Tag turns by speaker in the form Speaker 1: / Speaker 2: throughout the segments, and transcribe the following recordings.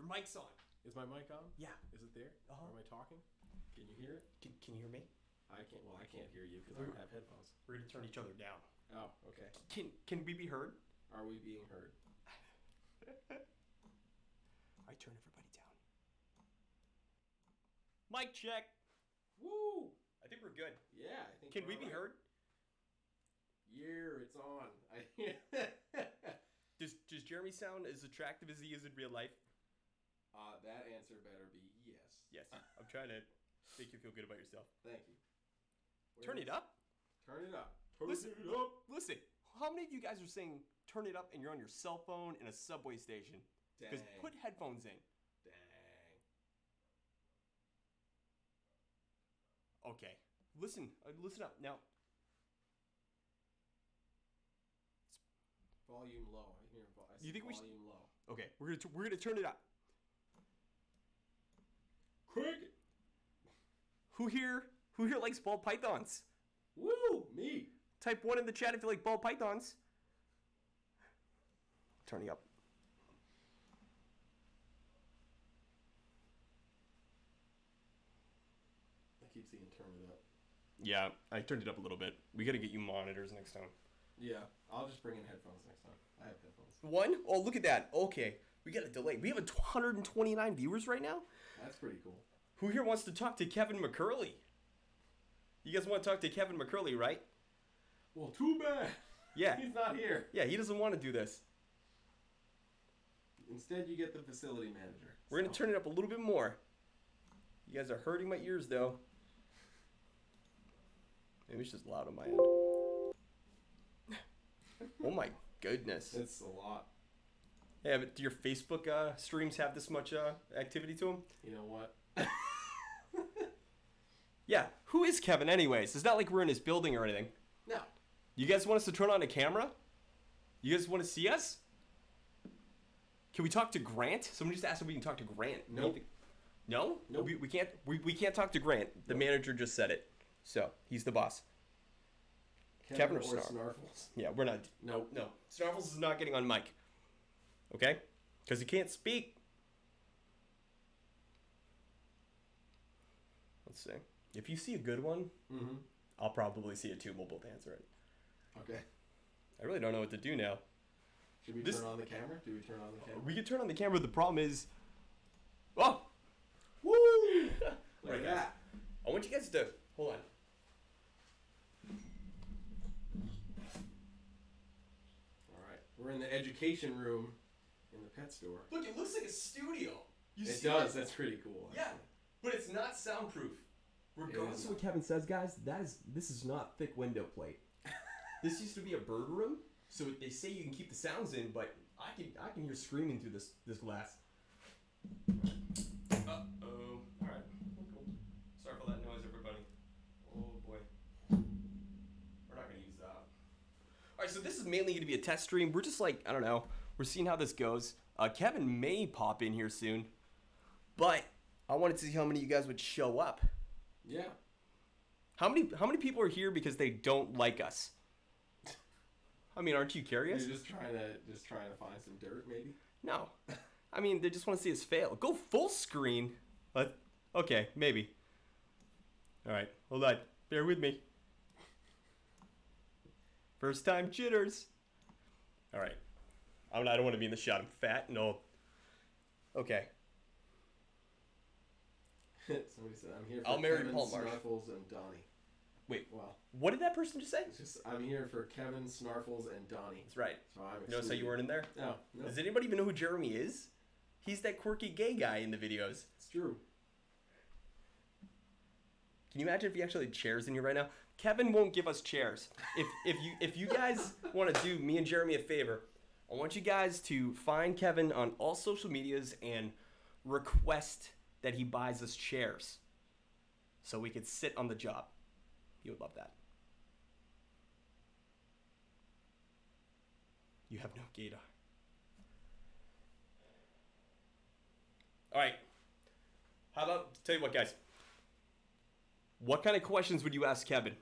Speaker 1: mic's on.
Speaker 2: Is my mic on?
Speaker 1: Yeah.
Speaker 2: Is it there?
Speaker 1: Uh-huh.
Speaker 2: Am I talking? Can you hear it?
Speaker 1: Can you hear me?
Speaker 2: I can't. Well, I can't hear you because I don't have headphones.
Speaker 1: We're gonna turn each other down.
Speaker 2: Oh, okay.
Speaker 1: Can we be heard?
Speaker 2: Are we being heard?
Speaker 1: I turn everybody down. Mic check.
Speaker 2: Woo!
Speaker 1: I think we're good.
Speaker 2: Yeah, I think.
Speaker 1: Can we
Speaker 2: we're
Speaker 1: be
Speaker 2: all right.
Speaker 1: heard?
Speaker 2: Yeah, it's on.
Speaker 1: Does Jeremy sound as attractive as he is in real life?
Speaker 2: That answer better be yes.
Speaker 1: Yes. I'm trying to make you feel good about yourself.
Speaker 2: Thank you.
Speaker 1: Turn it up.
Speaker 2: Turn it up.
Speaker 1: Listen, listen. How many of you guys are saying turn it up and you're on your cell phone in a subway station? Because
Speaker 2: Dang.
Speaker 1: put headphones in.
Speaker 2: Dang.
Speaker 1: Okay. Listen up now.
Speaker 2: Volume low. I hear
Speaker 1: You think we should-
Speaker 2: volume low.
Speaker 1: Okay, we're gonna turn it up.
Speaker 2: Cricket.
Speaker 1: Who here likes ball pythons?
Speaker 2: Woo! Me.
Speaker 1: Type 1 in the chat if you like ball pythons. Turning up.
Speaker 2: I keep seeing turn it up.
Speaker 1: Yeah, I turned it up a little bit. We gotta get you monitors next time.
Speaker 2: Yeah, I'll just bring in headphones next time. I have headphones.
Speaker 1: One? Oh, look at that. Okay, we got a delay. We have 129 viewers right now.
Speaker 2: That's pretty cool.
Speaker 1: Who here wants to talk to Kevin McCurley? You guys want to talk to Kevin McCurley, right?
Speaker 2: Well, too bad.
Speaker 1: Yeah.
Speaker 2: He's not here.
Speaker 1: Yeah, he doesn't want to do this.
Speaker 2: Instead, you get the facility manager.
Speaker 1: We're going to turn it up a little bit more. You guys are hurting my ears, though. Maybe it's just loud on my end. Oh my goodness.
Speaker 2: It's a lot.
Speaker 1: Yeah, but do your Facebook streams have this much activity to them?
Speaker 2: You know what?
Speaker 1: Yeah, who is Kevin anyways? It's not like we're in his building or anything.
Speaker 2: No.
Speaker 1: You guys want us to turn on a camera? You guys want to see us? Can we talk to Grant? Someone just asked if we can talk to Grant.
Speaker 2: Nope.
Speaker 1: No?
Speaker 2: Nope.
Speaker 1: We can't. We can't talk to Grant. The manager just said it. So, he's the boss. Kevin or
Speaker 2: Snarfles?
Speaker 1: Yeah, we're not.
Speaker 2: Nope.
Speaker 1: No. Snarfles is not getting on mic. Okay? Because he can't speak. Let's see. If you see a good one, I'll probably see it too. We'll both answer it.
Speaker 2: Okay.
Speaker 1: I really don't know what to do now.
Speaker 2: Should we turn on the camera? Do we turn on the camera?
Speaker 1: We can turn on the camera. The problem is... Oh!
Speaker 2: Woo! Look at that.
Speaker 1: I want you guys to... Hold on.
Speaker 2: Alright. We're in the education room in the pet store.
Speaker 1: Look, it looks like a studio.
Speaker 2: It does. That's pretty cool.
Speaker 1: Yeah, but it's not soundproof. Regardless of what
Speaker 3: Kevin says, guys, this is not thick window plate.
Speaker 1: this used to be a bird room, so they say you can keep the sounds in, but I can hear screaming through this glass. Uh-oh. Alright, cool. Sorry for that noise, everybody. Oh, boy. We're not going to use that. Alright, so this is mainly going to be a test stream. We're just like, I don't know, we're seeing how this goes. Kevin may pop in here soon, but I wanted to see how many of you guys would show up.
Speaker 2: Yeah.
Speaker 1: How many people are here because they don't like us? I mean, aren't you curious?
Speaker 2: You're just trying to find some dirt, maybe?
Speaker 1: No. I mean, they just want to see us fail. Go full screen. Okay, maybe. All right, hold on. Bear with me. First time jitters. All right. I don't want to be in the shot. I'm fat and old. Okay.
Speaker 2: Somebody said, I'm here for
Speaker 1: I'll marry
Speaker 2: Kevin,
Speaker 1: Paul Marsh.
Speaker 2: Snarfles, and Donny.
Speaker 1: Wait,
Speaker 2: Wow.
Speaker 1: what did that person just say?
Speaker 2: It's just, I'm here for Kevin, Snarfles, and Donny.
Speaker 1: That's right.
Speaker 2: So I'm
Speaker 1: Notice how you weren't in there?
Speaker 2: No.
Speaker 1: Does anybody even know who Jeremy is? He's that quirky gay guy in the videos.
Speaker 2: It's true.
Speaker 1: Can you imagine if he actually had chairs in here right now? Kevin won't give us chairs. If you guys want to do me and Jeremy a favor, I want you guys to find Kevin on all social medias and request that he buys us chairs so we could sit on the job. You would love that. You have no gaydar. All right. How about, tell you what, guys. What kind of questions would you ask Kevin?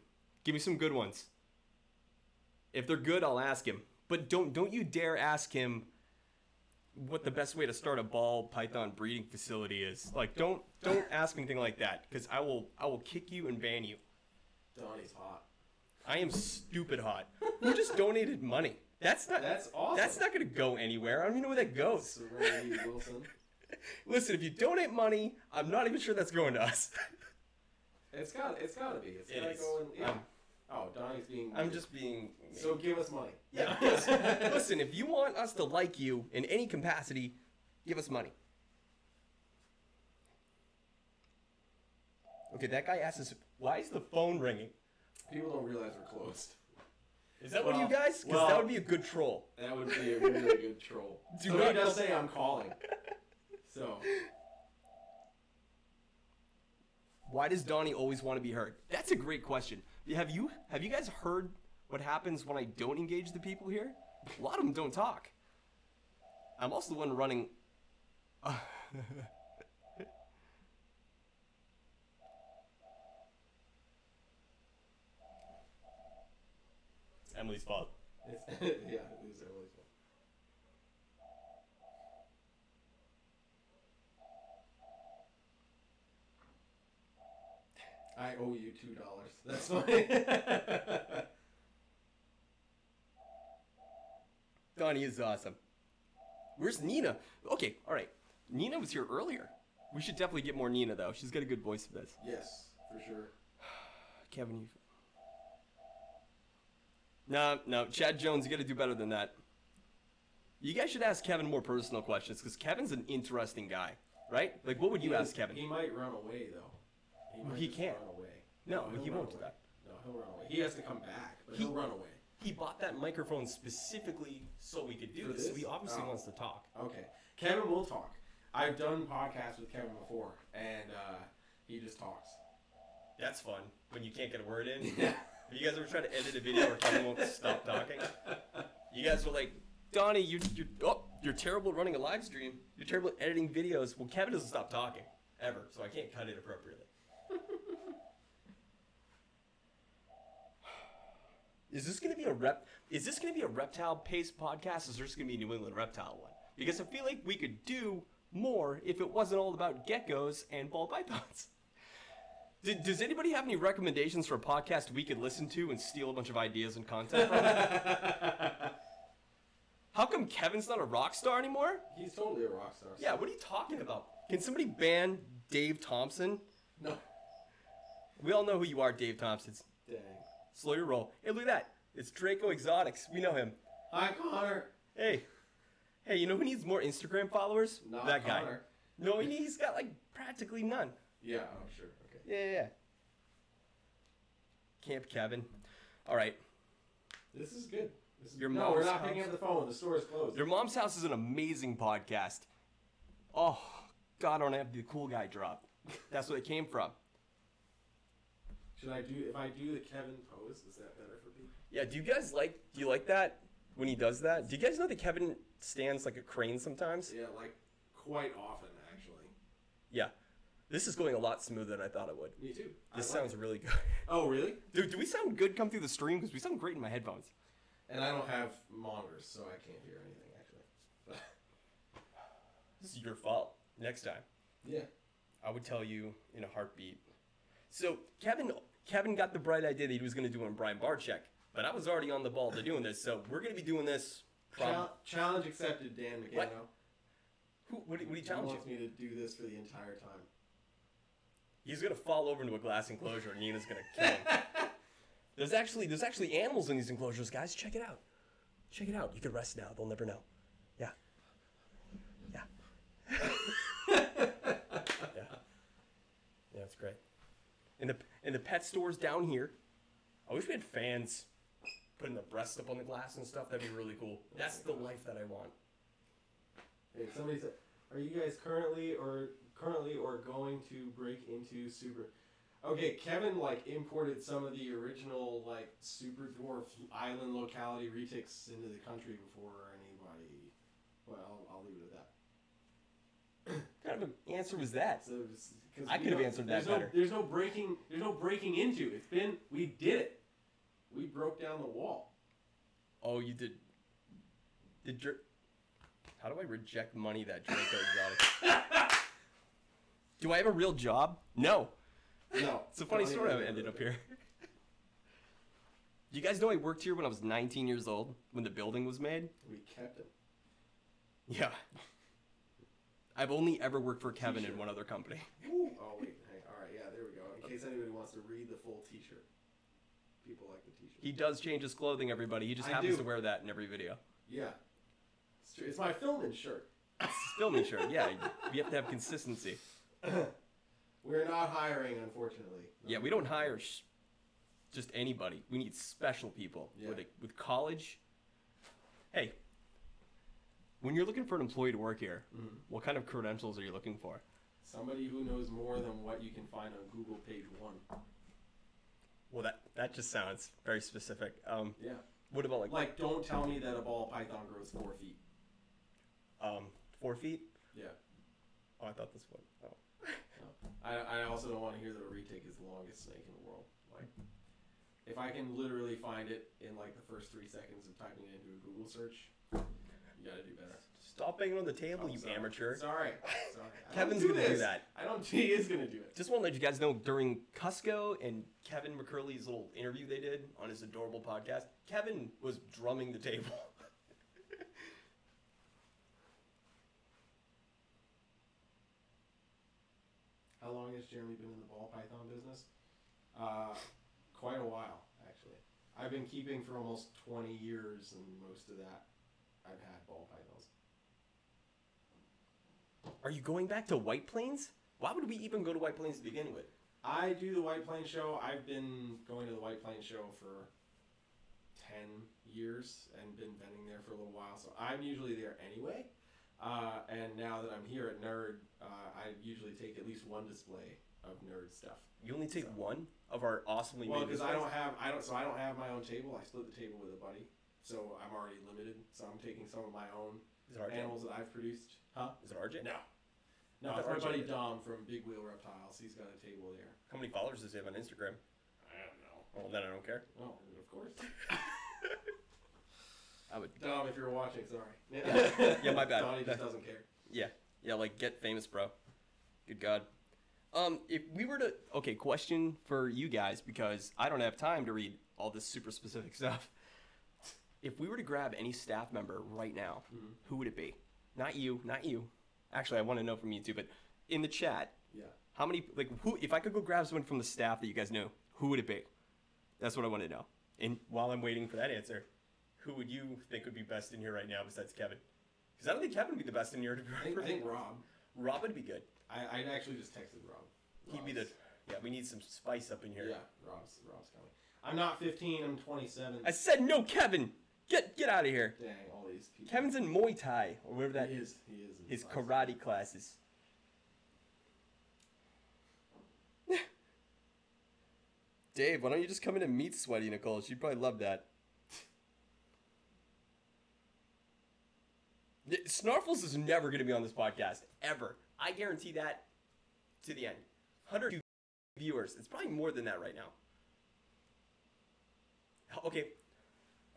Speaker 1: Give me some good ones. If they're good, I'll ask him. But don't you dare ask him what the best way to start a ball python breeding facility is. Like, don't ask anything like that, because I will kick you and ban you.
Speaker 2: Donnie's hot.
Speaker 1: I am stupid hot. Who just donated money? That's
Speaker 2: awesome.
Speaker 1: That's not gonna go anywhere. I don't even know where that goes.
Speaker 2: Serenity Wilson.
Speaker 1: Listen, if you donate money, I'm not even sure that's going to us.
Speaker 2: It's gotta be. It's
Speaker 1: It
Speaker 2: gotta
Speaker 1: is.
Speaker 2: go in. Yeah. Oh, Donnie's being.
Speaker 1: I'm just being.
Speaker 2: So give us money.
Speaker 1: Yeah. Listen, if you want us to like you in any capacity, give us money. Okay, that guy asked us, why is the phone ringing?
Speaker 2: People don't realize we're closed.
Speaker 1: Is that one of you guys? Because that would be a good troll.
Speaker 2: That would be a really good troll. Somebody does say I'm calling. So.
Speaker 1: Why does Donnie always want to be heard? That's a great question. Have you guys heard what happens when I don't engage the people here? A lot of them don't talk. I'm also the one running. Emily's fault.
Speaker 2: Yeah, it is Emily's fault. I owe you $2. That's fine.
Speaker 1: Donnie is awesome. Where's Nina? Okay, all right. Nina was here earlier. We should definitely get more Nina, though. She's got a good voice for this.
Speaker 2: Yes, for sure.
Speaker 1: Kevin, you... No, Chad Jones, you got to do better than that. You guys should ask Kevin more personal questions, because Kevin's an interesting guy, right? Like, what would you ask Kevin?
Speaker 2: He might run away, though.
Speaker 1: He can't.
Speaker 2: Run away.
Speaker 1: No,
Speaker 2: he'll
Speaker 1: he
Speaker 2: run
Speaker 1: won't
Speaker 2: away.
Speaker 1: do that.
Speaker 2: No, he'll run away. He has to come back, but he'll run away.
Speaker 1: He bought that microphone specifically so we could do
Speaker 2: For
Speaker 1: this.
Speaker 2: this?
Speaker 1: So he obviously wants to talk.
Speaker 2: Okay. Kevin will talk. I've done podcasts with Kevin before, and he just talks.
Speaker 1: That's fun, when you can't get a word in.
Speaker 2: Yeah.
Speaker 1: Have you guys ever tried to edit a video where Kevin won't stop talking? You guys were like, Donnie, you're terrible at running a live stream. You're terrible at editing videos. Well, Kevin doesn't stop talking, ever, so I can't cut it appropriately. Is this gonna be a reptile-paced podcast, or is this gonna be a New England Reptile one? Because I feel like we could do more if it wasn't all about geckos and ball pythons. Does anybody have any recommendations for a podcast we could listen to and steal a bunch of ideas and content from? How come Kevin's not a rock star anymore?
Speaker 2: He's totally a rock star.
Speaker 1: Yeah, what are you talking about? Can somebody ban Dave Thompson?
Speaker 2: No.
Speaker 1: We all know who you are, Dave Thompson.
Speaker 2: Dang.
Speaker 1: Slow your roll. Hey, look at that. It's Draco Exotics. We know him.
Speaker 2: Hi, Connor.
Speaker 1: Hey, you know who needs more Instagram followers?
Speaker 2: Not
Speaker 1: that guy.
Speaker 2: Connor.
Speaker 1: No, he's got like practically none.
Speaker 2: Yeah, oh, sure. Okay.
Speaker 1: Yeah. Camp Kevin. All right.
Speaker 2: This is good.
Speaker 1: Your
Speaker 2: no,
Speaker 1: mom's
Speaker 2: we're not
Speaker 1: house.
Speaker 2: picking up the phone. The store is closed.
Speaker 1: Your mom's house is an amazing podcast. Oh, God, I don't have the cool guy drop. That's where it came from.
Speaker 2: If I do the Kevin pose, is that better for people?
Speaker 1: Yeah, do you like that when he does that? Do you guys know that Kevin stands like a crane sometimes?
Speaker 2: Yeah, like quite often, actually.
Speaker 1: Yeah. This is going a lot smoother than I thought it would.
Speaker 2: Me too.
Speaker 1: This sounds really good.
Speaker 2: Oh, really?
Speaker 1: Dude, do we sound good come through the stream? Because we sound great in my headphones.
Speaker 2: And I don't have monitors, so I can't hear anything, actually.
Speaker 1: This is your fault. Next time.
Speaker 2: Yeah.
Speaker 1: I would tell you in a heartbeat. So, Kevin got the bright idea that he was going to do it on Brian Barczyk. But I was already on the ball to doing this, so we're going to be doing this.
Speaker 2: Challenge accepted, Dan McGano.
Speaker 1: What do you
Speaker 2: He
Speaker 1: challenge
Speaker 2: wants
Speaker 1: you?
Speaker 2: me to do this for the entire time.
Speaker 1: He's going to fall over into a glass enclosure and Nina's going to kill him. There's actually animals in these enclosures, guys. Check it out. Check it out. You can rest now. They'll never know. Yeah. Yeah. Yeah, it's great. In the pet stores down here, I wish we had fans putting the breast up on the glass and stuff. That'd be really cool. That's the life that I want.
Speaker 2: Hey, somebody said, are you guys currently or going to break into super? Okay, Kevin imported some of the original super dwarf island locality retics into the country before anybody. Well, I'll leave it at that.
Speaker 1: What kind of an answer was that?
Speaker 2: So,
Speaker 1: I could have answered that better.
Speaker 2: There's no breaking into. We did it. We broke down the wall.
Speaker 1: Oh, you did. How do I reject money that Draco Exotic? Do I have a real job? No.
Speaker 2: No.
Speaker 1: It's a funny story how I ended up here. You guys know I worked here when I was 19 years old, when the building was made?
Speaker 2: We kept it.
Speaker 1: Yeah. I've only ever worked for Kevin in one other company.
Speaker 2: Ooh. Oh, wait. Hey, all right, yeah, there we go. In case anybody wants to read the full t-shirt. People like the t-shirt.
Speaker 1: He does change his clothing, everybody. He just happens to wear that in every video.
Speaker 2: Yeah. It's true. It's my filming shirt.
Speaker 1: It's his filming shirt, yeah. You have to have consistency.
Speaker 2: We're not hiring, unfortunately. No.
Speaker 1: Yeah, we don't hire just anybody. We need special people with college. Hey, when you're looking for an employee to work here, what kind of credentials are you looking for?
Speaker 2: Somebody who knows more than what you can find on Google page 1.
Speaker 1: Well, that just sounds very specific.
Speaker 2: Yeah.
Speaker 1: What about
Speaker 2: like don't tell me that a ball python grows 4 feet.
Speaker 1: 4 feet?
Speaker 2: Yeah.
Speaker 1: Oh, I thought this one. Oh.
Speaker 2: No. I also don't want to hear that a retic is the longest snake in the world. Like, if I can literally find it in like the first 3 seconds of typing it into a Google search, you gotta do better.
Speaker 1: Stop banging on the table, you amateur.
Speaker 2: Sorry.
Speaker 1: Kevin's gonna do that.
Speaker 2: He is gonna do it.
Speaker 1: Just want to let you guys know, during Cusco and Kevin McCurley's little interview they did on his adorable podcast, Kevin was drumming the table.
Speaker 2: How long has Jeremy been in the ball python business? Quite a while, actually. I've been keeping for almost 20 years, and most of that I've had ball pythons.
Speaker 1: Are you going back to White Plains? Why would we even go to White Plains to begin with?
Speaker 2: I do the White Plains show. I've been going to the White Plains show for 10 years and been vending there for a little while, so I'm usually there anyway. And now that I'm here at Nerd, I usually take at least one display of Nerd stuff.
Speaker 1: You only take one of our awesomely made
Speaker 2: because
Speaker 1: displays?
Speaker 2: I don't have my own table. I split the table with a buddy, so I'm already limited. So I'm taking some of my own animals that I've produced. Huh?
Speaker 1: Is it RJ?
Speaker 2: No, it's my buddy Dom from Big Wheel Reptiles. He's got a table there.
Speaker 1: How many followers does he have on Instagram?
Speaker 2: I don't know.
Speaker 1: Well, then I don't care.
Speaker 2: Oh, of course.
Speaker 1: I would.
Speaker 2: Dom, if you're watching, sorry.
Speaker 1: Yeah, my bad.
Speaker 2: Donny just doesn't care.
Speaker 1: Yeah, like get famous, bro. Good God. If we were to, question for you guys, because I don't have time to read all this super specific stuff. If we were to grab any staff member right now, who would it be? Not you. Actually, I want to know from you too, but in the chat, how many, who, if I could go grab someone from the staff that you guys know, who would it be? That's what I want to know. And while I'm waiting for that answer, who would you think would be best in here right now besides Kevin? Because I don't think Kevin would be the best in here.
Speaker 2: I think Rob.
Speaker 1: Rob would be good.
Speaker 2: I actually just texted Rob.
Speaker 1: He'd be the, we need some spice up in here.
Speaker 2: Yeah, Rob's coming. I'm not 15, I'm 27.
Speaker 1: I said no, Kevin! Get out of here.
Speaker 2: Dang, all these people.
Speaker 1: Kevin's in Muay Thai, or whatever that
Speaker 2: is. He is.
Speaker 1: His karate classes. Dave, why don't you just come in and meet Sweaty Nicole? She'd probably love that. Snarfles is never going to be on this podcast, ever. I guarantee that to the end. 100 viewers. It's probably more than that right now. Okay.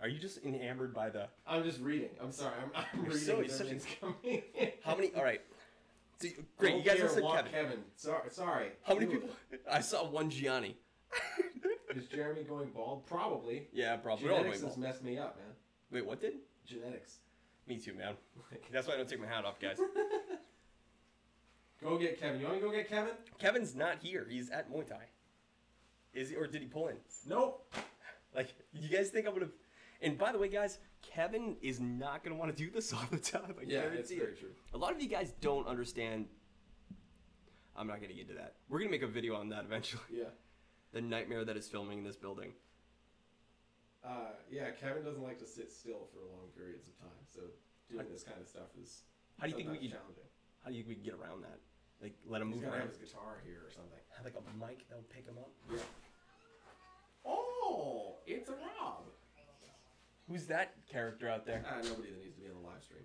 Speaker 1: Are you just enamored by the...
Speaker 2: I'm just reading. I'm sorry. I'm reading. Everything's coming.
Speaker 1: How many... All right. So, great. You guys listen to
Speaker 2: Kevin. Sorry.
Speaker 1: How many people... I saw one Gianni.
Speaker 2: Is Jeremy going bald? Probably.
Speaker 1: Yeah, probably.
Speaker 2: Genetics has messed me up, man.
Speaker 1: Wait, what did?
Speaker 2: Genetics.
Speaker 1: Me too, man. That's why I don't take my hat off, guys.
Speaker 2: Go get Kevin. You want to go get Kevin?
Speaker 1: Kevin's not here. He's at Muay Thai. Is he, or did he pull in?
Speaker 2: Nope.
Speaker 1: Like, you guys think I'm gonna? And by the way, guys, Kevin is not gonna want to do this all the time. I
Speaker 2: it's very true.
Speaker 1: A lot of you guys don't understand. I'm not gonna get into that. We're gonna make a video on that eventually.
Speaker 2: Yeah.
Speaker 1: The nightmare that is filming in this building.
Speaker 2: Yeah, Kevin doesn't like to sit still for long periods of time, so doing this kind of stuff is
Speaker 1: how do you think we can
Speaker 2: challenging.
Speaker 1: How do you think we can get around that? Like, let him
Speaker 2: He's
Speaker 1: move
Speaker 2: gotta
Speaker 1: around.
Speaker 2: have his guitar here or something.
Speaker 1: Have like a mic that will pick him up.
Speaker 2: Yeah. Oh, it's a Rob.
Speaker 1: Who's that character out there?
Speaker 2: Nobody that needs to be on the live stream.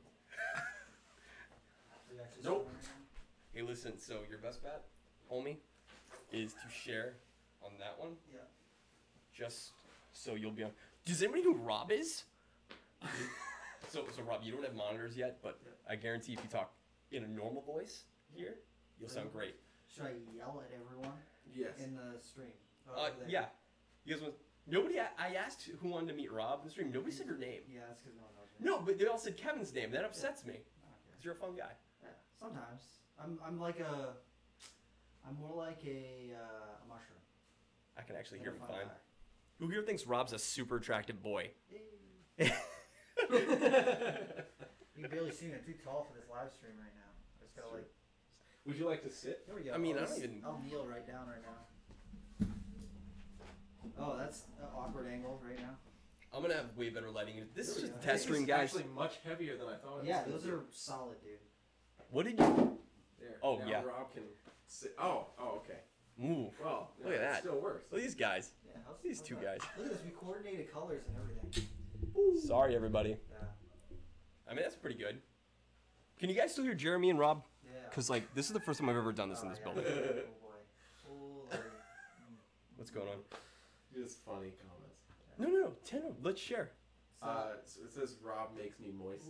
Speaker 1: Nope. Hey, listen. So your best bet, homie, is to share on that one.
Speaker 4: Yeah.
Speaker 1: Just so you'll be on. Does anybody know who Rob is? So Rob, you don't have monitors yet, but I guarantee if you talk in a normal voice here, you'll sound great.
Speaker 4: Should I yell at everyone?
Speaker 2: Yes.
Speaker 4: In the stream.
Speaker 1: Yeah. You guys want? Nobody. I asked who wanted to meet Rob in the stream. Nobody said your name.
Speaker 4: Yeah, that's because no one knows me.
Speaker 1: No, but they all said Kevin's name. That upsets me.
Speaker 4: Okay.
Speaker 1: Because you're a fun guy.
Speaker 4: Yeah, sometimes. I'm like a. I'm more like a mushroom.
Speaker 1: I can actually
Speaker 4: Like
Speaker 1: hear
Speaker 4: a
Speaker 1: him
Speaker 4: fun
Speaker 1: fine.
Speaker 4: guy.
Speaker 1: Who here thinks Rob's a super attractive boy?
Speaker 4: You can barely see me. I'm too tall for this live stream right now. I just gotta like.
Speaker 2: Would you like to sit?
Speaker 4: There we go.
Speaker 1: I mean, I
Speaker 4: I'll
Speaker 1: don't even.
Speaker 4: I'll kneel right down right now. Oh, that's an awkward angle right now.
Speaker 1: I'm gonna have way better lighting. This is
Speaker 2: There we
Speaker 1: just
Speaker 2: go.
Speaker 1: a test stream, guys.
Speaker 2: Actually, much heavier than I thought.
Speaker 4: Yeah,
Speaker 2: it was
Speaker 4: those
Speaker 2: gonna
Speaker 4: are solid, dude.
Speaker 1: What did you?
Speaker 2: be. There.
Speaker 1: Oh,
Speaker 2: now
Speaker 1: yeah.
Speaker 2: Rob can sit. Oh, okay.
Speaker 1: Ooh.
Speaker 2: Well,
Speaker 1: Look at
Speaker 2: it
Speaker 1: that.
Speaker 2: Still works.
Speaker 1: Look at these guys.
Speaker 4: Yeah,
Speaker 1: These
Speaker 4: how's
Speaker 1: two
Speaker 4: that?
Speaker 1: guys.
Speaker 4: Look at this. We coordinated colors and everything.
Speaker 1: Sorry, everybody.
Speaker 4: Yeah.
Speaker 1: I mean, that's pretty good. Can you guys still hear Jeremy and Rob?
Speaker 4: Yeah.
Speaker 1: Because, like, this is the first time I've ever done this in this
Speaker 4: yeah.
Speaker 1: building.
Speaker 4: Oh boy. Holy.
Speaker 1: What's going on?
Speaker 2: Just funny comments.
Speaker 1: No. Tell them. Let's share.
Speaker 2: So it says Rob makes me moist.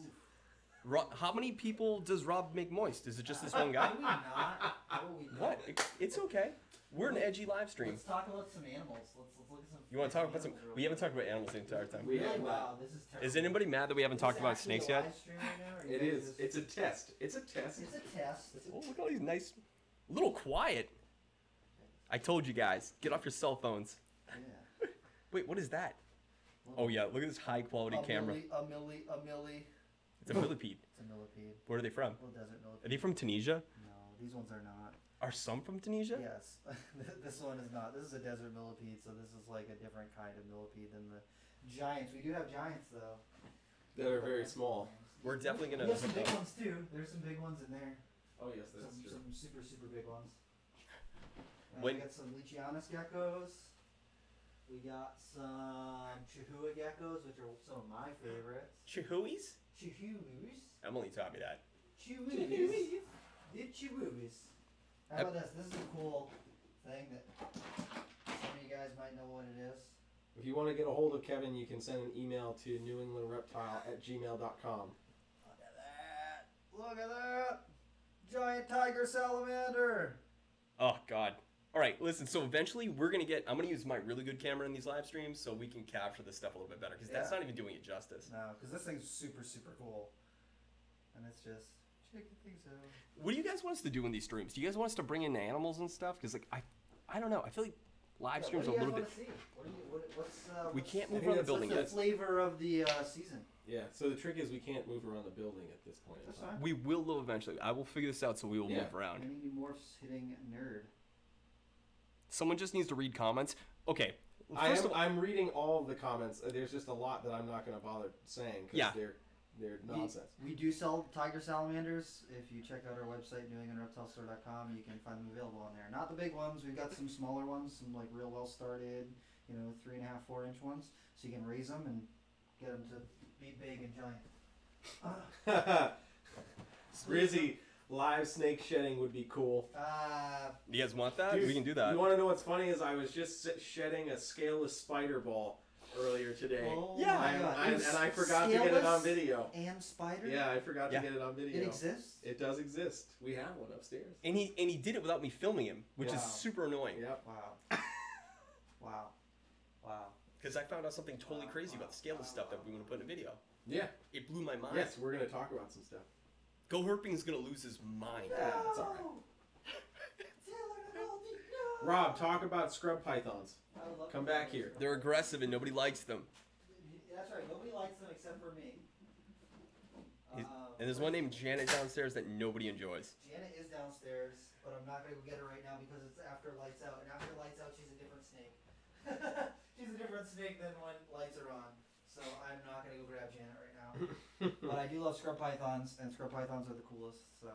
Speaker 1: How many people does Rob make moist? Is it just this one guy?
Speaker 4: Can we not? How will we not?
Speaker 1: What? It's okay. We're an edgy live stream.
Speaker 4: Let's talk about some animals. Let's look at some.
Speaker 1: You want to talk about some?
Speaker 4: animals real
Speaker 1: We haven't
Speaker 4: quick.
Speaker 1: talked about animals the entire time.
Speaker 2: We
Speaker 4: Really?
Speaker 2: have
Speaker 4: Wow, this is terrible.
Speaker 1: Is anybody mad that we haven't talked
Speaker 4: Is
Speaker 1: about
Speaker 4: this actually
Speaker 1: snakes
Speaker 4: a
Speaker 1: yet?
Speaker 4: live stream right now, or you
Speaker 2: It
Speaker 4: guys
Speaker 2: is.
Speaker 4: just-
Speaker 2: It's a test. It's a test.
Speaker 4: It's a test.
Speaker 1: Oh, look at all these nice. A little quiet. I told you guys. Get off your cell phones.
Speaker 4: Yeah.
Speaker 1: Wait, what is that? Oh yeah, look at this high quality camera.
Speaker 4: A milli.
Speaker 1: It's a millipede.
Speaker 4: It's a millipede.
Speaker 1: Where are they from?
Speaker 4: Little desert
Speaker 1: Are
Speaker 4: millipede.
Speaker 1: they from Tunisia?
Speaker 4: No, these ones are not.
Speaker 1: Are some from Tunisia?
Speaker 4: Yes. This one is not. This is a desert millipede, so this is like a different kind of millipede than the giants. We do have giants though.
Speaker 2: That are very small.
Speaker 1: We're definitely
Speaker 4: We
Speaker 1: gonna.
Speaker 4: have some big ones too. There's some big ones in there.
Speaker 2: Oh yes, that's
Speaker 4: Some,
Speaker 2: true.
Speaker 4: some super big ones.
Speaker 1: When-
Speaker 4: We got some Leachianus geckos. We got some Chihuahua geckos, which are some of my favorites.
Speaker 1: Chihuahuas?
Speaker 4: Chihuahuas.
Speaker 1: Emily taught me that.
Speaker 4: Chihuahuas. The Chihuahuas. How about this? This is a cool thing that some of you guys might know what it is.
Speaker 2: If you want to get a hold of Kevin, you can send an email to newenglandreptile@gmail.com.
Speaker 4: Look at that. Look at that. Giant tiger salamander.
Speaker 1: Oh God. All right, listen. So eventually, I'm gonna use my really good camera in these live streams so we can capture this stuff a little bit better because that's
Speaker 4: Yeah.
Speaker 1: not even doing it justice.
Speaker 4: No, because this thing's super cool. And it's just, check the things out.
Speaker 1: What do you guys want us to do in these streams? Do you guys want us to bring in animals and stuff? Because like I don't know. I feel like live streams are a little bit. We can't move
Speaker 2: think
Speaker 1: around the
Speaker 2: that's
Speaker 1: building
Speaker 4: What's
Speaker 1: yet.
Speaker 4: the flavor of the season?
Speaker 2: Yeah. So the trick is we can't move around the building at this point. in
Speaker 4: That's
Speaker 2: time.
Speaker 4: fine.
Speaker 1: We will though eventually. I will figure this out so we will
Speaker 2: Yeah.
Speaker 1: move around.
Speaker 4: Any morphs hitting nerd?
Speaker 1: Someone just needs to read comments. Okay.
Speaker 2: I
Speaker 1: First
Speaker 2: am,
Speaker 1: of all,
Speaker 2: I'm reading all of the comments. There's just a lot that I'm not going to bother saying because
Speaker 1: Yeah.
Speaker 2: they're nonsense.
Speaker 4: We do sell tiger salamanders. If you check out our website, newenglandreptilestore.com, you can find them available on there. Not the big ones. We've got some smaller ones, some like real well started, 3.5, 4-inch ones. So you can raise them and get them to be big and giant.
Speaker 2: Rizzy, live snake shedding would be cool.
Speaker 1: you guys want that?
Speaker 2: Dude,
Speaker 1: We can do that.
Speaker 2: You want to know what's funny is I was just shedding a scaleless spider ball earlier today.
Speaker 4: Oh
Speaker 1: Yeah.
Speaker 4: my God.
Speaker 2: And I forgot to get it on
Speaker 4: Scaleless
Speaker 2: video.
Speaker 4: And spider?
Speaker 2: Yeah, I forgot
Speaker 1: Yeah.
Speaker 2: to get it on video.
Speaker 4: It exists?
Speaker 2: It does exist. We have one upstairs.
Speaker 1: And he did it without me filming him, which is
Speaker 4: Wow.
Speaker 1: super annoying.
Speaker 2: Yep.
Speaker 4: Wow. Wow. Wow.
Speaker 1: Because I found out something totally crazy about the scaleless stuff that we want to put in a video.
Speaker 2: Yeah.
Speaker 1: It blew my mind.
Speaker 2: Yes, we're going to talk about some stuff.
Speaker 1: Go Herping is gonna lose his mind.
Speaker 2: Yeah, that's all Rob, talk about scrub pythons. Come back here.
Speaker 1: They're aggressive and nobody likes them.
Speaker 4: That's right. Nobody likes them except for me.
Speaker 1: And there's one named Janet downstairs that nobody enjoys.
Speaker 4: Janet is downstairs, but I'm not going to go get her right now because it's after lights out. And after lights out, she's a different snake. She's a different snake than when lights are on. So I'm not going to go grab Janet right now. But I do love scrub pythons, and scrub pythons are the coolest. So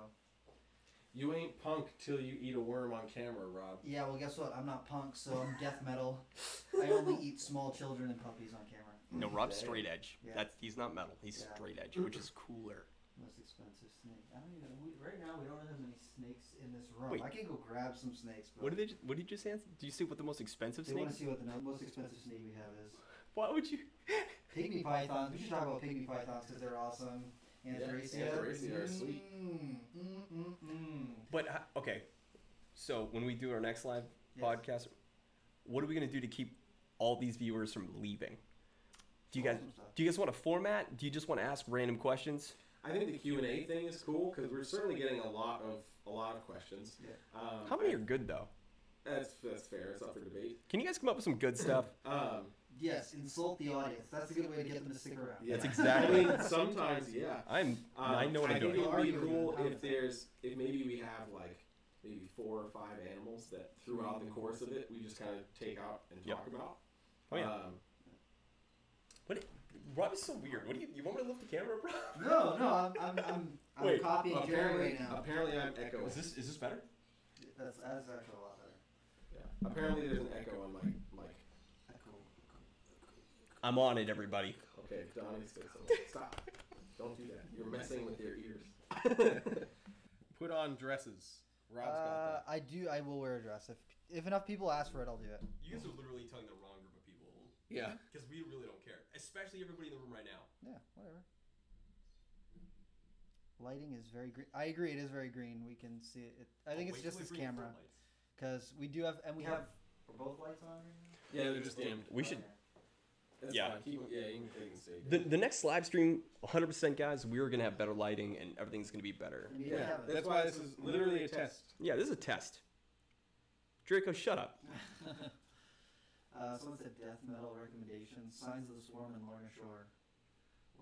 Speaker 2: You ain't punk till you eat a worm on camera, Rob.
Speaker 4: yeah, well, guess what? I'm not punk, so I'm death metal. I only eat small children and puppies on camera.
Speaker 1: No, Rob's straight edge.
Speaker 4: Yeah.
Speaker 1: He's not metal. He's
Speaker 4: Yeah.
Speaker 1: straight edge, which is cooler.
Speaker 4: Most expensive snake. I don't even. Right now, we don't have many snakes in this room.
Speaker 1: Wait.
Speaker 4: I can go grab some snakes. But
Speaker 1: What did you just answer? Do you see what the most expensive
Speaker 4: they want
Speaker 1: snake?
Speaker 4: to see what the most expensive snake we have is.
Speaker 1: Why would you?
Speaker 4: Pygmy pythons. We should talk about pygmy pythons because they're awesome.
Speaker 2: Anthracia are sweet.
Speaker 1: But okay, so when we do our next live podcast, what are we gonna do to keep all these viewers from leaving? Do you guys want a format? Do you just want to ask random questions?
Speaker 2: I think the Q&A thing is cool because we're certainly getting a lot of questions.
Speaker 4: Yeah.
Speaker 1: How many are good though?
Speaker 2: That's fair. It's up for debate.
Speaker 1: Can you guys come up with some good stuff?
Speaker 4: Yes, insult the audience. That's a good way to get them to stick around.
Speaker 2: Yeah.
Speaker 1: That's exactly.
Speaker 2: I mean, sometimes, yeah.
Speaker 1: I know what I'm doing.
Speaker 2: I think it would be cool if maybe we have like maybe 4 or 5 animals that throughout the course of it we just kind of take out and talk about.
Speaker 1: Oh yeah. Rob is so weird. What do you want me to lift the camera, bro?
Speaker 4: No, I'm copying Jerry right now.
Speaker 2: Apparently I'm echoing.
Speaker 1: Is this better?
Speaker 4: That's actually a lot better.
Speaker 2: Yeah. Apparently there's an echo on my mic.
Speaker 1: I'm on it, everybody.
Speaker 2: Okay, Donnie, stop. Don't do that. You're messing with their ears.
Speaker 5: Put on dresses. Rob's got that.
Speaker 4: I will wear a dress. If enough people ask for it, I'll do it.
Speaker 1: You guys are literally telling the wrong group of people.
Speaker 5: Yeah.
Speaker 1: Because we really don't care. Especially everybody in the room right now.
Speaker 4: Yeah, whatever. Lighting is very green. I agree, it is very green. We can see it. I think it's just this camera. Because we do have, and we have. Are both lights on right now?
Speaker 2: Yeah, they're just dimmed.
Speaker 1: We should.
Speaker 2: That's
Speaker 1: Yeah.
Speaker 2: fine. You can stay.
Speaker 1: The next live stream, 100% guys, we're going to have better lighting and everything's going to be better.
Speaker 2: Yeah, that's why this is literally a test.
Speaker 1: Yeah, this is a test. Draco, shut up.
Speaker 4: Someone said death metal recommendations. Signs of the Swarm and Lorna Shore.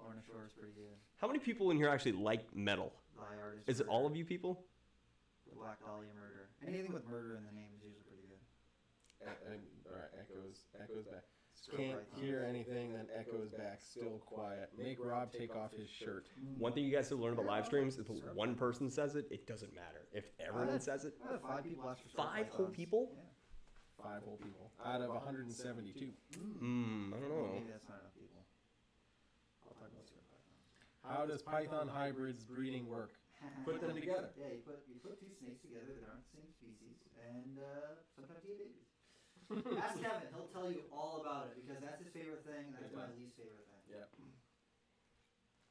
Speaker 4: Lorna Shore is pretty good.
Speaker 1: How many people in here actually like metal?
Speaker 4: Thy Art
Speaker 1: Is it
Speaker 4: Murder.
Speaker 1: all of you people?
Speaker 4: Black Dahlia Murder. Anything with murder in the name is usually pretty good.
Speaker 2: Alright, echoes back.
Speaker 4: Still
Speaker 2: Can't
Speaker 4: right now.
Speaker 2: hear anything, then echoes back. Still quiet. Make Rob take off his shirt.
Speaker 1: One thing you guys have learned about live streams is if one person says it, it doesn't matter. If everyone says it,
Speaker 4: I had 5 people ask for
Speaker 1: 5 whole
Speaker 4: pythons.
Speaker 1: people?
Speaker 4: Yeah.
Speaker 2: 5 whole people out of 172.
Speaker 1: I don't
Speaker 4: Well,
Speaker 1: know.
Speaker 4: maybe that's not enough people. I'll talk about Sir Python.
Speaker 2: How does python hybrids breeding work? Put them together.
Speaker 4: Yeah, you put 2 snakes together that aren't the same species, and sometimes you get babies. Ask Kevin; he'll tell you all about it because that's his favorite thing. That's my least favorite thing.
Speaker 2: Yeah.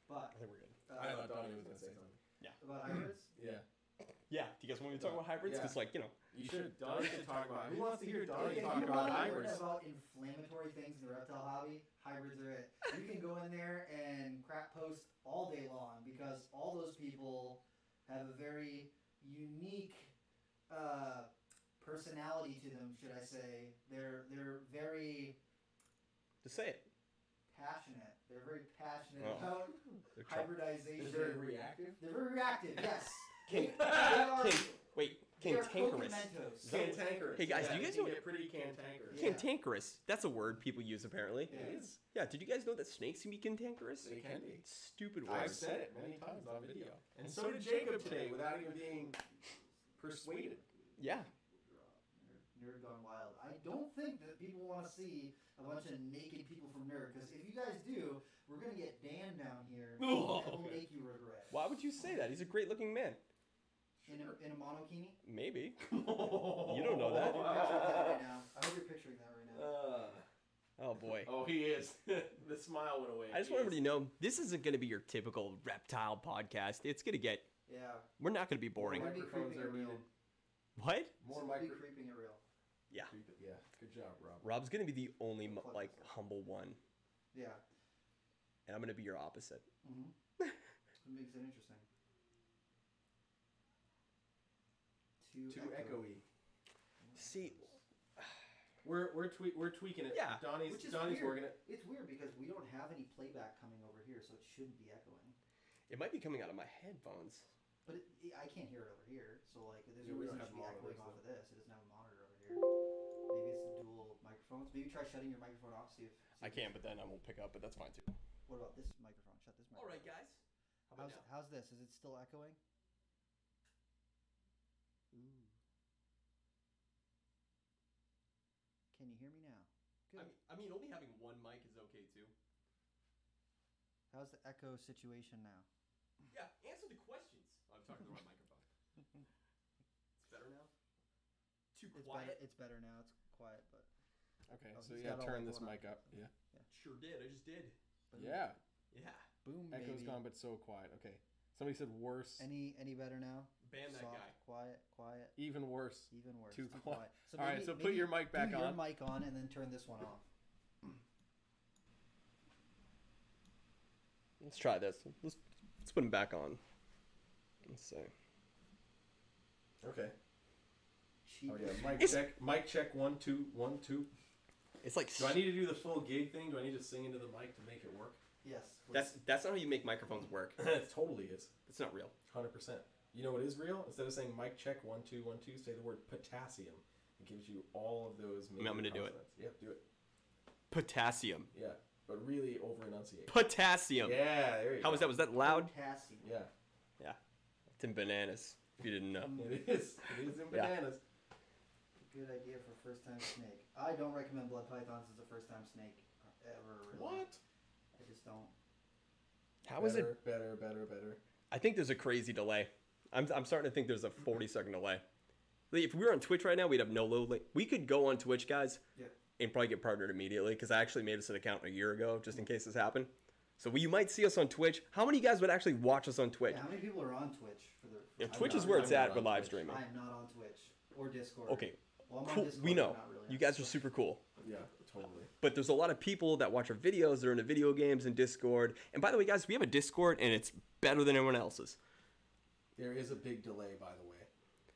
Speaker 4: But
Speaker 1: I think we're good.
Speaker 2: I thought Donnie was gonna say something.
Speaker 4: about hybrids,
Speaker 2: Yeah.
Speaker 1: Yeah, do you guys want me to talk about hybrids?
Speaker 2: Yeah.
Speaker 1: Because, like, you know.
Speaker 2: You should. Donnie should talk about. Who wants to hear Donnie
Speaker 4: if
Speaker 2: talk
Speaker 4: you
Speaker 2: about
Speaker 4: want to
Speaker 2: hybrids?
Speaker 4: learn about inflammatory things in the reptile hobby, hybrids are it. You can go in there and crap post all day long because all those people have a very unique personality to them, should I say. They're very
Speaker 1: Just say it.
Speaker 4: passionate. They're very passionate
Speaker 1: Oh.
Speaker 4: about
Speaker 1: They're try-
Speaker 4: hybridization.
Speaker 2: They're very reactive.
Speaker 4: They're very reactive, yes.
Speaker 1: They
Speaker 4: They are
Speaker 1: cantankerous.
Speaker 4: Pokementos.
Speaker 2: Cantankerous.
Speaker 1: Hey, guys,
Speaker 2: yeah,
Speaker 1: do you guys
Speaker 2: can
Speaker 1: know-
Speaker 2: get pretty cantankerous?
Speaker 4: Yeah.
Speaker 1: Cantankerous. That's a word people use, apparently.
Speaker 2: It is.
Speaker 1: Yeah, did you guys know that snakes can be cantankerous?
Speaker 2: They can be.
Speaker 1: Stupid
Speaker 2: I've
Speaker 1: words.
Speaker 2: said it many times on video. And so did Jacob today without even being persuaded.
Speaker 1: Yeah.
Speaker 4: Nerd Gone Wild. I don't think that people want to see a bunch of naked people from Nerd, because if you guys do, we're going to get Dan down here and we'll make you regret.
Speaker 1: Why would you say that? He's a great looking man.
Speaker 4: In a monokini?
Speaker 1: Maybe. You don't know that.
Speaker 4: I hope you're picturing that right now.
Speaker 1: Oh, boy.
Speaker 2: Oh, he is. The smile went away.
Speaker 1: I just want everybody to know, this isn't going to be your typical reptile podcast. It's going to get...
Speaker 4: Yeah.
Speaker 1: We're not going to be boring.
Speaker 4: We're gonna be
Speaker 2: Microphones
Speaker 4: creeping
Speaker 2: are
Speaker 4: it real.
Speaker 2: needed.
Speaker 1: What?
Speaker 2: More
Speaker 4: We'll be
Speaker 2: micro.
Speaker 4: creeping it real.
Speaker 1: Yeah.
Speaker 2: Yeah. Good job, Rob.
Speaker 1: Rob's going to be the only, like, humble one.
Speaker 4: Yeah.
Speaker 1: And I'm going to be your opposite.
Speaker 4: Mm-hmm. It makes it interesting.
Speaker 2: Too echoey.
Speaker 1: See...
Speaker 2: We're tweaking it.
Speaker 1: Yeah.
Speaker 2: Donnie's
Speaker 4: Which is
Speaker 2: Donnie's
Speaker 4: weird.
Speaker 2: working it.
Speaker 4: It's weird because we don't have any playback coming over here, so it shouldn't be echoing.
Speaker 1: It might be coming out of my headphones.
Speaker 4: But I can't hear it over here, so like there's
Speaker 2: Yeah,
Speaker 4: no
Speaker 2: we
Speaker 4: reason
Speaker 2: don't
Speaker 4: it should
Speaker 2: have
Speaker 4: be echoing
Speaker 2: monitors,
Speaker 4: off of this. It doesn't have a monitor over here. Maybe it's the dual microphones. Maybe try shutting your microphone off. See if
Speaker 1: I can, but then I won't pick up, but that's fine too.
Speaker 4: What about this microphone? Shut this microphone.
Speaker 1: Alright, guys. How about now?
Speaker 4: How's this? Is it still echoing? Ooh. Can you hear me now? Good.
Speaker 1: I mean, only having one mic is okay too.
Speaker 4: How's the echo situation now?
Speaker 1: Yeah, answer the questions. I'm talking to my microphone. It's better now? Too quiet?
Speaker 4: It's better now. It's quiet, but
Speaker 2: Okay,
Speaker 4: Oh,
Speaker 2: so
Speaker 4: he's
Speaker 2: yeah,
Speaker 4: got all
Speaker 2: turn
Speaker 4: that
Speaker 2: this
Speaker 4: going on.
Speaker 2: mic up. Yeah.
Speaker 1: Sure did. I just did.
Speaker 4: Boom.
Speaker 5: Yeah.
Speaker 1: Yeah.
Speaker 4: Boom,
Speaker 5: Echo's
Speaker 4: baby.
Speaker 5: gone, but so quiet. Okay. Somebody said worse.
Speaker 4: Any better now?
Speaker 1: Ban that
Speaker 4: Soft,
Speaker 1: guy.
Speaker 4: quiet.
Speaker 5: Even worse.
Speaker 4: Even worse.
Speaker 5: Too quiet.
Speaker 4: So
Speaker 5: All right,
Speaker 4: maybe-
Speaker 5: so put
Speaker 4: maybe
Speaker 5: your mic back
Speaker 4: do
Speaker 5: on.
Speaker 4: your mic on and then turn this one off.
Speaker 1: Let's try this. Let's put him back on. Let's see.
Speaker 2: Okay.
Speaker 4: Cheap.
Speaker 2: Oh yeah. Mic
Speaker 1: It's-
Speaker 2: check. Mic check. 1 2 1 2.
Speaker 1: It's like
Speaker 2: Do I need to do the full gig thing? Do I need to sing into the mic to make it work?
Speaker 4: Yes. Please.
Speaker 1: that's not how you make microphones work.
Speaker 2: It totally is.
Speaker 1: It's not real.
Speaker 2: 100%. You know what is real? Instead of saying mic check 1 2 1 2, say the word potassium. It gives you all of those.
Speaker 1: You want me to do it?
Speaker 2: Yep, do it.
Speaker 1: Potassium.
Speaker 2: Yeah, but really over enunciate.
Speaker 1: Potassium.
Speaker 2: Yeah, there you go.
Speaker 1: How was that? Was that loud?
Speaker 4: Potassium.
Speaker 2: Yeah,
Speaker 1: Yeah. It's in bananas. If you didn't know.
Speaker 2: it is. It is in
Speaker 1: Yeah.
Speaker 2: bananas.
Speaker 4: Good idea for first time snake. I don't recommend blood pythons as a first time snake ever. Really.
Speaker 2: What?
Speaker 4: I just don't.
Speaker 1: How is it?
Speaker 2: Better.
Speaker 1: I think there's a crazy delay. I'm starting to think there's a 40-second delay. Like, if we were on Twitch right now, we'd have no load. We could go on Twitch, guys,
Speaker 4: Yeah.
Speaker 1: and probably get partnered immediately because I actually made us an account a year ago just in case this happened. So you might see us on Twitch. How many guys would actually watch us on Twitch?
Speaker 4: Yeah, how many people are on Twitch for the?
Speaker 1: If
Speaker 4: I'm
Speaker 1: Twitch
Speaker 4: not-
Speaker 1: is where it's
Speaker 2: I'm not
Speaker 1: at with
Speaker 2: on
Speaker 1: live
Speaker 2: Twitch.
Speaker 1: streaming.
Speaker 4: I am not on Twitch or Discord.
Speaker 1: Okay,
Speaker 4: Well, I'm on
Speaker 1: cool.
Speaker 4: Discord,
Speaker 1: We know.
Speaker 4: but not really
Speaker 1: You
Speaker 4: on
Speaker 1: guys are
Speaker 4: Discord.
Speaker 1: super cool.
Speaker 2: Yeah, totally.
Speaker 1: But there's a lot of people that watch our videos. They're into video games and Discord. And by the way, guys, we have a Discord, and it's better than everyone else's.
Speaker 2: There is a big delay, by the way.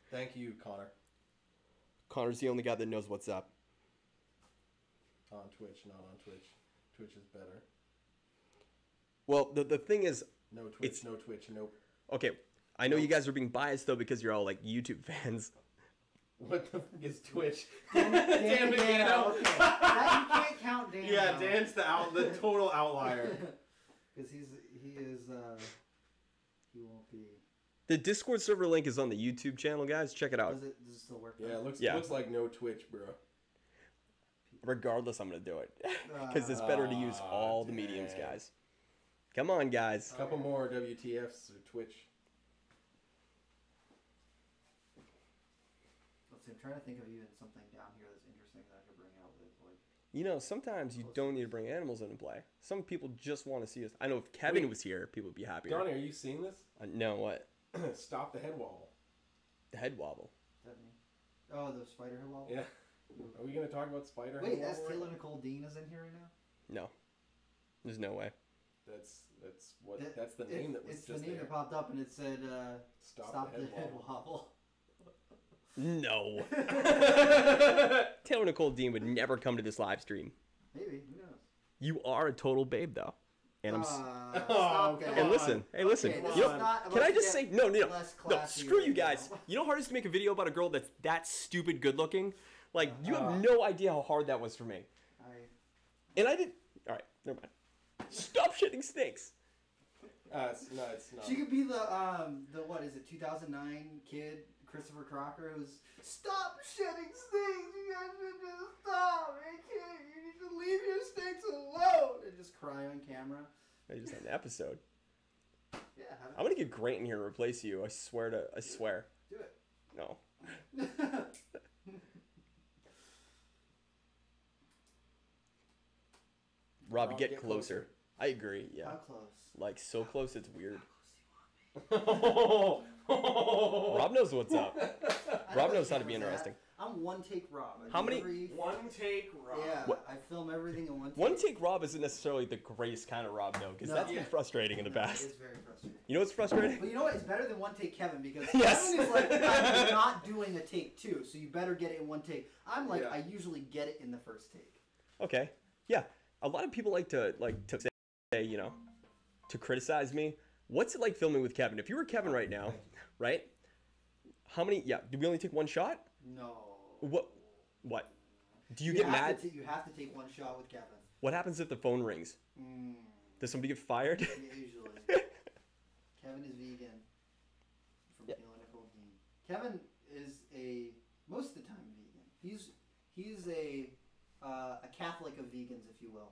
Speaker 2: Thank you, Connor.
Speaker 1: Connor's the only guy that knows what's up.
Speaker 2: On Twitch, not on Twitch. Twitch is better.
Speaker 1: Well, the thing is,
Speaker 2: No Twitch,
Speaker 1: It's-
Speaker 2: no Twitch, nope.
Speaker 1: okay, I know you guys are being biased, though, because you're all, like, YouTube fans.
Speaker 2: What the f is Twitch?
Speaker 4: Dan
Speaker 2: Dan
Speaker 4: Dano.
Speaker 2: Dano.
Speaker 4: Okay. That, you can't count Dan.
Speaker 2: Yeah, Dan's the total outlier.
Speaker 4: Because he won't be.
Speaker 1: The Discord server link is on the YouTube channel, guys. Check it out.
Speaker 4: Does it still work?
Speaker 2: Yeah, it
Speaker 1: Yeah.
Speaker 2: looks like no Twitch, bro.
Speaker 1: Regardless, I'm going to do it. Because it's better to use all the mediums,
Speaker 2: dang.
Speaker 1: guys. Come on, guys.
Speaker 2: A couple more WTFs or Twitch.
Speaker 4: Let's see. I'm trying to think of even something down here that's interesting that I could bring out with like.
Speaker 1: You know, sometimes you don't need to bring animals into play. Some people just want to see us. I know if Kevin
Speaker 2: Wait.
Speaker 1: was here, people would be happier.
Speaker 2: Donnie, are you seeing this?
Speaker 1: No, what?
Speaker 2: Stop the head wobble.
Speaker 1: The head wobble.
Speaker 4: That me? Oh, the spider head wobble.
Speaker 2: Yeah. Are we gonna talk about spider
Speaker 4: Wait,
Speaker 2: head
Speaker 4: that's
Speaker 2: wobble?
Speaker 4: Taylor Nicole Dean is in here right now.
Speaker 1: No. There's no way.
Speaker 2: That's the name that was
Speaker 4: it's
Speaker 2: just
Speaker 4: the name
Speaker 2: there.
Speaker 4: that popped up, and it said
Speaker 2: Stop the head wobble.
Speaker 1: No. Taylor Nicole Dean would never come to this live stream.
Speaker 4: Maybe, who knows?
Speaker 1: You are a total babe, though. And I'm.
Speaker 4: Stop that.
Speaker 1: And listen, hey, listen.
Speaker 4: Okay, this
Speaker 1: you
Speaker 4: is
Speaker 1: know,
Speaker 4: not
Speaker 1: can
Speaker 4: about
Speaker 1: I
Speaker 4: to
Speaker 1: just
Speaker 4: get
Speaker 1: say no?
Speaker 4: less
Speaker 1: No,
Speaker 4: classy
Speaker 1: screw
Speaker 4: right
Speaker 1: you guys.
Speaker 4: now.
Speaker 1: You know how hard it is to make a video about a girl that's that stupid good looking? Like, you
Speaker 2: Uh.
Speaker 1: have no idea how hard that was for me. And I didn't. All right, never mind. Stop shitting snakes.
Speaker 2: It's not.
Speaker 4: She could be the what is it, 2009 kid, Christopher Crocker, who's stop shedding snakes. You guys need to stop. You need to leave your snakes alone. And just cry on camera.
Speaker 1: I just had an episode.
Speaker 4: Yeah,
Speaker 1: I'm gonna get Grant in here and replace you. I swear.
Speaker 4: do it.
Speaker 1: No. Rob, get closer. I agree. Yeah.
Speaker 4: How close?
Speaker 1: Like so close, it's weird.
Speaker 2: Oh.
Speaker 1: Rob knows what's up. Rob knows how to be
Speaker 4: What's that?
Speaker 1: interesting.
Speaker 4: I'm one take Rob. I
Speaker 1: How
Speaker 4: do
Speaker 1: many-
Speaker 4: every-
Speaker 2: One take, Rob.
Speaker 4: Yeah,
Speaker 1: What?
Speaker 4: I film everything in one take.
Speaker 1: One take Rob isn't necessarily the greatest kind of Rob, though, because
Speaker 4: No.
Speaker 1: that's been
Speaker 2: Yeah.
Speaker 1: frustrating in the
Speaker 4: No,
Speaker 1: past.
Speaker 4: It's very frustrating.
Speaker 1: You know what's frustrating?
Speaker 4: But you know what? It's better than one take Kevin because
Speaker 1: Yes.
Speaker 4: Kevin is like, I'm not doing a take two, so you better get it in one take. I'm like,
Speaker 2: Yeah.
Speaker 4: I usually get it in the first take.
Speaker 1: Okay. Yeah. A lot of people like to say, you know, to criticize me. What's it like filming with Kevin? If you were Kevin right now, right? How many? Yeah. Did we only take one shot?
Speaker 4: No.
Speaker 1: What? Do you get
Speaker 4: have
Speaker 1: mad?
Speaker 4: to you have to take one shot with Kevin.
Speaker 1: What happens if the phone rings? Does somebody get fired?
Speaker 4: Usually. Kevin is vegan. From
Speaker 1: Yeah.
Speaker 4: Taylor Nicole Dean. Kevin is most of the time vegan. He's a Catholic of vegans, if you will.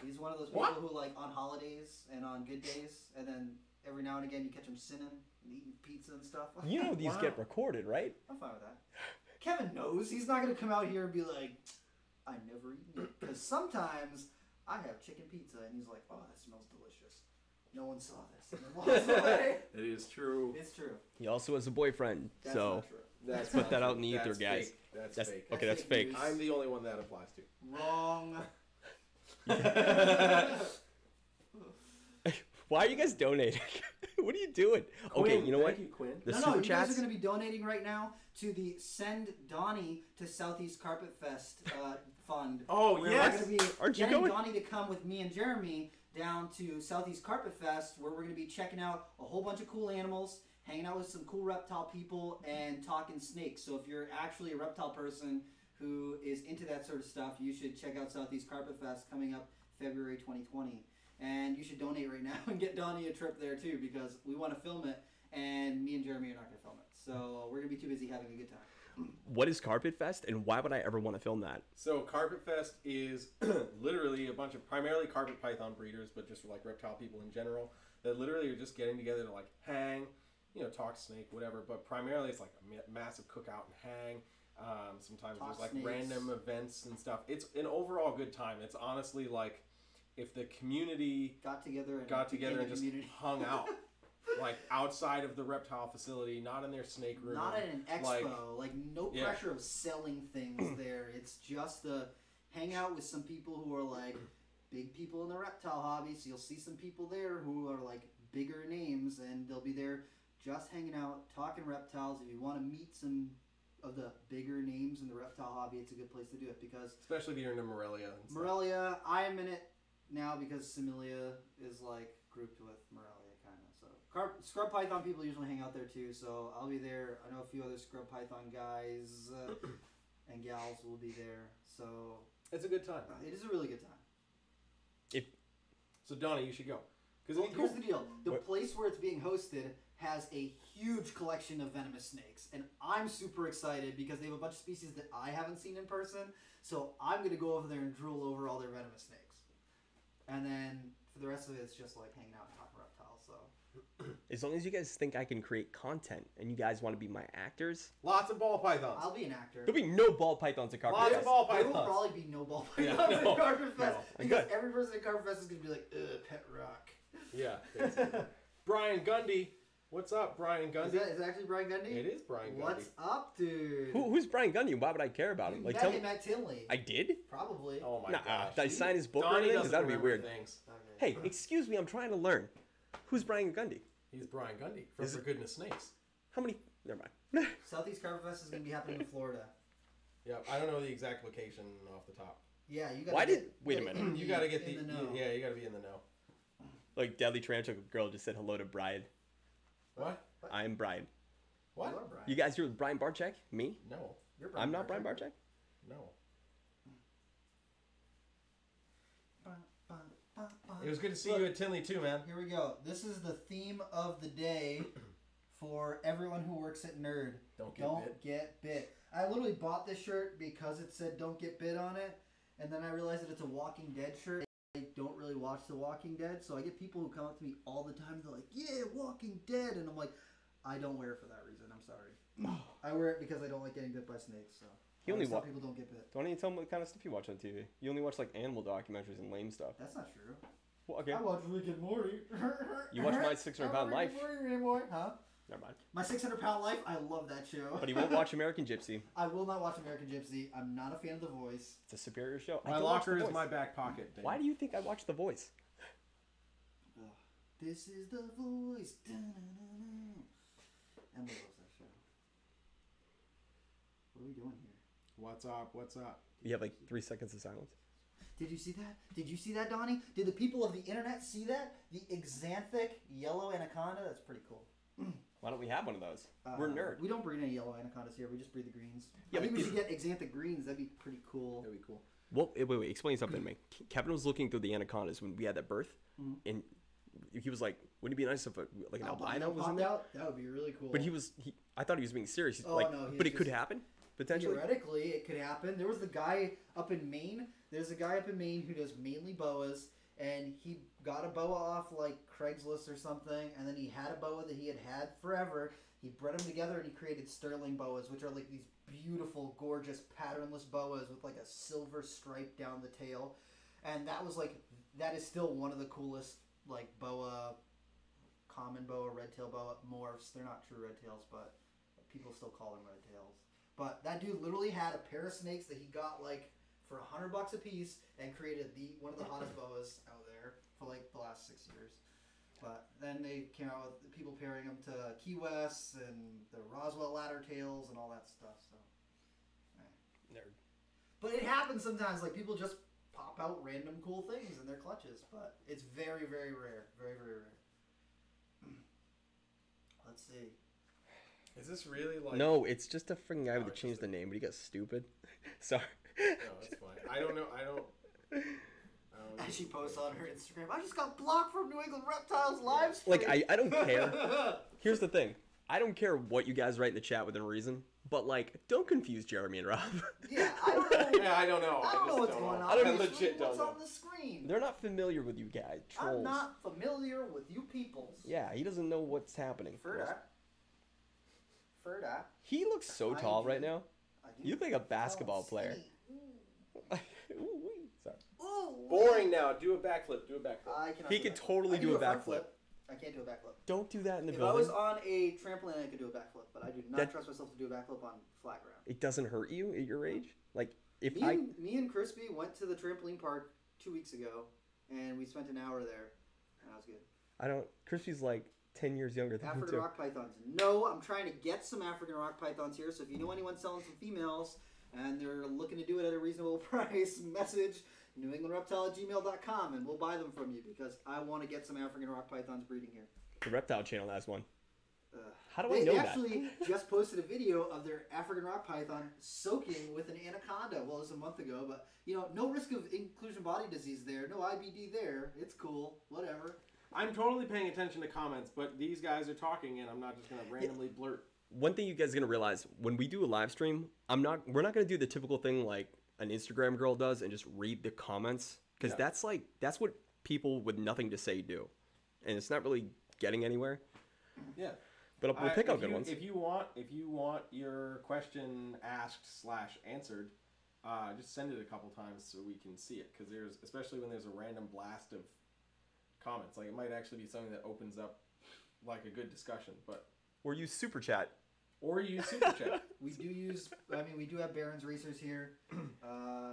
Speaker 4: He's one of those people
Speaker 2: What?
Speaker 4: who like on holidays and on good days, and then every now and again you catch him sinning and eating pizza and stuff.
Speaker 1: You know these
Speaker 2: Wow.
Speaker 1: get recorded, right?
Speaker 4: I'm fine with that. Kevin knows he's not gonna come out here and be like, "I never eaten it," because sometimes I have chicken pizza. And he's like, oh, that smells delicious. No one saw this. And then walks away.
Speaker 2: It is true.
Speaker 4: It's true.
Speaker 1: He also has a boyfriend,
Speaker 4: That's
Speaker 1: so
Speaker 4: not true.
Speaker 2: That's
Speaker 1: put
Speaker 2: not
Speaker 1: that
Speaker 2: true.
Speaker 1: out in the ether,
Speaker 2: That's
Speaker 1: guys.
Speaker 2: fake. That's
Speaker 1: That's
Speaker 2: fake.
Speaker 1: okay. That's
Speaker 4: That's
Speaker 1: fake.
Speaker 4: fake
Speaker 2: I'm the only one that applies to.
Speaker 4: Wrong.
Speaker 1: Why are you guys donating? What are you doing? Okay,
Speaker 2: Quinn,
Speaker 1: you know what?
Speaker 2: Thank you, Quinn.
Speaker 1: The
Speaker 4: no,
Speaker 1: super
Speaker 4: you guys
Speaker 1: chats.
Speaker 4: are going to be donating right now to the Send Donnie to Southeast Carpet Fest fund.
Speaker 2: Oh,
Speaker 4: where
Speaker 2: yes.
Speaker 4: We're going to be
Speaker 1: Aren't you
Speaker 4: getting
Speaker 1: going?
Speaker 4: Donnie to come with me and Jeremy down to Southeast Carpet Fest, where we're going to be checking out a whole bunch of cool animals, hanging out with some cool reptile people, and talking snakes. So if you're actually a reptile person who is into that sort of stuff, you should check out Southeast Carpet Fest coming up February 2020. And you should donate right now and get Donnie a trip there too, because we want to film it, and me and Jeremy are not going to film it. So we're going to be too busy having a good time.
Speaker 1: What is Carpet Fest, and why would I ever want to film that?
Speaker 2: So Carpet Fest is literally a bunch of primarily carpet python breeders, but just like reptile people in general, that literally are just getting together to like hang, you know, talk snake, whatever. But primarily it's like a massive cookout and hang. Sometimes
Speaker 4: Talk
Speaker 2: there's like
Speaker 4: snakes.
Speaker 2: random events and stuff. It's an overall good time. It's honestly like if the community
Speaker 4: Got together and
Speaker 2: and
Speaker 4: became a
Speaker 2: just
Speaker 4: community.
Speaker 2: hung out. Like outside of the reptile facility, not in their snake room.
Speaker 4: Not at an expo, like no
Speaker 2: Yeah.
Speaker 4: pressure of selling things there. It's just a hang out with some people who are like big people in the reptile hobby. So you'll see some people there who are like bigger names, and they'll be there just hanging out, talking reptiles. If you want to meet some of the bigger names in the reptile hobby, it's a good place to do it because
Speaker 2: Especially if you're into Morelia. And stuff.
Speaker 4: Morelia, I am in it now because Similia is like grouped with Morelia, kind of. So scrub python people usually hang out there too. So I'll be there. I know a few other scrub python guys and gals will be there. So
Speaker 2: It's a good time.
Speaker 4: it is a really good time.
Speaker 2: So Donnie, you should go. Because
Speaker 4: Well, here's the deal: the
Speaker 1: What?
Speaker 4: place where it's being hosted has a huge collection of venomous snakes, and I'm super excited because they have a bunch of species that I haven't seen in person. So I'm gonna go over there and drool over all their venomous snakes, and then for the rest of it, it's just like hanging out and talking reptiles. So
Speaker 1: As long as you guys think I can create content and you guys want to be my actors,
Speaker 2: lots of ball pythons.
Speaker 4: I'll be an actor.
Speaker 1: there'll be no ball pythons at Carpet
Speaker 2: Lots
Speaker 1: Fest.
Speaker 2: of ball
Speaker 4: There will
Speaker 2: pythons.
Speaker 4: probably be no ball
Speaker 2: Yeah,
Speaker 4: pythons
Speaker 2: no,
Speaker 4: at Carpet Fest
Speaker 2: no.
Speaker 4: because
Speaker 1: Good.
Speaker 4: every person at Carpet Fest is gonna be like, ugh, pet rock.
Speaker 2: Yeah. basically. Brian Gundy. What's up, Brian Gundy?
Speaker 4: Is that actually Brian Gundy?
Speaker 2: It is Brian Gundy.
Speaker 4: What's up, dude?
Speaker 1: Who's Brian Gundy? Why would I care about him?
Speaker 4: You
Speaker 1: Like,
Speaker 4: met
Speaker 1: tell
Speaker 4: him
Speaker 1: me.
Speaker 4: at Tinley.
Speaker 1: I did?
Speaker 4: Probably.
Speaker 2: Oh my
Speaker 1: Nah,
Speaker 2: gosh.
Speaker 1: did I sign his book or
Speaker 2: Donnie
Speaker 1: anything?
Speaker 2: doesn't
Speaker 1: Because that would be
Speaker 2: remember
Speaker 1: weird.
Speaker 2: things.
Speaker 4: Okay.
Speaker 1: Hey, excuse me, I'm trying to learn. Who's Brian Gundy?
Speaker 2: He's Brian Gundy from
Speaker 1: Is
Speaker 2: For
Speaker 1: it-
Speaker 2: Goodness Snakes.
Speaker 1: How many? Never mind.
Speaker 4: Southeast Carpet Fest is gonna be happening in Florida.
Speaker 2: Yep. I don't know the exact location off the top.
Speaker 4: Yeah, you got.
Speaker 1: Why did- wait a minute.
Speaker 2: You got to get the,
Speaker 4: in the know.
Speaker 2: yeah. You got to be in the know.
Speaker 1: Like, Deadly Tarantula Girl just said hello to Brian.
Speaker 2: What?
Speaker 1: I'm Brian.
Speaker 2: What?
Speaker 4: You are Brian.
Speaker 1: You guys, you're Brian Barczyk? Me?
Speaker 2: No.
Speaker 4: You're
Speaker 1: I'm not Brian Barczyk?
Speaker 2: No. It was good to see you at Tinley too, man.
Speaker 4: Here we go. This is the theme of the day for everyone who works at Nerd.
Speaker 2: Don't get bit.
Speaker 4: Get bit. I literally bought this shirt because it said "Don't get bit" on it, and then I realized that it's a Walking Dead shirt. I don't really watch The Walking Dead, so I get people who come up to me all the time. They're like, "Yeah, Walking Dead," and I'm like, "I don't wear it for that reason. I'm sorry. I wear it because I don't like getting bit by snakes." So
Speaker 1: He
Speaker 4: I
Speaker 1: only
Speaker 4: always tell
Speaker 1: wa-
Speaker 4: people don't get bit.
Speaker 1: Don't even tell me what kind of stuff you watch on TV. You only watch, like, animal documentaries and lame stuff.
Speaker 4: That's not true.
Speaker 1: Well, okay.
Speaker 4: I watch Rick and Morty.
Speaker 1: You watch My 600 Pound Life.
Speaker 4: Huh?
Speaker 1: Never mind.
Speaker 4: My 600-Pound Life. I love that show.
Speaker 1: But he won't watch American Gypsy.
Speaker 4: I will not watch American Gypsy. I'm not a fan of The Voice.
Speaker 1: It's a superior show. I
Speaker 2: My
Speaker 1: don't watch The
Speaker 2: locker is
Speaker 1: Voice.
Speaker 2: my back pocket. Dan.
Speaker 1: Why do you think I watch The Voice?
Speaker 4: This is The Voice. Dun-dun-dun-dun. Emily loves that show. What are we doing here?
Speaker 2: What's up? What's up?
Speaker 1: You have, like, 3 seconds of silence.
Speaker 4: Did you see that? Did you see that, Donnie? Did the people of the internet see that? The exanthic yellow anaconda? That's pretty cool.
Speaker 1: Why don't we have one of those? We're nerd.
Speaker 4: We don't breed any yellow anacondas here. We just breed the greens.
Speaker 1: Yeah,
Speaker 4: I think
Speaker 1: but
Speaker 4: we should get exanthic greens. That'd be pretty cool.
Speaker 2: That'd be cool.
Speaker 1: Well, wait. Explain something to me. Kevin was looking through the anacondas when we had that birth, and he was like, "Wouldn't it be nice if like an albino was in
Speaker 4: popped
Speaker 1: there?"
Speaker 4: out? That would be really cool.
Speaker 1: But I thought he was being serious. He's
Speaker 4: Oh,
Speaker 1: like,
Speaker 4: no, he
Speaker 1: but
Speaker 4: was
Speaker 1: it could
Speaker 4: just-
Speaker 1: happen potentially.
Speaker 4: Theoretically, it could happen. There was the guy up in Maine. There's a guy up in Maine who does mainly boas, and he got a boa off like Craigslist or something, and then he had a boa that he had forever. He bred them together and he created sterling boas, which are like these beautiful, gorgeous, patternless boas with like a silver stripe down the tail. And that is still one of the coolest, like, boa, common boa, red tail boa morphs. They're not true red tails, but people still call them red tails. But that dude literally had a pair of snakes that he got, like, for $100 a piece and created one of the hottest boas out there for, like, the last 6 years. But then they came out with people pairing them to Key West and the Roswell ladder tails and all that stuff. So,
Speaker 1: Nerd.
Speaker 4: But it happens sometimes. Like, people just pop out random cool things in their clutches. But it's very, very rare. Very, very rare. Let's see.
Speaker 2: Is this really like?
Speaker 1: No, it's just a freaking guy
Speaker 2: Oh,
Speaker 1: that
Speaker 2: it's
Speaker 1: changed
Speaker 2: just
Speaker 1: the name, but he got stupid. Sorry.
Speaker 2: No, that's fine. I don't know. I don't.
Speaker 4: And she posts on her Instagram, I just got blocked from New England Reptiles live stream.
Speaker 1: Like, I don't care. Here's the thing. I don't care what you guys write in the chat within reason, but, like, don't confuse Jeremy and Rob.
Speaker 4: Yeah, I don't know.
Speaker 2: Yeah, I don't know.
Speaker 4: I don't know what's going on.
Speaker 1: I don't
Speaker 2: legit don't
Speaker 4: what's
Speaker 2: know.
Speaker 4: on the screen.
Speaker 1: They're not familiar with you guys. Trolls.
Speaker 4: I'm not familiar with you peoples.
Speaker 1: Yeah, he doesn't know what's happening.
Speaker 4: For that.
Speaker 1: He looks so
Speaker 4: I
Speaker 1: tall
Speaker 4: do.
Speaker 1: right now.
Speaker 4: I do.
Speaker 1: You look like a basketball
Speaker 4: Oh,
Speaker 1: player.
Speaker 4: see.
Speaker 1: Ooh, wee. Sorry.
Speaker 4: Ooh,
Speaker 2: Boring now. Do a backflip. Do a backflip.
Speaker 4: I cannot
Speaker 1: He
Speaker 4: do
Speaker 1: could
Speaker 4: a backflip.
Speaker 1: totally
Speaker 4: I
Speaker 1: do a
Speaker 4: front
Speaker 1: backflip.
Speaker 4: flip. I can't do a backflip.
Speaker 1: Don't do that in the
Speaker 4: If
Speaker 1: building.
Speaker 4: I was on a trampoline, I could do a backflip, but I do not
Speaker 1: That-
Speaker 4: trust myself to do a backflip on flat ground.
Speaker 1: It doesn't hurt you at your age? Like, if
Speaker 4: Me and Crispy went to the trampoline park 2 weeks ago, and we spent an hour there, and that was good.
Speaker 1: I don't... Crispy's like 10 years younger than me,
Speaker 4: African
Speaker 1: too.
Speaker 4: rock pythons. No, I'm trying to get some African rock pythons here, so if you know anyone selling some females, and they're looking to do it at a reasonable price, message newenglandreptile@gmail.com, and we'll buy them from you, because I want to get some African rock pythons breeding here.
Speaker 1: The Reptile channel has one.
Speaker 4: Ugh.
Speaker 1: How do I know
Speaker 4: They
Speaker 1: that?
Speaker 4: actually just posted a video of their African rock python soaking with an anaconda. Well, it was a month ago, but, no risk of inclusion body disease there. No IBD there. It's cool. Whatever.
Speaker 2: I'm totally paying attention to comments, but these guys are talking, and I'm not just gonna randomly blurt.
Speaker 1: One thing you guys are gonna realize when we do a live stream, we're not gonna do the typical thing like an Instagram girl does and just read the comments, because that's what people with nothing to say do, and it's not really getting anywhere.
Speaker 2: Yeah.
Speaker 1: But we'll pick out good ones.
Speaker 2: If you want your question asked/answered, just send it a couple times so we can see it, because especially when there's a random blast of comments, like it might actually be something that opens up like a good discussion, but.
Speaker 1: Or use Super Chat.
Speaker 2: Or use Super Chat.
Speaker 4: We do have Barron's racers here.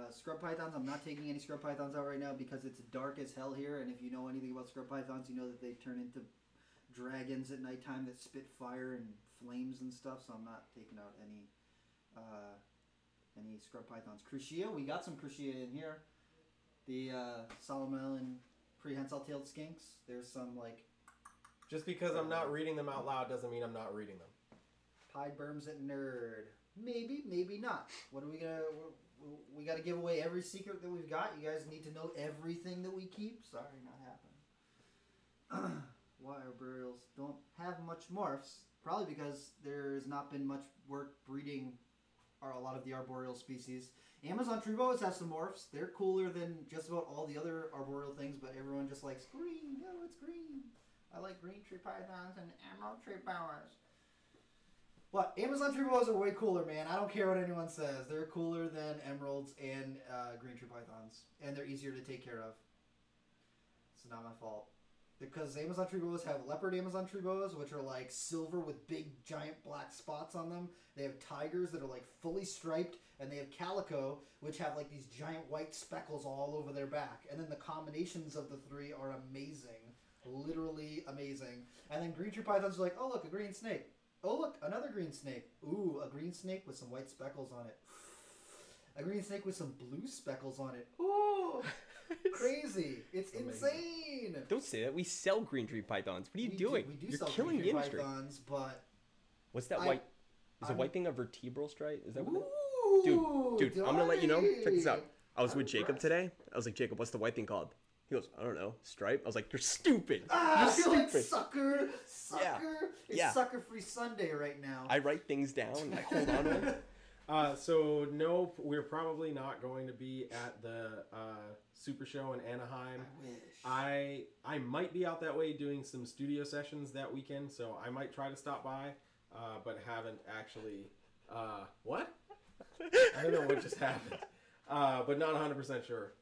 Speaker 4: Scrub pythons, I'm not taking any scrub pythons out right now because it's dark as hell here, and if you know anything about scrub pythons, you know that they turn into dragons at nighttime that spit fire and flames and stuff, so I'm not taking out any scrub pythons. Crucia, we got some Crucia in here. The Solomon and prehensile-tailed skinks. There's some, like...
Speaker 2: Just because I'm not reading them out loud doesn't mean I'm not reading them.
Speaker 4: Pied Berms at Nerd. Maybe, maybe not. What are we gonna... We gotta give away every secret that we've got. You guys need to know everything that we keep. Sorry, not happening. Why arboreals don't have much morphs? Probably because there's not been much work breeding a lot of the arboreal species. Amazon tree boas have some morphs. They're cooler than just about all the other arboreal things, but everyone just likes green. No, it's green. I like green tree pythons and emerald tree boas. What? Amazon tree boas are way cooler, man. I don't care what anyone says. They're cooler than emeralds and green tree pythons, and they're easier to take care of. It's not my fault. Because Amazon tree boas have leopard Amazon tree boas, which are like silver with big giant black spots on them. They have tigers that are like fully striped, and they have calico, which have like these giant white speckles all over their back. And then the combinations of the three are amazing. Literally amazing. And then green tree pythons are like, oh look, a green snake. Oh look, another green snake. Ooh, a green snake with some white speckles on it. A green snake with some blue speckles on it. Ooh, crazy. It's insane.
Speaker 1: Don't say that. We sell green tree pythons. What are you doing?
Speaker 4: We do
Speaker 1: You're
Speaker 4: sell
Speaker 1: killing
Speaker 4: green
Speaker 1: the
Speaker 4: tree
Speaker 1: industry.
Speaker 4: pythons, but...
Speaker 1: What's that white? Is a white thing a vertebral stripe? Is that what
Speaker 4: Ooh,
Speaker 1: Dude, I'm gonna let you know. Check this out.
Speaker 4: Donny.
Speaker 1: I was
Speaker 4: I'm
Speaker 1: with Jacob
Speaker 4: impressed.
Speaker 1: today. I was like, Jacob, what's the white thing called? He goes, I don't know, stripe. I was like, you're stupid.
Speaker 4: Ah,
Speaker 1: You're
Speaker 4: you're like,
Speaker 1: stupid.
Speaker 4: sucker.
Speaker 1: Yeah.
Speaker 4: It's
Speaker 1: Yeah.
Speaker 4: sucker-free Sunday right now.
Speaker 1: I write things down. I hold on to them.
Speaker 2: So no, we're probably not going to be at the Super Show in Anaheim.
Speaker 4: I wish.
Speaker 2: I might be out that way doing some studio sessions that weekend, so I might try to stop by, but haven't actually. What? I don't know what just happened, but not 100% sure.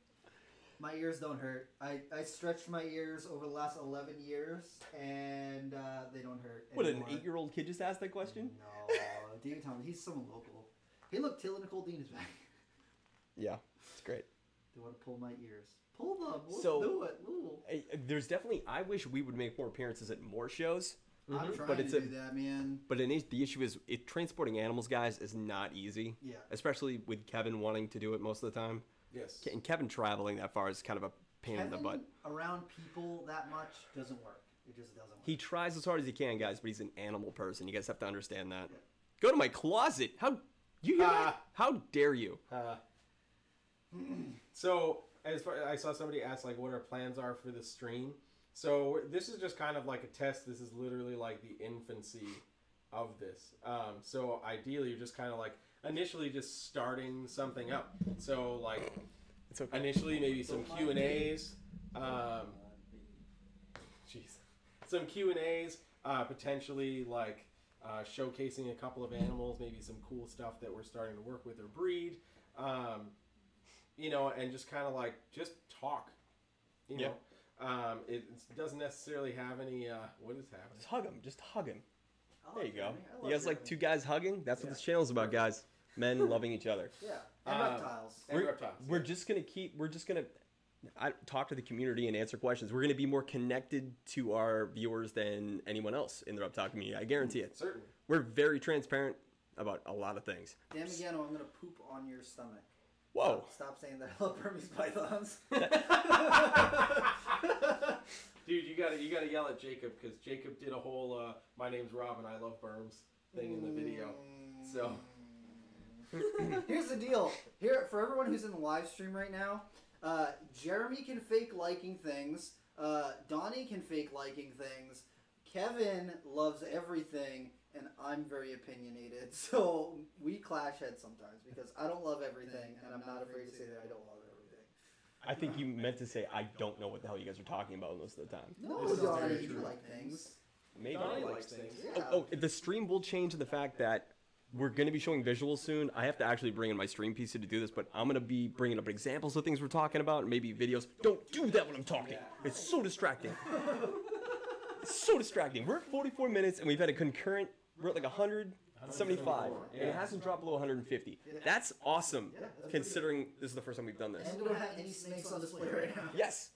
Speaker 4: My ears don't hurt. I stretched my ears over the last 11 years, and they don't hurt
Speaker 1: What, an
Speaker 4: anymore.
Speaker 1: 8-year-old kid just asked that question?
Speaker 4: No, David Thomas. He's someone local. Hey, look, Till and Nicole Dean is back.
Speaker 1: Yeah, it's great.
Speaker 4: They want to pull my ears. Pull them. Let's
Speaker 1: So,
Speaker 4: do it. Ooh.
Speaker 1: There's definitely, I wish we would make more appearances at more shows.
Speaker 4: I'm trying
Speaker 1: But
Speaker 4: to
Speaker 1: it's
Speaker 4: do that, man.
Speaker 1: But the issue is, transporting animals, guys, is not easy.
Speaker 4: Yeah.
Speaker 1: Especially with Kevin wanting to do it most of the time.
Speaker 5: Yes.
Speaker 1: And Kevin traveling that far is kind of a pain in the butt.
Speaker 4: Around people that much doesn't work. It just doesn't work.
Speaker 1: He tries as hard as he can, guys, but he's an animal person. You guys have to understand that. Yeah. Go to my closet. How you hear that? How dare you?
Speaker 2: So I saw somebody ask like what our plans are for the stream. So this is just kind of like a test. This is literally like the infancy of this. So ideally, you're just kind of like initially just starting something up. So like
Speaker 1: It's okay.
Speaker 2: initially maybe some Q&As. Jeez, some Q&As. Potentially like showcasing a couple of animals, maybe some cool stuff that we're starting to work with or breed. You know, and just kind of like just talk. You know. It doesn't necessarily have any. What is happening?
Speaker 1: Just hug him. Just hug him. There you go.
Speaker 4: Jeremy. I
Speaker 1: You guys like two guys hugging? That's what this channel's about, guys. Men loving each other.
Speaker 4: Yeah. And reptiles.
Speaker 1: We're just gonna talk to the community and answer questions. We're gonna be more connected to our viewers than anyone else in the reptile community. I guarantee it.
Speaker 2: Certainly.
Speaker 1: We're very transparent about a lot of things.
Speaker 4: Damn again, I'm gonna poop on your stomach.
Speaker 1: Whoa.
Speaker 4: Stop saying that I love Burmese pythons.
Speaker 2: Dude, you gotta yell at Jacob because Jacob did a whole "My name's Rob and I love Berms" thing in the video. So
Speaker 4: here's the deal. Here for everyone who's in the live stream right now, Jeremy can fake liking things. Donnie can fake liking things. Kevin loves everything, and I'm very opinionated. So we clash heads sometimes because I don't love everything, and I'm not afraid to say that I don't love everything.
Speaker 1: I think you meant to say I don't know what the hell you guys are talking about most of the time.
Speaker 4: No,
Speaker 2: This is
Speaker 4: Donnie,
Speaker 2: very
Speaker 4: you
Speaker 2: true.
Speaker 4: like things.
Speaker 1: Maybe.
Speaker 2: Donnie likes things.
Speaker 4: Yeah.
Speaker 1: Oh, the stream will change in the fact that we're going to be showing visuals soon. I have to actually bring in my stream PC to do this, but I'm going to be bringing up examples of things we're talking about, maybe videos. Don't do that when I'm talking. It's so distracting. It's so distracting. We're at 44 minutes, and we've had a concurrent, we're at like 175, and it hasn't dropped below 150. That's awesome, considering this is the first time we've done this.
Speaker 4: And we don't have any snakes on display right now.
Speaker 1: Yes.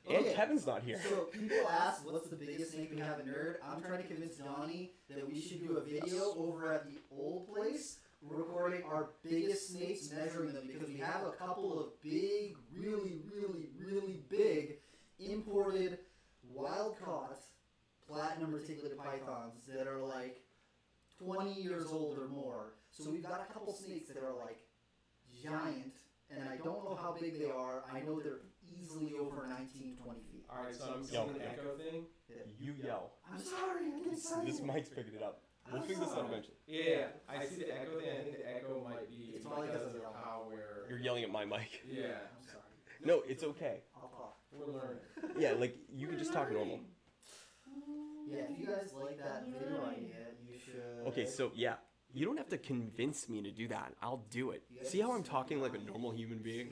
Speaker 1: And
Speaker 4: Okay.
Speaker 1: Kevin's not here.
Speaker 4: So people ask, what's the biggest snake we have in Nerd? I'm trying to convince Donnie that we should do a video over at the old place, recording our biggest snakes, measuring them, because we have a couple of big, really, really, really big imported wild-caught platinum reticulated pythons that are like 20 years old or more. So we've got a couple snakes that are like giant, and I don't know how big they are. I know they're easily over 19, 20 feet.
Speaker 2: All right, so I'm seeing an echo thing.
Speaker 1: You yell.
Speaker 4: I'm sorry, I get excited.
Speaker 1: This mic's picking it up. We'll figure this out eventually.
Speaker 2: Yeah, I see the echo thing. I think the echo might be
Speaker 4: It's probably
Speaker 2: because
Speaker 4: because
Speaker 2: of
Speaker 4: of
Speaker 2: how we're.
Speaker 1: You're yelling at my mic.
Speaker 2: Yeah,
Speaker 4: I'm sorry.
Speaker 1: No, it's okay.
Speaker 4: I'll talk.
Speaker 2: we're learning.
Speaker 1: Yeah, like, you can just talk normal.
Speaker 4: Yeah, if you guys like that video idea, you should.
Speaker 1: Okay, so, yeah. You don't have to convince me to do that. I'll do it. See how I'm talking like a normal human being?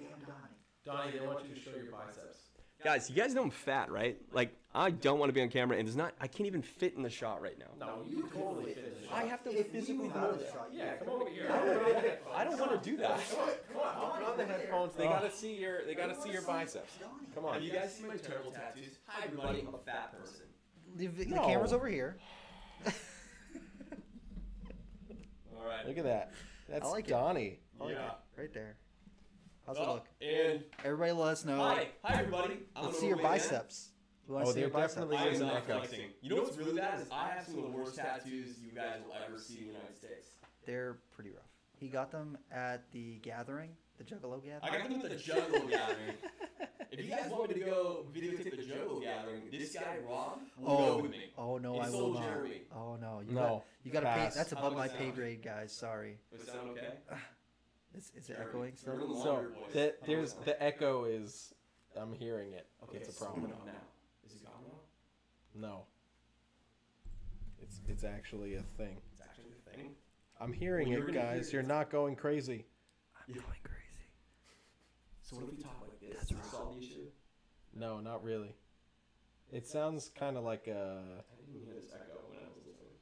Speaker 2: Donnie, they want you to show your biceps.
Speaker 1: Guys, you guys know I'm fat, right? Like, I don't want to be on camera, and I can't even fit in the shot right now.
Speaker 2: No, you totally fit in the
Speaker 1: I
Speaker 2: shot.
Speaker 1: have to
Speaker 4: If we
Speaker 1: physically
Speaker 4: move
Speaker 1: come
Speaker 4: out
Speaker 1: over
Speaker 4: of the
Speaker 1: there.
Speaker 4: shot, you
Speaker 2: Yeah,
Speaker 4: can
Speaker 2: come over here.
Speaker 1: I don't want to do that.
Speaker 2: Come on, put on the headphones. They gotta see your biceps. Come on.
Speaker 1: Have you guys seen my terrible tattoos? Hi, everybody. I'm a fat person.
Speaker 4: The
Speaker 1: No.
Speaker 4: camera's over here.
Speaker 1: All right.
Speaker 5: Look at that. That's
Speaker 4: I like it.
Speaker 5: Donnie.
Speaker 1: Yeah.
Speaker 4: Right there. How's it look?
Speaker 1: And
Speaker 4: Everybody let us know.
Speaker 1: hi everybody.
Speaker 4: Let's see your biceps. We want to
Speaker 5: Oh,
Speaker 4: see your
Speaker 5: there
Speaker 4: biceps.
Speaker 5: definitely
Speaker 1: I
Speaker 5: is
Speaker 1: am
Speaker 5: an
Speaker 1: not
Speaker 5: echo.
Speaker 1: flexing. You know what's really bad is I have some of the worst tattoos you guys will ever see in the United States.
Speaker 4: They're pretty rough. He got them at the gathering, the Juggalo gathering.
Speaker 1: I got them at the Juggalo gathering. If you guys want me to go videotape the Juggalo gathering, this guy Rob will go with me.
Speaker 4: Oh no,
Speaker 1: It's
Speaker 4: I will
Speaker 1: so
Speaker 4: not.
Speaker 1: Jeremy.
Speaker 4: Oh no,
Speaker 5: No.
Speaker 4: You gotta pay.
Speaker 5: Pass.
Speaker 4: That's
Speaker 1: How
Speaker 4: above
Speaker 1: does
Speaker 4: my
Speaker 1: it
Speaker 4: pay
Speaker 1: sound?
Speaker 4: grade, guys. Sorry.
Speaker 1: Does it sound okay?
Speaker 4: Is it
Speaker 1: Jeremy,
Speaker 4: echoing still?
Speaker 1: you're in the
Speaker 5: So
Speaker 1: longer voice.
Speaker 5: there's the echo is. I'm hearing it.
Speaker 1: Okay,
Speaker 5: It's a
Speaker 1: so
Speaker 5: problem.
Speaker 1: now. Is it gone now?
Speaker 5: No. It's actually a thing.
Speaker 1: It's actually a thing.
Speaker 5: I'm hearing
Speaker 1: Well, you're
Speaker 5: it,
Speaker 1: gonna
Speaker 5: guys.
Speaker 1: hear
Speaker 5: You're
Speaker 1: it.
Speaker 5: not going crazy.
Speaker 4: I'm going crazy.
Speaker 1: So what if we talk like this?
Speaker 4: That's
Speaker 1: Does
Speaker 4: right.
Speaker 1: it solve the issue?
Speaker 5: No, not really. It sounds kind of like a.
Speaker 1: I didn't even hear this echo when I was listening.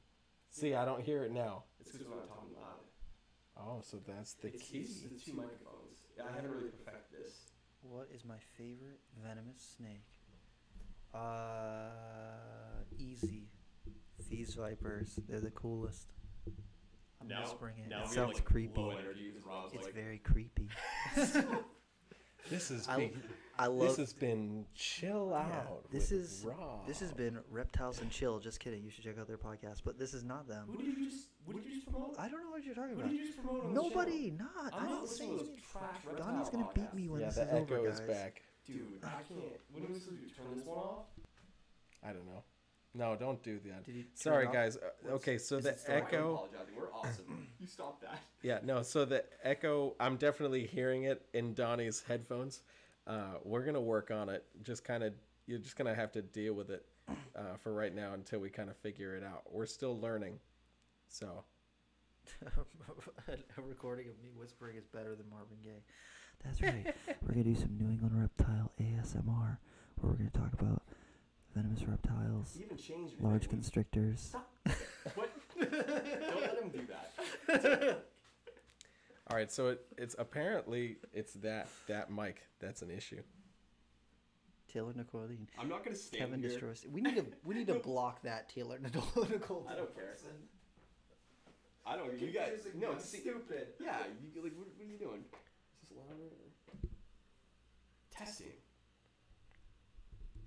Speaker 5: See, I don't hear it now.
Speaker 1: It's because when I'm talking loud.
Speaker 5: Oh, so that's the
Speaker 1: It's
Speaker 5: key.
Speaker 1: the two microphones. Yeah, I haven't really perfected this.
Speaker 4: What is my favorite venomous snake? Easy. These vipers, they're the coolest. I'm whispering it.
Speaker 1: Now
Speaker 4: It
Speaker 1: we
Speaker 4: sounds
Speaker 1: have,
Speaker 4: creepy.
Speaker 1: low energy because Rob's
Speaker 4: It's
Speaker 1: like,
Speaker 4: very creepy.
Speaker 5: This has
Speaker 4: I
Speaker 5: been.
Speaker 4: love.
Speaker 5: This has been chill out.
Speaker 4: this
Speaker 5: with
Speaker 4: is-
Speaker 5: Rob.
Speaker 4: This has been Reptiles and Chill. Just kidding. You should check out their podcast. But this is not them.
Speaker 1: What did you just promote?
Speaker 4: I don't know what you're talking
Speaker 1: What
Speaker 4: about.
Speaker 1: did you just promote on
Speaker 4: Nobody,
Speaker 1: the channel?
Speaker 4: not.
Speaker 1: I'm
Speaker 4: I
Speaker 1: not
Speaker 4: didn't say
Speaker 1: listening to those
Speaker 4: anything.
Speaker 1: trash reptile
Speaker 4: Donnie's gonna beat
Speaker 1: podcasts.
Speaker 4: me when
Speaker 5: Yeah,
Speaker 4: this
Speaker 5: the
Speaker 4: is over,
Speaker 5: echo
Speaker 4: guys.
Speaker 5: is back.
Speaker 1: Dude, I can't. What do we supposed to do? Turn this one off?
Speaker 5: I don't know. No, don't do that.
Speaker 4: Did you turn
Speaker 5: Sorry,
Speaker 4: it off?
Speaker 5: guys. Okay, so
Speaker 4: Is
Speaker 5: the
Speaker 4: it still on?
Speaker 1: I'm
Speaker 5: echo.
Speaker 1: apologizing. We're awesome. You stop that.
Speaker 5: Yeah, no. So the echo, I'm definitely hearing it in Donnie's headphones. We're gonna work on it. You're just gonna have to deal with it for right now until we kind of figure it out. We're still learning. So
Speaker 4: A recording of me whispering is better than Marvin Gaye. That's right. We're gonna do some New England Reptile ASMR, where we're gonna talk about venomous reptiles,
Speaker 1: He even changed your
Speaker 4: large
Speaker 1: name.
Speaker 4: constrictors.
Speaker 1: Stop. What? Don't let him do that.
Speaker 5: all right. So it's apparently it's that mic that's an issue.
Speaker 4: Taylor Nicole.
Speaker 1: I'm not gonna stand
Speaker 4: Kevin
Speaker 1: here.
Speaker 4: destroys. We need to block that Taylor Nicole.
Speaker 1: I don't care. I don't. You guys. No, it's
Speaker 2: stupid.
Speaker 1: Yeah. You like. What are you doing? Is this louder? Or? Testing.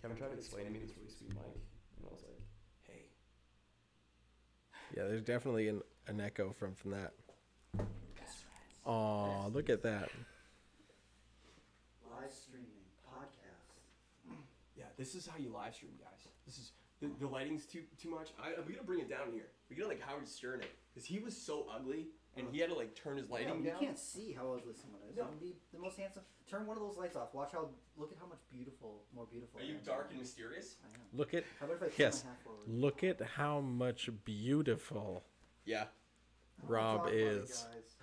Speaker 1: Kevin tried to explain to me this really sweet mic, and I was like, "Hey."
Speaker 5: Yeah, there's definitely an echo from that. Oh, look at that.
Speaker 4: Live streaming podcast.
Speaker 1: Yeah, this is how you live stream, guys. This is the lighting's too much. We gotta bring it down here. We gotta like Howard Stern it, because he was so ugly, and he had to like turn his lighting
Speaker 4: You
Speaker 1: down.
Speaker 4: can't see how ugly someone is.
Speaker 1: No.
Speaker 4: You can be the most handsome. Turn one of those lights off. Look at how much more beautiful.
Speaker 1: Are you
Speaker 4: I am.
Speaker 1: dark and mysterious?
Speaker 4: I am.
Speaker 5: Look at
Speaker 4: How about if I turn
Speaker 5: yes.
Speaker 4: my hat forward?
Speaker 5: Look at how much beautiful
Speaker 1: Yeah.
Speaker 5: Rob
Speaker 4: Talk about it,
Speaker 5: is.
Speaker 4: guys.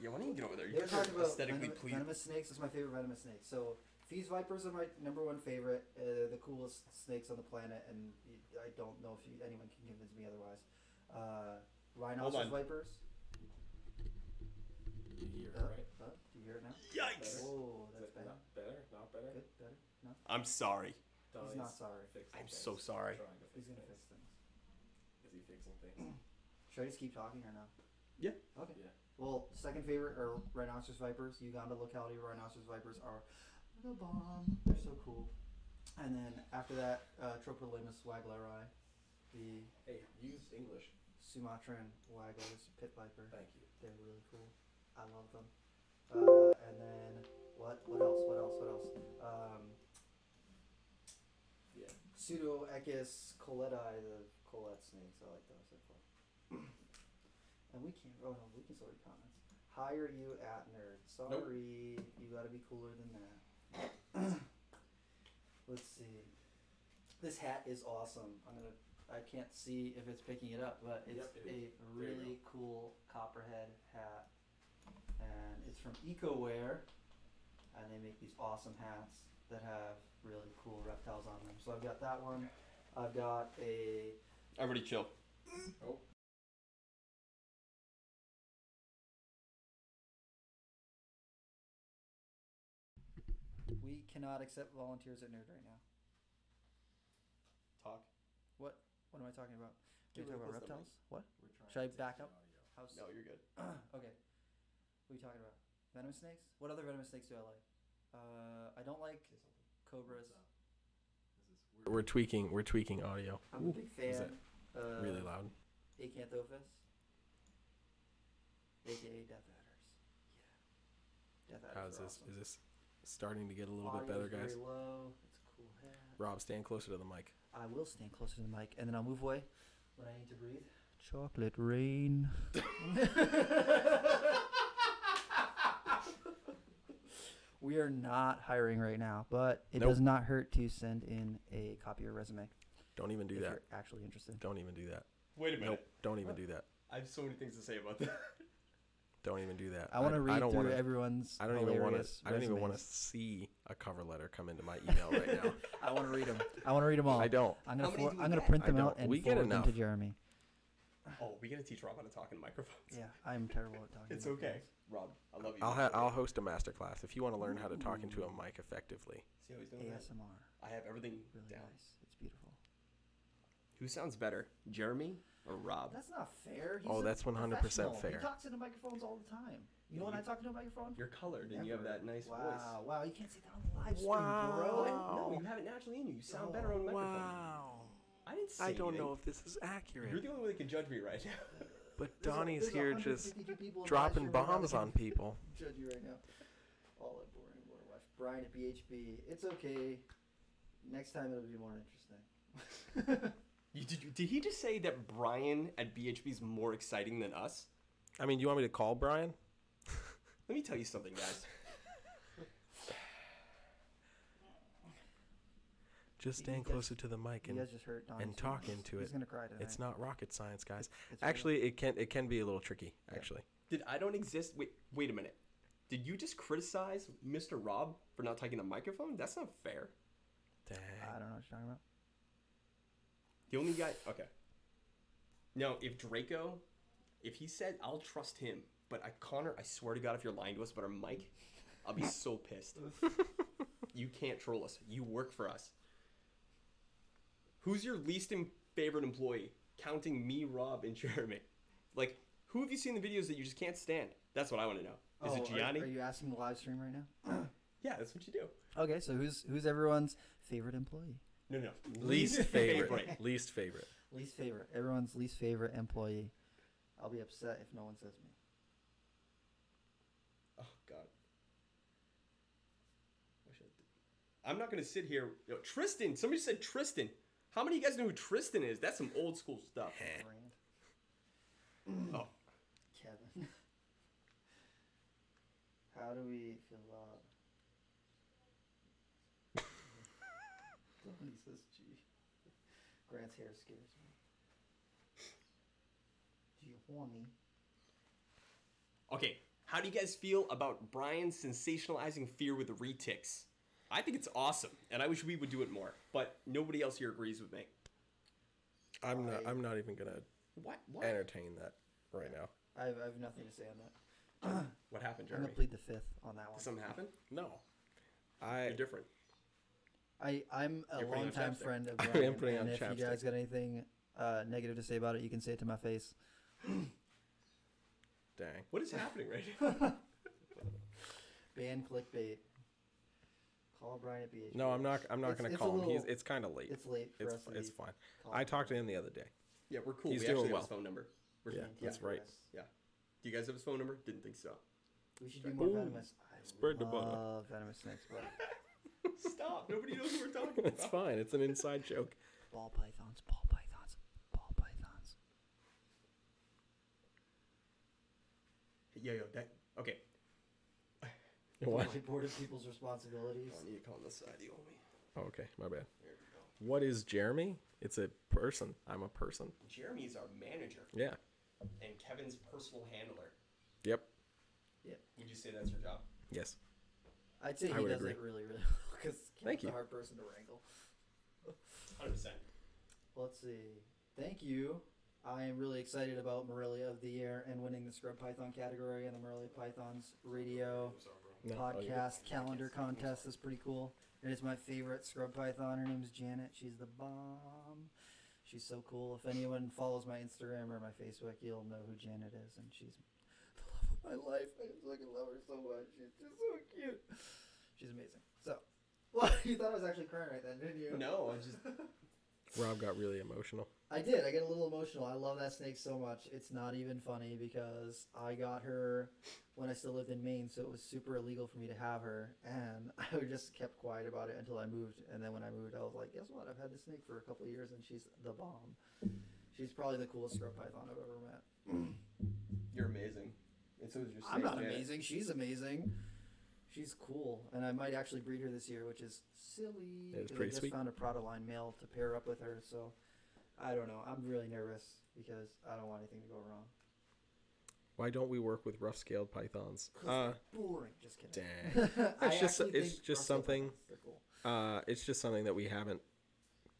Speaker 1: Yeah, why don't you get over there? You
Speaker 4: You ever
Speaker 1: guys
Speaker 4: talked
Speaker 1: are
Speaker 4: about
Speaker 1: aesthetically pleased.
Speaker 4: venomous snakes? It's my favorite venomous snake. So these vipers are my #1 favorite. The coolest snakes on the planet, and I don't know if anyone can convince me otherwise. Rhinoceros
Speaker 1: on.
Speaker 4: vipers.
Speaker 5: You hear
Speaker 4: Do you hear it now?
Speaker 1: Yikes!
Speaker 4: Oh,
Speaker 5: Is
Speaker 4: that's
Speaker 5: it
Speaker 4: bad.
Speaker 5: not better? Not better?
Speaker 4: Good, better. No,
Speaker 1: I'm sorry.
Speaker 4: he's not sorry.
Speaker 1: I'm so sorry.
Speaker 4: He's gonna fix things.
Speaker 5: Is he fixing things?
Speaker 4: Should I just keep talking or no?
Speaker 1: Yeah.
Speaker 4: Okay.
Speaker 5: Yeah.
Speaker 4: Well, second favorite are rhinoceros vipers. Uganda locality rhinoceros vipers are the bomb. They're so cool. And then after that, Tropodilema wagleri, the
Speaker 5: Hey, use English.
Speaker 4: Sumatran wagglers, pit viper.
Speaker 5: Thank you.
Speaker 4: They're really cool. I love them. And then what else?
Speaker 5: Yeah.
Speaker 4: Pseudoechis coleti, the collet snakes. I like those. They're fun. And we can still read comments. Hire you at nerd. Sorry, you gotta be cooler than that. Let's see. This hat is awesome. I can't see if it's picking it up, but it's
Speaker 5: Yep, it is.
Speaker 4: a really cool copperhead hat. And it's from EcoWear, and they make these awesome hats that have really cool reptiles on them. So I've got that one. I've got a
Speaker 1: Everybody chill.
Speaker 5: Oh.
Speaker 4: We cannot accept volunteers at Nerd right now.
Speaker 1: Talk.
Speaker 4: What am I talking about?
Speaker 1: Get
Speaker 4: Are you talking
Speaker 1: really
Speaker 4: about
Speaker 1: close to the
Speaker 4: reptiles? What?
Speaker 5: We're trying
Speaker 4: Should I
Speaker 5: to
Speaker 4: back
Speaker 5: test
Speaker 4: up?
Speaker 5: the audio.
Speaker 4: How's
Speaker 1: No, you're good.
Speaker 4: Okay. What are you talking about? Venomous snakes? What other venomous snakes do I like? I don't like
Speaker 5: Say something.
Speaker 4: cobras.
Speaker 5: We're tweaking audio.
Speaker 4: I'm a big
Speaker 5: is
Speaker 4: fan of
Speaker 5: Really loud.
Speaker 4: Acanthopus, aka Death Adders. Yeah. Death Adders.
Speaker 5: How's
Speaker 4: are
Speaker 5: this?
Speaker 4: awesome.
Speaker 5: Is this starting to get a little bit
Speaker 4: Audio's
Speaker 5: better, guys?
Speaker 4: Very low. It's a cool hat.
Speaker 5: Rob, stand closer to the mic.
Speaker 4: I will stand closer to the mic, and then I'll move away when I need to breathe. Chocolate rain. We are not hiring right now, but it
Speaker 5: Nope.
Speaker 4: does not hurt to send in a copy of your resume
Speaker 5: Don't even do
Speaker 4: if
Speaker 5: that.
Speaker 4: you're actually interested.
Speaker 5: Don't even do that.
Speaker 1: Wait a minute.
Speaker 5: Nope. Don't even do that.
Speaker 1: I have so many things to say about that.
Speaker 5: Don't even do that.
Speaker 4: I want to read
Speaker 5: don't
Speaker 4: through
Speaker 5: wanna-
Speaker 4: everyone's
Speaker 5: I don't even want to.
Speaker 4: hilarious
Speaker 5: I don't even want to
Speaker 4: resumes.
Speaker 5: see a cover letter come into my email right now.
Speaker 4: I want to read them. I want to read them all.
Speaker 5: I don't.
Speaker 4: I'm
Speaker 1: How
Speaker 4: gonna
Speaker 1: many do we
Speaker 4: I'm gonna
Speaker 1: get?
Speaker 4: print
Speaker 5: I
Speaker 4: them
Speaker 5: don't.
Speaker 4: out and
Speaker 5: We get
Speaker 4: forward them to
Speaker 5: enough.
Speaker 4: Jeremy.
Speaker 1: Oh, we gotta teach Rob how to talk in microphones.
Speaker 4: Yeah, I'm terrible at talking.
Speaker 1: It's
Speaker 4: about
Speaker 1: okay,
Speaker 4: things.
Speaker 1: Rob. I love you.
Speaker 5: I'll host a master class if you want to learn how to talk into a mic effectively.
Speaker 1: See how he's doing that?
Speaker 4: ASMR.
Speaker 1: I have everything
Speaker 4: Really
Speaker 1: down.
Speaker 4: nice. It's beautiful.
Speaker 1: Who sounds better, Jeremy or Rob?
Speaker 4: That's not fair. He's
Speaker 5: Oh,
Speaker 4: a
Speaker 5: that's 100%
Speaker 4: professional.
Speaker 5: fair.
Speaker 4: He talks into microphones all the time. You know when I talk into a microphone?
Speaker 1: You're colored and you have
Speaker 4: Never.
Speaker 1: that nice
Speaker 4: wow,
Speaker 1: voice.
Speaker 4: Wow, you can't say that on the live stream,
Speaker 5: Wow.
Speaker 1: No, you have it naturally in you. You sound better on microphone.
Speaker 5: Wow.
Speaker 1: I didn't say
Speaker 5: I don't
Speaker 1: anything.
Speaker 5: know if this is accurate.
Speaker 1: You're the only one that can judge me right now.
Speaker 5: But
Speaker 4: There's
Speaker 5: Donnie's
Speaker 4: there's
Speaker 5: here
Speaker 4: 152
Speaker 5: just
Speaker 4: people in the live
Speaker 5: dropping
Speaker 4: stream right now
Speaker 5: bombs
Speaker 4: that
Speaker 5: on
Speaker 4: can
Speaker 5: people.
Speaker 4: Judge you right now. All that boring water watch. Brian at BHB. It's okay. Next time it'll be more interesting.
Speaker 1: Did he just say that Brian at BHB is more exciting than us?
Speaker 5: I mean, you want me to call Brian?
Speaker 1: Let me tell you something, guys.
Speaker 5: Just
Speaker 4: You
Speaker 5: stand
Speaker 4: guys-
Speaker 5: closer to the mic
Speaker 4: You
Speaker 5: and
Speaker 4: guys just hurt Donnie's
Speaker 5: and talk
Speaker 4: feelings.
Speaker 5: into
Speaker 4: He's
Speaker 5: it.
Speaker 4: gonna cry tonight.
Speaker 5: It's not rocket science, guys.
Speaker 4: It's real.
Speaker 5: Actually, it can be a little tricky. Actually,
Speaker 1: Did I don't exist? Wait a minute. Did you just criticize Mr. Rob for not taking a microphone? That's not fair.
Speaker 5: dang.
Speaker 4: I don't know what you're talking about.
Speaker 1: The only guy. Okay. No, if Draco, if he said, I'll trust him. But Connor, I swear to God, if you're lying to us about our mic, I'll be so pissed. You can't troll us. You work for us. Who's your least favorite employee? Counting me, Rob, and Jeremy. Like, who have you seen the videos that you just can't stand? That's what I want to know. Is it Gianni?
Speaker 4: Are you asking the live stream right now?
Speaker 1: Yeah, that's what you do.
Speaker 4: Okay, so who's everyone's favorite employee?
Speaker 1: No.
Speaker 5: Least favorite. Least favorite.
Speaker 4: Least favorite. Everyone's least favorite employee. I'll be upset if no one says me.
Speaker 1: Oh, God. I'm not going to sit here. Yo, Tristan. Somebody said Tristan. How many of you guys know who Tristan is? That's some old school stuff.
Speaker 4: Brand.
Speaker 1: Oh.
Speaker 4: Kevin. How do we feel about... He says G. Grant's hair scares me. Giovanni.
Speaker 1: Okay. How do you guys feel about Brian sensationalizing fear with the retics? I think it's awesome, and I wish we would do it more. But nobody else here agrees with me.
Speaker 5: I'm not even gonna
Speaker 1: What?
Speaker 5: entertain that right now.
Speaker 4: I have nothing to say on that.
Speaker 1: What happened,
Speaker 4: I'm
Speaker 1: Jeremy?
Speaker 4: gonna plead the fifth on that
Speaker 1: Did
Speaker 4: one.
Speaker 1: something happen?
Speaker 5: No.
Speaker 1: You're different.
Speaker 4: I'm a
Speaker 1: You're putting on
Speaker 4: longtime
Speaker 1: chapstick.
Speaker 4: friend of
Speaker 5: I am
Speaker 4: Brian,
Speaker 5: putting on
Speaker 4: and if you
Speaker 5: chapstick.
Speaker 4: guys got anything negative to say about it, you can say it to my face.
Speaker 5: Dang.
Speaker 1: What is happening right now?
Speaker 4: Ban clickbait. Call Brian at BH.
Speaker 5: No, I'm not
Speaker 4: It's-
Speaker 5: gonna
Speaker 4: it's a
Speaker 5: call him.
Speaker 4: little-
Speaker 5: It's kind of late.
Speaker 4: It's late for
Speaker 5: It's
Speaker 4: us to
Speaker 5: it's
Speaker 4: be
Speaker 5: fine.
Speaker 4: calling
Speaker 5: I talked to
Speaker 4: him.
Speaker 5: him the other day.
Speaker 1: Yeah, we're cool.
Speaker 5: He's
Speaker 1: we
Speaker 5: doing
Speaker 1: actually
Speaker 5: well.
Speaker 1: have his phone number. We're
Speaker 5: Yeah, that's right.
Speaker 1: Yeah. Do you guys have his phone number? Didn't think so.
Speaker 4: We should do more
Speaker 5: Ooh,
Speaker 4: venomous.
Speaker 5: spread the
Speaker 4: I
Speaker 5: butter.
Speaker 4: love venomous snakes, but
Speaker 1: Stop. Nobody knows who we're talking about.
Speaker 5: It's fine. It's an inside joke.
Speaker 4: ball pythons, ball pythons, ball pythons.
Speaker 1: Yo, that. Okay.
Speaker 5: What?
Speaker 4: Totally bored of people's responsibilities.
Speaker 1: I need to call on the side. You owe me.
Speaker 5: Oh, okay, my bad.
Speaker 1: There we go.
Speaker 5: What is Jeremy? It's a person. I'm a person.
Speaker 1: Jeremy's our manager
Speaker 5: Yeah.
Speaker 1: and Kevin's personal handler.
Speaker 5: Yep.
Speaker 1: Would you say that's your job?
Speaker 5: Yes.
Speaker 4: I'd say
Speaker 5: I
Speaker 4: he
Speaker 5: would
Speaker 4: does
Speaker 5: agree.
Speaker 4: it really, really well because
Speaker 5: Thank
Speaker 4: Kevin's a
Speaker 5: you.
Speaker 4: hard person to wrangle.
Speaker 1: 100%.
Speaker 4: Let's see. Thank you. I am really excited about Morelia of the Year and winning the Scrub Python category in the Morelia Pythons radio
Speaker 5: No,
Speaker 4: podcast calendar contest. Is pretty cool. And it's my favorite Scrub Python. Her name's Janet. She's the bomb. She's so cool. If anyone follows my Instagram or my Facebook, you'll know who Janet is. And she's the love of my life. I just fucking love her so much. She's just so cute. She's amazing. So, well, you thought I was actually crying right then, didn't you?
Speaker 1: No, I just.
Speaker 5: Rob got really emotional.
Speaker 4: I did. I get a little emotional. I love that snake so much. It's not even funny because I got her when I still lived in Maine, so it was super illegal for me to have her. And I just kept quiet about it until I moved. And then when I moved, I was like, guess what? I've had this snake for a couple of years, and she's the bomb. She's probably the coolest scrub python I've ever met.
Speaker 1: You're amazing. And so is your
Speaker 4: I'm
Speaker 1: snake,
Speaker 4: not
Speaker 1: Janet.
Speaker 4: amazing. She's amazing. She's cool. And I might actually breed her this year, which is silly.
Speaker 5: It's
Speaker 4: 'cause
Speaker 5: pretty
Speaker 4: I just
Speaker 5: sweet.
Speaker 4: found a Pradaline male to pair up with her, so I don't know. I'm really nervous because I don't want anything to go wrong.
Speaker 5: Why don't we work with rough-scaled pythons?
Speaker 4: Boring. Just kidding.
Speaker 5: Dang.
Speaker 4: I
Speaker 5: It's
Speaker 4: actually think
Speaker 5: just
Speaker 4: rough-scaled
Speaker 5: something.
Speaker 4: pythons, they're cool.
Speaker 5: It's just something that we haven't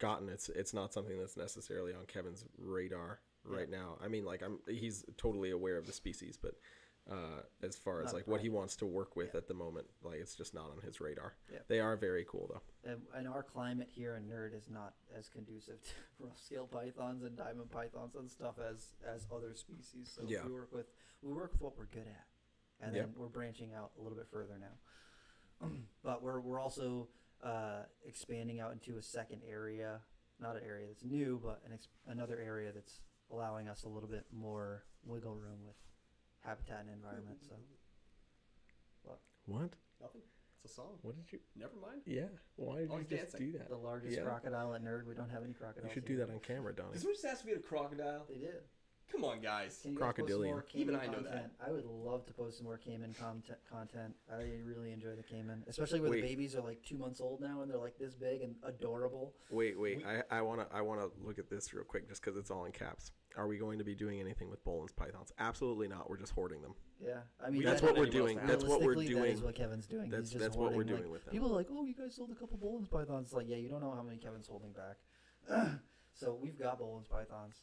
Speaker 5: gotten. It's not something that's necessarily on Kevin's radar right now. I mean, like he's totally aware of the species, but as far as
Speaker 4: Not
Speaker 5: like what he wants to work with at the moment, like it's just not on his radar.
Speaker 4: Yeah.
Speaker 5: They are very cool though.
Speaker 4: And our climate here in Nerd is not as conducive to rough scale pythons and diamond pythons and stuff as other species. So
Speaker 5: Yeah.
Speaker 4: we work with what we're good at, and then we're branching out a little bit further now. But we're also expanding out into a second area, not an area that's new, but another area that's allowing us a little bit more wiggle room with habitat and environment. So
Speaker 5: What?
Speaker 1: Nothing. It's a song.
Speaker 5: What did you?
Speaker 1: Never mind.
Speaker 5: Yeah. Why did
Speaker 1: I
Speaker 5: you
Speaker 1: was
Speaker 5: just
Speaker 1: dancing.
Speaker 5: do that?
Speaker 4: the largest
Speaker 5: Yeah.
Speaker 4: crocodile at Nerd. We don't have any
Speaker 5: You
Speaker 4: crocodiles.
Speaker 5: should do
Speaker 4: here.
Speaker 5: that on camera, Donnie.
Speaker 1: Did someone just ask me to be a crocodile?
Speaker 4: They did.
Speaker 1: Come on, guys.
Speaker 4: Can you guys post some
Speaker 5: Crocodilian.
Speaker 4: more Cayman
Speaker 1: Even I know
Speaker 4: content? I would love to post some more Cayman content. I really enjoy the Cayman, especially where
Speaker 5: Wait.
Speaker 4: the babies are like 2 months old now and they're like this big and adorable.
Speaker 5: Wait. I wanna look at this real quick just because it's all in caps. Are we going to be doing anything with Bolin's pythons? Absolutely not. We're just hoarding them.
Speaker 4: Yeah, I mean
Speaker 5: That's
Speaker 1: don't
Speaker 5: what
Speaker 1: want
Speaker 5: we're
Speaker 1: anyone
Speaker 5: doing.
Speaker 1: else to
Speaker 5: That's what we're
Speaker 4: realistically, That is
Speaker 5: doing.
Speaker 4: what Kevin's doing.
Speaker 5: That's
Speaker 4: He's just
Speaker 5: what we're
Speaker 4: hoarding,
Speaker 5: doing
Speaker 4: like,
Speaker 5: with them.
Speaker 4: People are like, oh, you guys sold a couple Bolin's pythons. It's like, yeah, you don't know how many Kevin's holding back. So we've got Bolin's pythons.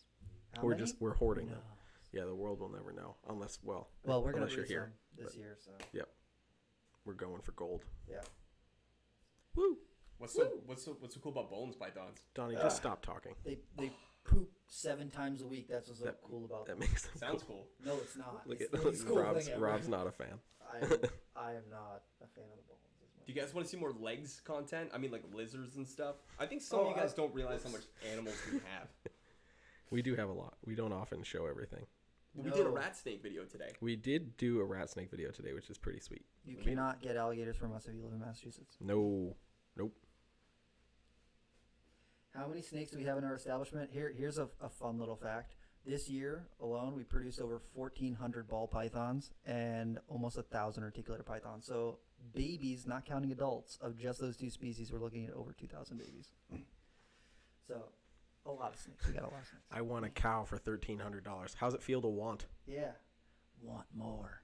Speaker 4: How many?
Speaker 5: We're hoarding
Speaker 4: No.
Speaker 5: them. Yeah, the world will never know unless
Speaker 4: Well, we're gonna
Speaker 5: unless you're
Speaker 4: breed
Speaker 5: here.
Speaker 4: some this year, so
Speaker 5: We're going for gold.
Speaker 4: yeah.
Speaker 5: Woo!
Speaker 1: What's so cool about Bolin's pythons?
Speaker 5: Donnie, just stop talking.
Speaker 4: They poop 7 times a week. That's what's so
Speaker 5: That-
Speaker 4: cool about
Speaker 5: That
Speaker 4: them.
Speaker 5: makes them
Speaker 1: Sounds
Speaker 5: cool.
Speaker 1: cool.
Speaker 4: No, it's not.
Speaker 5: Look
Speaker 4: It's
Speaker 5: at
Speaker 4: the least cool
Speaker 5: Rob's.
Speaker 4: thing ever.
Speaker 5: Rob's not a fan.
Speaker 4: I am not a fan of the Bolins as much.
Speaker 1: Do you guys want to see more legs content? I mean, like lizards and stuff. I think some of you guys don't realize how much animals we have.
Speaker 5: We do have a lot. We don't often show everything.
Speaker 1: We did a
Speaker 4: No.
Speaker 1: rat snake video today.
Speaker 5: We did do a rat snake video today, which is pretty sweet.
Speaker 4: You cannot get alligators from us if you live in Massachusetts.
Speaker 5: No. Nope.
Speaker 4: How many snakes do we have in our establishment? Here's a fun little fact. This year alone, we produced over 1,400 ball pythons and almost 1,000 articulated pythons. So babies, not counting adults, of just those two species, we're looking at over 2,000 babies. So a lot of snakes. We got a lot of snakes.
Speaker 5: I want a cow for $1,300. How's it feel to want?
Speaker 4: Yeah. Want more.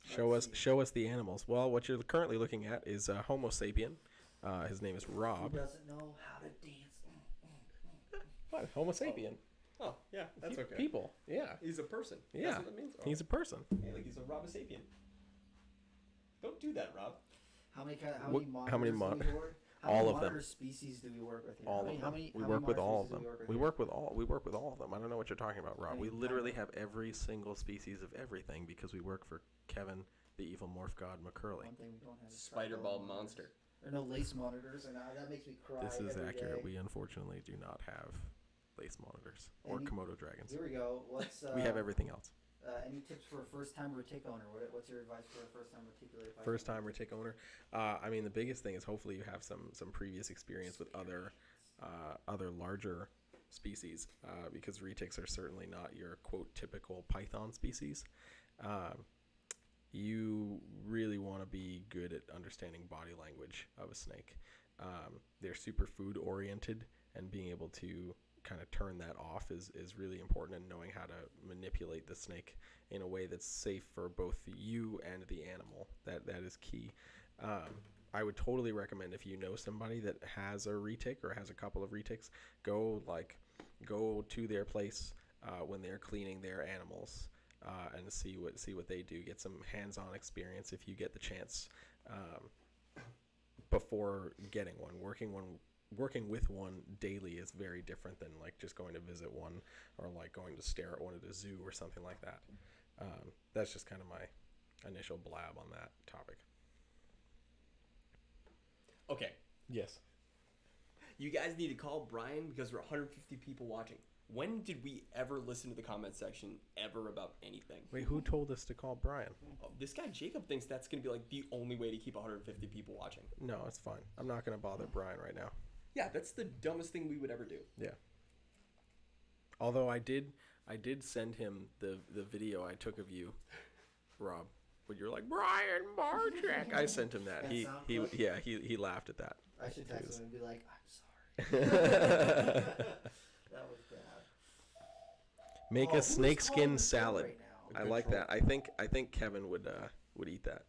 Speaker 5: Show us the animals. Well, what you're currently looking at is Homo sapien. His name is
Speaker 4: Who
Speaker 5: Rob.
Speaker 4: doesn't know how to dance?
Speaker 5: What? Homo sapien.
Speaker 1: Oh, yeah, that's okay.
Speaker 5: People. Yeah.
Speaker 1: He's a person.
Speaker 5: Yeah.
Speaker 1: That's what that means. Oh.
Speaker 5: He's a person.
Speaker 1: Hey, like he's a Robosapien. Don't do that, Rob.
Speaker 4: How many
Speaker 5: How many
Speaker 4: monitors do we work? How
Speaker 5: all
Speaker 4: many
Speaker 5: of them.
Speaker 4: monitor species do we work with here?
Speaker 5: All
Speaker 4: How many-
Speaker 5: of
Speaker 4: how
Speaker 5: them.
Speaker 4: many-
Speaker 5: We
Speaker 4: how
Speaker 5: work
Speaker 4: many
Speaker 5: with
Speaker 4: monitor
Speaker 5: all of
Speaker 4: species
Speaker 5: them.
Speaker 4: do we work with
Speaker 5: We
Speaker 4: here?
Speaker 5: work with all of them. I don't know what you're talking about, Rob.
Speaker 4: How
Speaker 5: We
Speaker 4: many-
Speaker 5: literally have every single species of everything because we work for Kevin, the evil morph god McCurley.
Speaker 4: One thing we don't have is
Speaker 1: Spider
Speaker 4: crocodile
Speaker 1: ball
Speaker 4: monitors.
Speaker 1: monster.
Speaker 4: There are no lace monitors, and that makes me cry.
Speaker 5: This is
Speaker 4: every
Speaker 5: accurate.
Speaker 4: day.
Speaker 5: We unfortunately do not have lace monitors or
Speaker 4: Any-
Speaker 5: Komodo dragons.
Speaker 4: Here we go. What's
Speaker 5: We have everything else.
Speaker 4: Any tips for a first-time retic owner? What's your advice for a first-time reticulated python?
Speaker 5: First time retic owner. I mean, the biggest thing is hopefully you have some previous experience with other larger species because retics are certainly not your quote typical python species. You really want to be good at understanding body language of a snake. They're super food oriented, and being able to kind of turn that off is really important, and knowing how to manipulate the snake in a way that's safe for both you and the animal. That is key. I would totally recommend if you know somebody that has a retic or has a couple of retics, go to their place when they're cleaning their animals and see what they do. Get some hands-on experience if you get the chance before getting one. Working with one daily is very different than like just going to visit one or like going to stare at one at a zoo or something like that. That's just kind of my initial blab on that topic.
Speaker 1: Okay.
Speaker 5: Yes.
Speaker 1: You guys need to call Brian because there are 150 people watching. When did we ever listen to the comment section ever about anything?
Speaker 5: Wait, who told us to call Brian?
Speaker 1: Oh, this guy Jacob thinks that's going to be like the only way to keep 150 people watching.
Speaker 5: No, it's fine. I'm not going to bother Brian right now.
Speaker 1: Yeah, that's the dumbest thing we would ever do.
Speaker 5: Yeah. Although I did send him the video I took of you, Rob, when you're like Brian Barczyk. I sent him that. He laughed at that.
Speaker 4: I should text him and be like, I'm sorry. That was bad.
Speaker 5: Make
Speaker 4: Oh,
Speaker 5: a
Speaker 4: who's
Speaker 5: snakeskin
Speaker 4: calling the
Speaker 5: salad.
Speaker 4: right now?
Speaker 5: I like that. I think Kevin would eat that.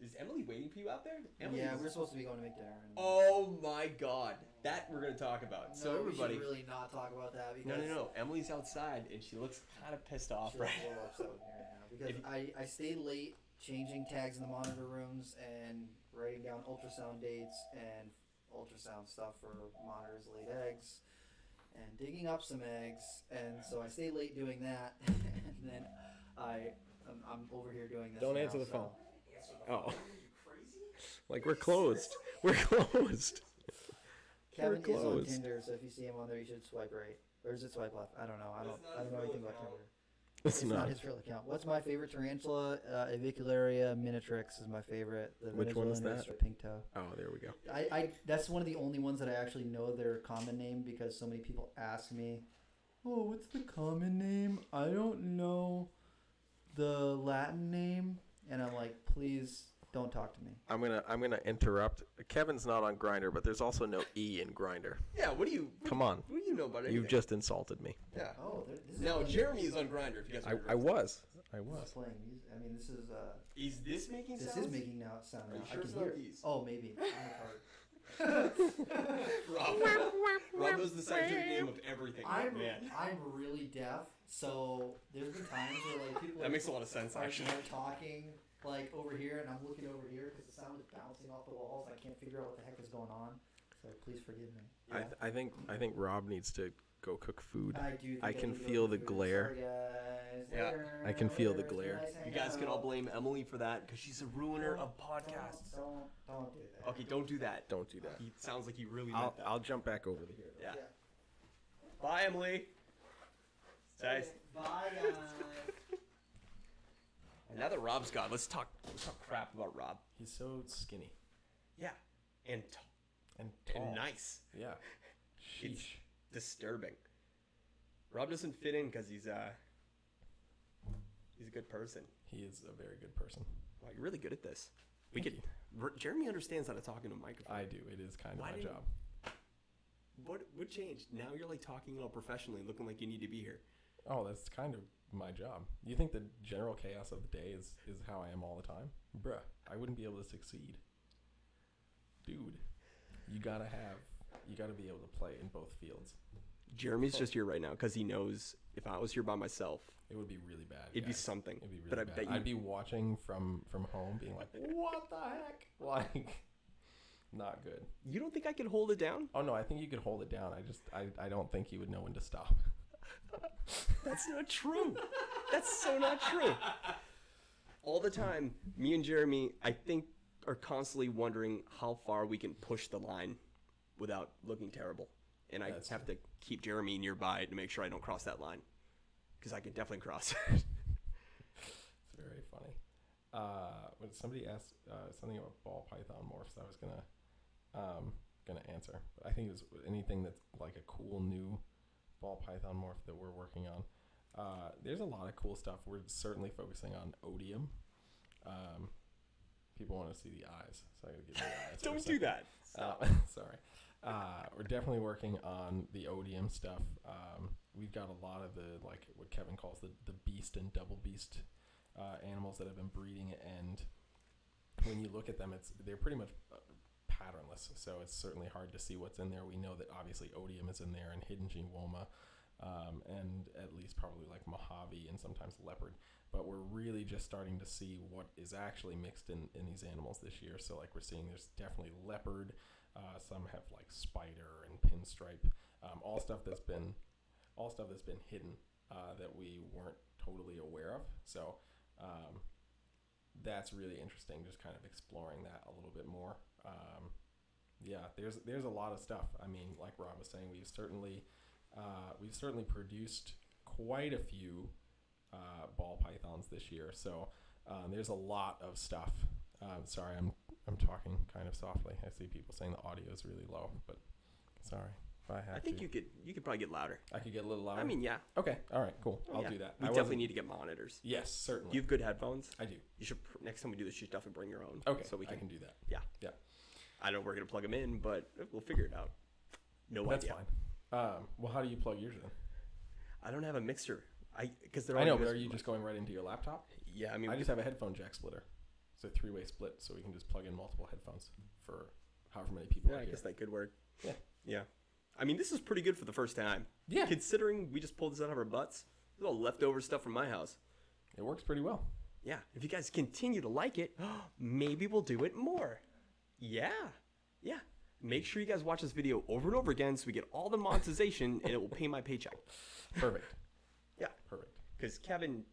Speaker 1: Is Emily waiting for you out there? Emily
Speaker 4: Yeah,
Speaker 1: is-
Speaker 4: we're supposed to be going to make dinner. And
Speaker 1: Oh my God, that we're gonna talk about. So
Speaker 4: no,
Speaker 1: everybody,
Speaker 4: we should really not talk about that
Speaker 1: no,
Speaker 4: because
Speaker 1: no, no. Emily's outside and she looks kind of pissed off,
Speaker 4: she's
Speaker 1: right?
Speaker 4: a little upset with me right now because
Speaker 1: If-
Speaker 4: I stayed late changing tags in the monitor rooms and writing down ultrasound dates and ultrasound stuff for monitors laid eggs and digging up some eggs, and so I stayed late doing that, and then I'm over here doing this.
Speaker 5: Don't
Speaker 4: now,
Speaker 5: answer the
Speaker 4: so-
Speaker 5: phone. Oh. Like we're closed. We're closed.
Speaker 4: Kevin
Speaker 5: We're
Speaker 4: is on
Speaker 5: closed.
Speaker 4: Tinder, so if you see him on there, you should swipe right. Or is it swipe left? I don't know. I don't know anything about Tinder.
Speaker 5: It's
Speaker 4: It's not
Speaker 5: not.
Speaker 4: his real account. What's my favorite tarantula? Avicularia minatrix is my favorite. The
Speaker 5: Which one is
Speaker 4: Venezuelan
Speaker 5: that?
Speaker 4: rooster pink toe.
Speaker 5: Oh, there we go.
Speaker 4: I that's one of the only ones that I actually know their common name because so many people ask me, "Oh, what's the common name?" I don't know the Latin name, and I'm like, "Please don't talk to me."
Speaker 5: I'm gonna interrupt. Kevin's not on Grinder, but there's also no E in Grinder.
Speaker 1: Yeah. What do you?
Speaker 5: Come on.
Speaker 1: What do you know about anything?
Speaker 5: You've just insulted me.
Speaker 1: Yeah.
Speaker 4: Oh, this is
Speaker 1: No,
Speaker 4: playing-
Speaker 1: Jeremy is on Grinder. If you guys.
Speaker 5: I
Speaker 1: remember.
Speaker 5: was.
Speaker 4: This is playing music. I mean, this is
Speaker 1: Is this making
Speaker 4: this
Speaker 1: sounds?
Speaker 4: is making now sound.
Speaker 1: Are
Speaker 4: Now.
Speaker 1: you
Speaker 4: I
Speaker 1: sure
Speaker 4: can
Speaker 1: it's
Speaker 4: hear
Speaker 1: not
Speaker 4: it.
Speaker 1: these?
Speaker 4: Oh, maybe. I'm
Speaker 1: Rob knows the scientific name of everything. Man.
Speaker 4: I'm really deaf, so there's been times where like people
Speaker 1: That makes a lot of sense,
Speaker 4: are
Speaker 1: actually.
Speaker 4: talking like over here, and I'm looking over here because the sound is bouncing off the walls. I can't figure out what the heck is going on. So please forgive me.
Speaker 5: I think Rob needs to go cook food.
Speaker 4: I do. Think
Speaker 5: I can
Speaker 4: need to go
Speaker 5: feel
Speaker 4: to
Speaker 5: the
Speaker 4: food.
Speaker 5: glare.
Speaker 4: Sorry, guys.
Speaker 1: Yeah.
Speaker 4: Later.
Speaker 5: I can feel the
Speaker 4: Later. It's
Speaker 5: glare.
Speaker 4: been nice
Speaker 1: You
Speaker 4: hanging
Speaker 1: guys can all
Speaker 4: out.
Speaker 1: blame Emily for that because she's a ruiner of podcasts.
Speaker 4: Don't do that.
Speaker 1: Okay, don't do that.
Speaker 5: Don't do that.
Speaker 1: He sounds like he really
Speaker 5: I'll
Speaker 1: meant that.
Speaker 5: I'll jump back over to here.
Speaker 1: Yeah. Bye, Emily. Nice.
Speaker 4: Bye, guys.
Speaker 1: And now that Rob's gone, let's talk crap about Rob.
Speaker 5: He's so skinny
Speaker 1: Yeah, and
Speaker 5: and
Speaker 1: and nice.
Speaker 5: Yeah.
Speaker 1: It's disturbing. Rob doesn't fit in because he's a good person.
Speaker 5: He is a very good person.
Speaker 1: Wow, you're really good at this. We
Speaker 5: Thank
Speaker 1: could. Jeremy understands how to talk into a microphone.
Speaker 5: I do. It is kind of
Speaker 1: Why
Speaker 5: my
Speaker 1: didn't-
Speaker 5: job.
Speaker 1: What changed? Now you're like talking all professionally, looking like you need to be here.
Speaker 5: Oh, that's kind of my job. You think the general chaos of the day is how I am all the time? Bruh, I wouldn't be able to succeed. Dude, you gotta be able to play in both fields.
Speaker 1: Jeremy's just here right now because he knows if I was here by myself,
Speaker 5: It would be really bad.
Speaker 1: it'd be
Speaker 5: guys.
Speaker 1: something.
Speaker 5: It'd be really
Speaker 1: but I
Speaker 5: bad.
Speaker 1: bet you.
Speaker 5: I'd be watching from home, being like, "What the heck?" Like, not good.
Speaker 1: You don't think I could hold it down?
Speaker 5: Oh no, I think you could hold it down. I don't think you would know when to stop.
Speaker 1: That's not true. That's so not true. All the time, me and Jeremy, I think, are constantly wondering how far we can push the line without looking terrible. And I
Speaker 5: That's
Speaker 1: have to keep Jeremy nearby to make sure I don't cross that line. Because I can definitely cross it.
Speaker 5: It's very funny. When somebody asked something about ball python morphs, I was gonna answer. But I think it was anything that's like a cool new ball python morph that we're working on. There's a lot of cool stuff. We're certainly focusing on odium. People want to see the eyes, so I gotta give you the eyes.
Speaker 1: Don't do that.
Speaker 5: Sorry. We're definitely working on the odium stuff. We've got a lot of the, like what Kevin calls the beast and double beast animals that have been breeding, and when you look at them, they're pretty much patternless, so it's certainly hard to see what's in there. We know that obviously odium is in there, and hidden gene woma, and at least probably like Mojave and sometimes leopard, but we're really just starting to see what is actually mixed in these animals this year. So like we're seeing there's definitely leopard, some have like spider and pinstripe, all stuff that's been hidden that we weren't totally aware of. So that's really interesting, just kind of exploring that a little bit more. Yeah, there's a lot of stuff. I mean, like Rob was saying, we've certainly produced quite a few ball pythons this year. So there's a lot of stuff. Sorry, I'm talking kind of softly. I see people saying the audio is really low, but sorry. If I have
Speaker 1: I think
Speaker 5: to.
Speaker 1: you could probably get louder.
Speaker 5: I could get a little louder.
Speaker 1: I mean, yeah.
Speaker 5: Okay, all right, cool. I'll
Speaker 1: Yeah.
Speaker 5: do that.
Speaker 1: We
Speaker 5: I
Speaker 1: definitely
Speaker 5: wasn't-
Speaker 1: need to get monitors.
Speaker 5: Yes, certainly.
Speaker 1: Do you have good headphones?
Speaker 5: I do.
Speaker 1: You should next time we do this, you should definitely bring your own.
Speaker 5: Okay,
Speaker 1: So we
Speaker 5: I can do that.
Speaker 1: Yeah.
Speaker 5: Yeah.
Speaker 1: I know we're gonna plug them in, but we'll figure it out. No
Speaker 5: That's
Speaker 1: idea.
Speaker 5: fine. Well, how do you plug yours in?
Speaker 1: I don't have a mixer. Because
Speaker 5: I know, but are you just going right into your laptop?
Speaker 1: Yeah, I mean,
Speaker 5: I just have a headphone jack splitter. It's a 3-way split, so we can just plug in multiple headphones for however many people.
Speaker 1: Yeah,
Speaker 5: are
Speaker 1: I
Speaker 5: here.
Speaker 1: guess that could work.
Speaker 5: Yeah.
Speaker 1: Yeah. I mean, this is pretty good for the first time.
Speaker 5: Yeah.
Speaker 1: Considering we just pulled this out of our butts. This is all leftover stuff from my house.
Speaker 5: It works pretty well.
Speaker 1: Yeah. If you guys continue to like it, maybe we'll do it more. Yeah. Yeah. Make sure you guys watch this video over and over again so we get all the monetization and it will pay my paycheck.
Speaker 5: Perfect.
Speaker 1: Yeah.
Speaker 5: Perfect.
Speaker 1: Because Kevin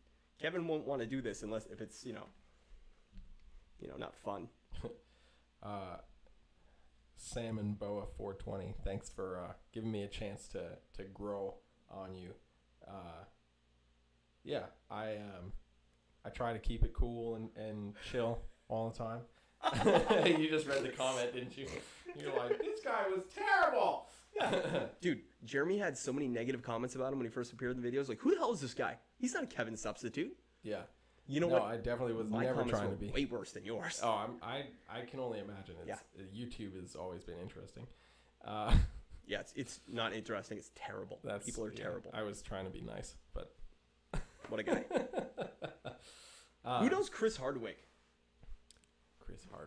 Speaker 1: won't want to do this unless if it's, not fun.
Speaker 5: Salmon Boa 420. Thanks for giving me a chance to grow on you. Yeah, I try to keep it cool and chill all the time. You just read the comment, didn't you? You're like, this guy was terrible.
Speaker 1: Dude, Jeremy had so many negative comments about him when he first appeared in the videos. Like, who the hell is this guy? He's not a Kevin substitute.
Speaker 5: Yeah.
Speaker 1: You know
Speaker 5: no,
Speaker 1: what?
Speaker 5: I definitely was
Speaker 1: My
Speaker 5: never
Speaker 1: comments
Speaker 5: trying
Speaker 1: were
Speaker 5: to be.
Speaker 1: way worse than yours.
Speaker 5: Oh, I can only imagine.
Speaker 1: Yeah.
Speaker 5: YouTube has always been interesting.
Speaker 1: Yeah, it's not interesting. It's terrible. People are terrible.
Speaker 5: I was trying to be nice, but
Speaker 1: what a guy. Who knows Chris Hardwick?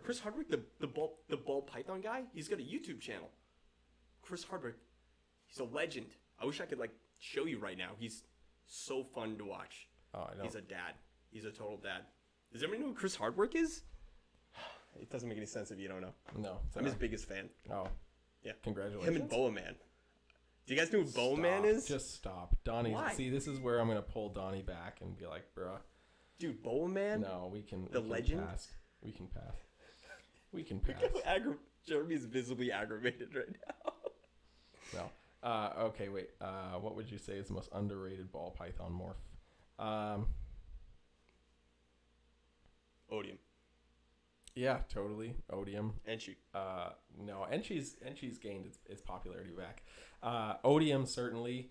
Speaker 1: Chris Hardwick, the ball python guy. He's got a YouTube channel. Chris Hardwick, he's a legend. I wish I could show you right now. He's so fun to watch.
Speaker 5: Oh, I know.
Speaker 1: He's a dad. He's a total dad. Does everybody know who Chris Hardwick is? It doesn't make any sense if you don't know.
Speaker 5: No,
Speaker 1: I'm his biggest fan.
Speaker 5: Oh,
Speaker 1: yeah.
Speaker 5: Congratulations.
Speaker 1: Him and Boa Man. Do you guys know who Boa Man is?
Speaker 5: Just stop, Donny.
Speaker 1: Why?
Speaker 5: See, this is where I'm gonna pull Donny back and be like, bruh.
Speaker 1: Dude, Boa Man.
Speaker 5: No, we can.
Speaker 1: The legend.
Speaker 5: Pass. We can pass. We can
Speaker 1: Look
Speaker 5: pass.
Speaker 1: how Jeremy's visibly aggravated right now.
Speaker 5: No. Okay, wait. What would you say is the most underrated ball python morph?
Speaker 1: Odium.
Speaker 5: Yeah, totally. Odium.
Speaker 1: Enchi.
Speaker 5: No, Enchi's gained its popularity back. Odium certainly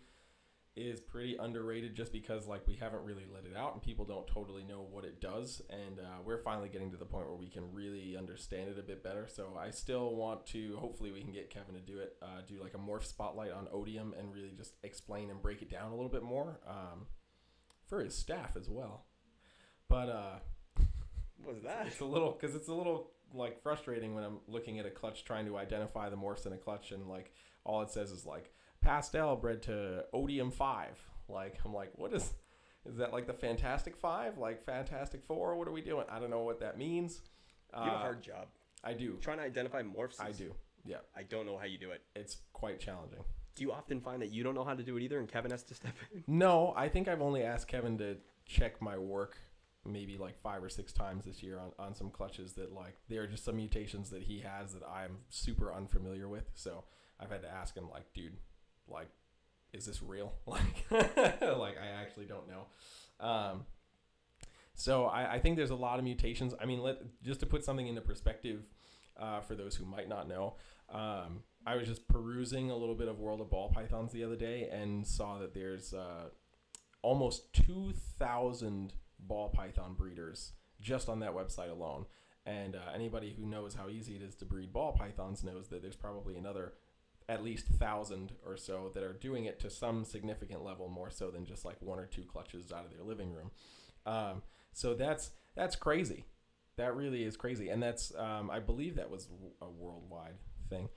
Speaker 5: is pretty underrated just because we haven't really let it out and people don't totally know what it does, and we're finally getting to the point where we can really understand it a bit better. So I still want to, hopefully we can get Kevin to do it, do a morph spotlight on Odium and really just explain and break it down a little bit more for his staff as well. But
Speaker 1: What was that?
Speaker 5: it's a little frustrating when I'm looking at a clutch trying to identify the morphs in a clutch and all it says is pastel bred to Odium 5. I'm like, what is that, the Fantastic 5? Fantastic 4? What are we doing? I don't know what that means.
Speaker 1: You have a hard job.
Speaker 5: I do.
Speaker 1: Trying to identify morphs.
Speaker 5: I do. Yeah.
Speaker 1: I don't know how you do it.
Speaker 5: It's quite challenging.
Speaker 1: Do you often find that you don't know how to do it either and Kevin has to step in?
Speaker 5: No, I think I've only asked Kevin to check my work maybe 5 or 6 times this year on some clutches that there are just some mutations that he has that I'm super unfamiliar with. So I've had to ask him dude, is this real? I actually don't know. So I think there's a lot of mutations. I mean, just to put something into perspective for those who might not know, I was just perusing a little bit of World of Ball Pythons the other day and saw that there's almost 2,000 ball python breeders just on that website alone. And anybody who knows how easy it is to breed ball pythons knows that there's probably another at least 1,000 or so that are doing it to some significant level, more so than just 1 or 2 clutches out of their living room. So that's crazy. That really is crazy. And that's, I believe that was a worldwide thing.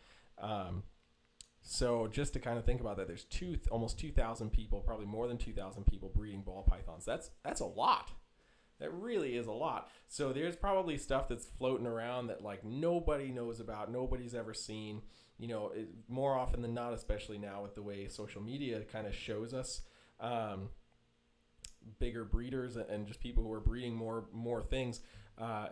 Speaker 5: So just to kind of think about that, there's almost 2,000 people, probably more than 2,000 people breeding ball pythons. That's a lot. That really is a lot. So there's probably stuff that's floating around that nobody knows about, nobody's ever seen. More often than not, especially now with the way social media kind of shows us bigger breeders and just people who are breeding more things,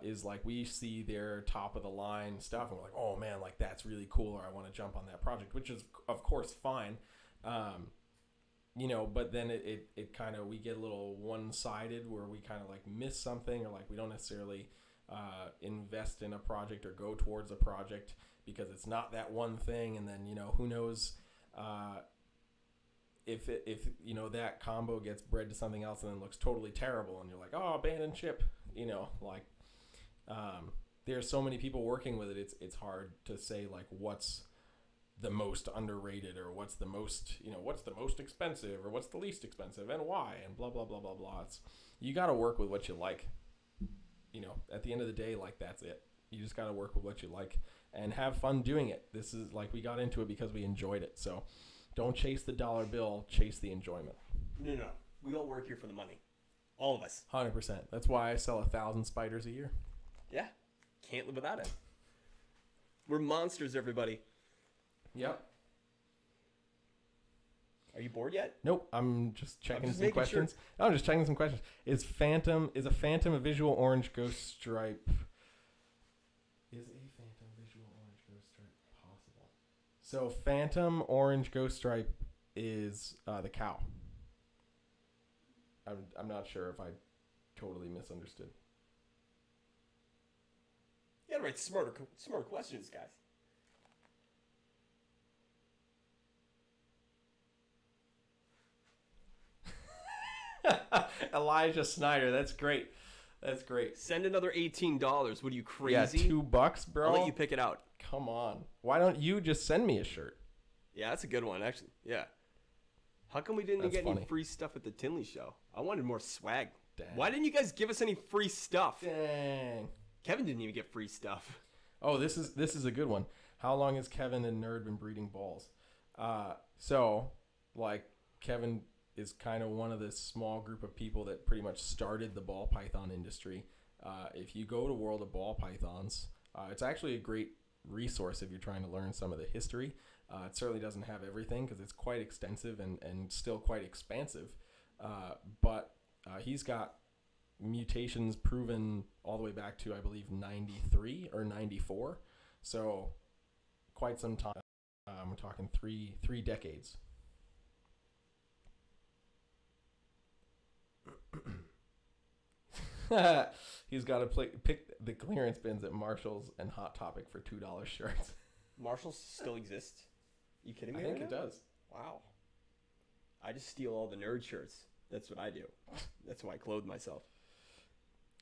Speaker 5: is we see their top of the line stuff and we're like, oh man, that's really cool, or I want to jump on that project, which is of course fine. But then it kind of, we get a little one-sided where we kind of miss something, or we don't necessarily invest in a project or go towards a project because it's not that one thing. And then, who knows if that combo gets bred to something else and then looks totally terrible and you're like, oh, abandoned ship, there's so many people working with it. It's hard to say what's the most underrated, or what's the most, what's the most expensive, or what's the least expensive, and why, and blah blah blah blah blah. You got to work with what you like. At the end of the day, like, that's it. You just got to work with what you like and have fun doing it. This is like, we got into it because we enjoyed it. So don't chase the dollar bill, chase the enjoyment.
Speaker 1: No. We all work here for the money. All of us.
Speaker 5: 100%. That's why I sell 1,000 spiders a year.
Speaker 1: Yeah. Can't live without it. We're monsters, everybody.
Speaker 5: Yep.
Speaker 1: Are you bored yet?
Speaker 5: Nope. I'm just checking
Speaker 1: just
Speaker 5: some
Speaker 1: making
Speaker 5: questions.
Speaker 1: sure.
Speaker 5: No, I'm just checking some questions. Is a phantom a visual orange ghost stripe? Is a phantom visual orange ghost stripe possible? So phantom orange ghost stripe is the cow. I'm not sure if I totally misunderstood.
Speaker 1: You gotta write smarter questions, guys.
Speaker 5: Elijah Snyder, that's great. That's great.
Speaker 1: Send another $18. What are you, crazy?
Speaker 5: Yeah, $2, bro.
Speaker 1: I'll let you pick it out.
Speaker 5: Come on. Why don't you just send me a shirt?
Speaker 1: Yeah, that's a good one, actually. Yeah. How come we didn't
Speaker 5: That's
Speaker 1: get
Speaker 5: funny.
Speaker 1: any free stuff at the Tinley show? I wanted more swag.
Speaker 5: Dang.
Speaker 1: Why didn't you guys give us any free stuff?
Speaker 5: Dang.
Speaker 1: Kevin didn't even get free stuff.
Speaker 5: Oh, this is a good one. How long has Kevin and Nerd been breeding balls? So, like, Kevin is kind of one of this small group of people that pretty much started the ball python industry. If you go to World of Ball Pythons, it's actually a great resource if you're trying to learn some of the history. It certainly doesn't have everything because it's quite extensive and still quite expansive. But he's got mutations proven all the way back to, I believe, 93 or 94. So quite some time. We're talking three decades. He's got to pick the clearance bins at Marshall's and Hot Topic for $2 shirts.
Speaker 1: Marshall still exists? You kidding me?
Speaker 5: I think
Speaker 1: right
Speaker 5: it
Speaker 1: now?
Speaker 5: does.
Speaker 1: Wow. I just steal all the nerd shirts. That's what I do. That's why I clothe myself.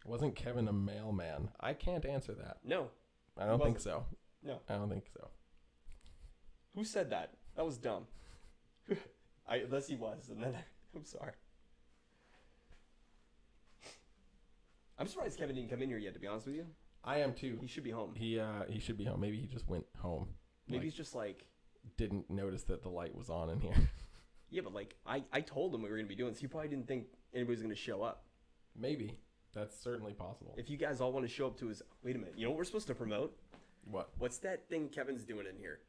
Speaker 5: Wasn't Kevin a mailman? I can't answer that.
Speaker 1: No.
Speaker 5: I don't
Speaker 1: He
Speaker 5: think
Speaker 1: wasn't.
Speaker 5: so.
Speaker 1: No.
Speaker 5: I don't think so.
Speaker 1: Who said that? That was dumb. Unless he was, and then I'm sorry. I'm surprised Kevin didn't come in here yet, to be honest with you.
Speaker 5: I am too.
Speaker 1: He should be home.
Speaker 5: He should be home. Maybe he just went home.
Speaker 1: Maybe
Speaker 5: Like,
Speaker 1: he's just like,
Speaker 5: didn't notice that the light was on in here.
Speaker 1: yeah, but like, I told him we were going to be doing this. He probably didn't think anybody was going to show up.
Speaker 5: Maybe. That's certainly possible.
Speaker 1: If you guys all want to show up to his... Wait a minute. You know what we're supposed to promote?
Speaker 5: What?
Speaker 1: What's that thing Kevin's doing in here?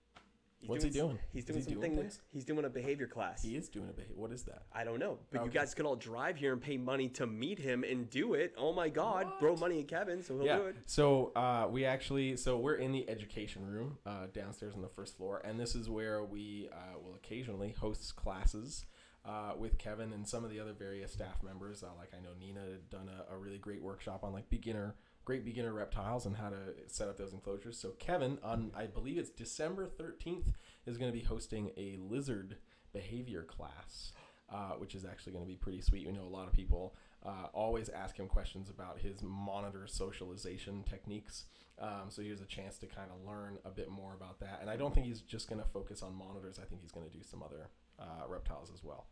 Speaker 5: What's he doing?
Speaker 1: He's
Speaker 5: Is
Speaker 1: doing
Speaker 5: he
Speaker 1: something.
Speaker 5: doing things?
Speaker 1: He's doing a behavior class.
Speaker 5: He is doing a bit. What is that?
Speaker 1: I don't know, but you
Speaker 5: Okay.
Speaker 1: guys could all drive here and pay money to meet him and do it. Oh my God!
Speaker 5: What?
Speaker 1: Throw money at Kevin, so he'll do it.
Speaker 5: So we're in the education room downstairs on the first floor, and this is where we will occasionally host classes with Kevin and some of the other various staff members. Like, I know Nina had done a really great workshop on like great beginner reptiles and how to set up those enclosures. So Kevin, on I believe it's December 13th, is going to be hosting a lizard behavior class, which is actually going to be pretty sweet. We know a lot of people always ask him questions about his monitor socialization techniques. So here's a chance to kind of learn a bit more about that. And I don't think he's just going to focus on monitors. I think he's going to do some other reptiles as well.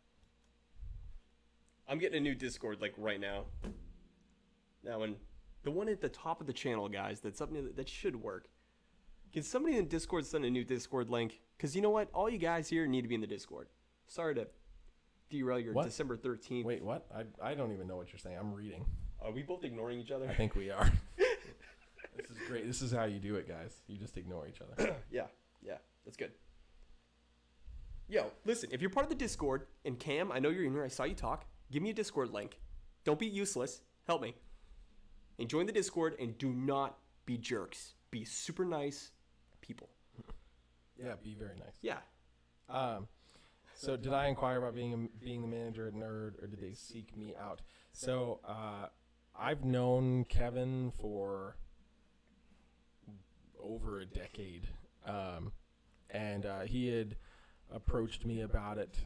Speaker 1: I'm getting a new Discord like right now. That one, the one at the top of the channel, guys. That's something that should work. Can somebody in Discord send a new Discord link? Because you know what? All you guys here need to be in the Discord. Sorry to derail your
Speaker 5: What?
Speaker 1: December 13th.
Speaker 5: Wait, what? I don't even know what you're saying. I'm reading.
Speaker 1: Are we both ignoring each other?
Speaker 5: I think we are. This is great. This is how you do it, guys. You just ignore each other.
Speaker 1: Yeah, that's good. Yo, listen, if you're part of the Discord, and Cam, I know you're in here, I saw you talk, give me a Discord link. Don't be useless. Help me. And join the Discord, and do not be jerks. Be super nice people.
Speaker 5: Yeah, be very nice.
Speaker 1: Yeah.
Speaker 5: So did I inquire about being the manager at Nerd, or did they seek me out? So I've known Kevin for over a decade, and he had approached me about it.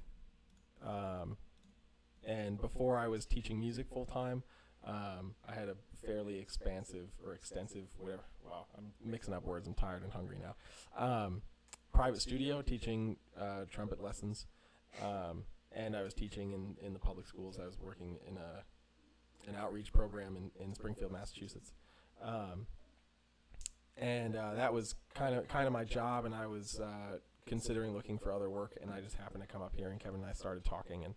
Speaker 5: And before I was teaching music full time, I had a fairly extensive, whatever. Wow, I'm mixing up words. I'm tired and hungry now. private studio teaching trumpet lessons, and I was teaching in the public schools. I was working in an outreach program in Springfield, Massachusetts, and that was kind of my job. And I was considering looking for other work, and I just happened to come up here, and Kevin and I started talking, and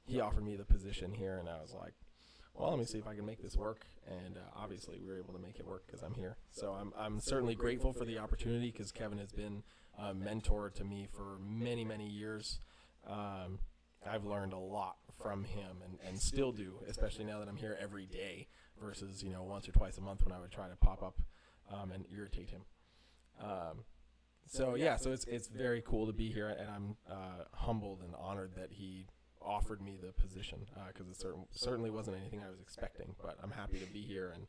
Speaker 5: he offered me the position here, and I was like, well, let me see if I can make this work. And obviously we were able to make it work because I'm here. So I'm certainly grateful for the opportunity, because Kevin has been a mentor to me for many, many years. I've learned a lot from him, and still do, especially now that I'm here every day versus, once or twice a month when I would try to pop up and irritate him. So it's very cool to be here, and I'm humbled and honored that he offered me the position, because it certainly wasn't anything I was expecting, but I'm happy to be here and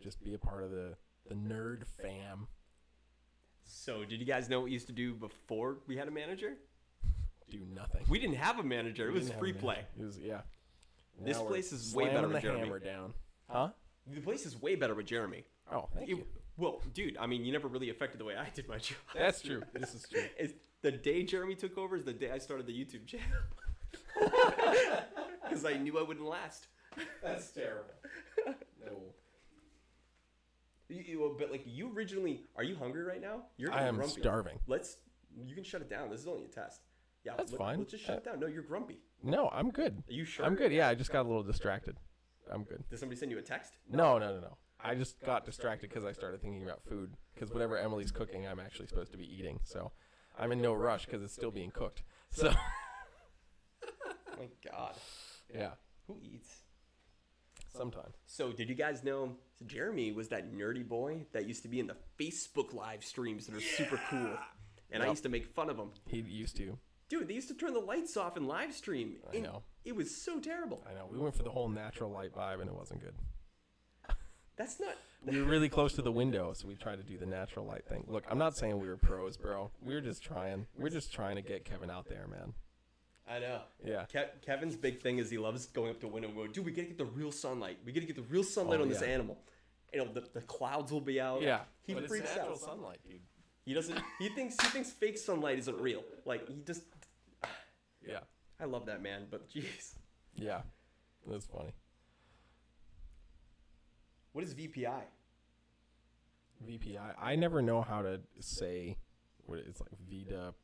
Speaker 5: just be a part of the nerd fam.
Speaker 1: So did you guys know what we used to do before we had a manager?
Speaker 5: Do nothing.
Speaker 1: We didn't have a manager. It was free play.
Speaker 5: It was, yeah.
Speaker 1: This place is way better with Jeremy.
Speaker 5: Hammer down. Huh?
Speaker 1: The place is way better with Jeremy.
Speaker 5: Oh, thank you.
Speaker 1: Well, dude, I mean, you never really affected the way I did my job.
Speaker 5: That's true. This is true.
Speaker 1: The day Jeremy took over is the day I started the YouTube channel. Because I knew I wouldn't last.
Speaker 2: That's terrible.
Speaker 5: No.
Speaker 1: But like, you originally, are you hungry right now?
Speaker 5: I am
Speaker 1: grumpy.
Speaker 5: Starving.
Speaker 1: You can shut it down. This is only a test. Yeah,
Speaker 5: that's fine.
Speaker 1: Let's just shut it down. No, you're grumpy.
Speaker 5: No, I'm good.
Speaker 1: Are you sure?
Speaker 5: I'm good. Yeah, I just got a little distracted. I'm good.
Speaker 1: Did somebody send you a text?
Speaker 5: No. I just got distracted because I started thinking about food. Because whatever Emily's cooking, I'm actually supposed to be eating. So I'm in no rush because it's still being cooked. So.
Speaker 1: Oh my God.
Speaker 5: Yeah.
Speaker 1: Who eats?
Speaker 5: Sometimes.
Speaker 1: So did you guys know Jeremy was that nerdy boy that used to be in the Facebook live streams that are super cool? And I used to make fun of him.
Speaker 5: He used to.
Speaker 1: Dude, they used to turn the lights off in live stream.
Speaker 5: I know.
Speaker 1: It was so terrible.
Speaker 5: I know. We went for the whole natural light vibe, and it wasn't good.
Speaker 1: That's not...
Speaker 5: We were really close to the window, so we tried to do the natural light thing. Look, I'm not saying we were pros, bro. We were just trying. We're just trying to get Kevin out there, man.
Speaker 1: I know.
Speaker 5: Yeah.
Speaker 1: Kevin's big thing is he loves going up to a window and going, dude, we got to get the real sunlight. We got to get the real sunlight on this animal. The clouds will be out.
Speaker 5: Yeah.
Speaker 1: He
Speaker 5: but
Speaker 1: freaks
Speaker 5: it's natural
Speaker 1: out.
Speaker 5: sunlight, dude.
Speaker 1: He doesn't... He thinks fake sunlight isn't real. Like, he just...
Speaker 5: Yeah.
Speaker 1: I love that man, but jeez.
Speaker 5: Yeah. That's funny.
Speaker 1: What is VPI?
Speaker 5: VPI. I never know how to say what it's like. Vida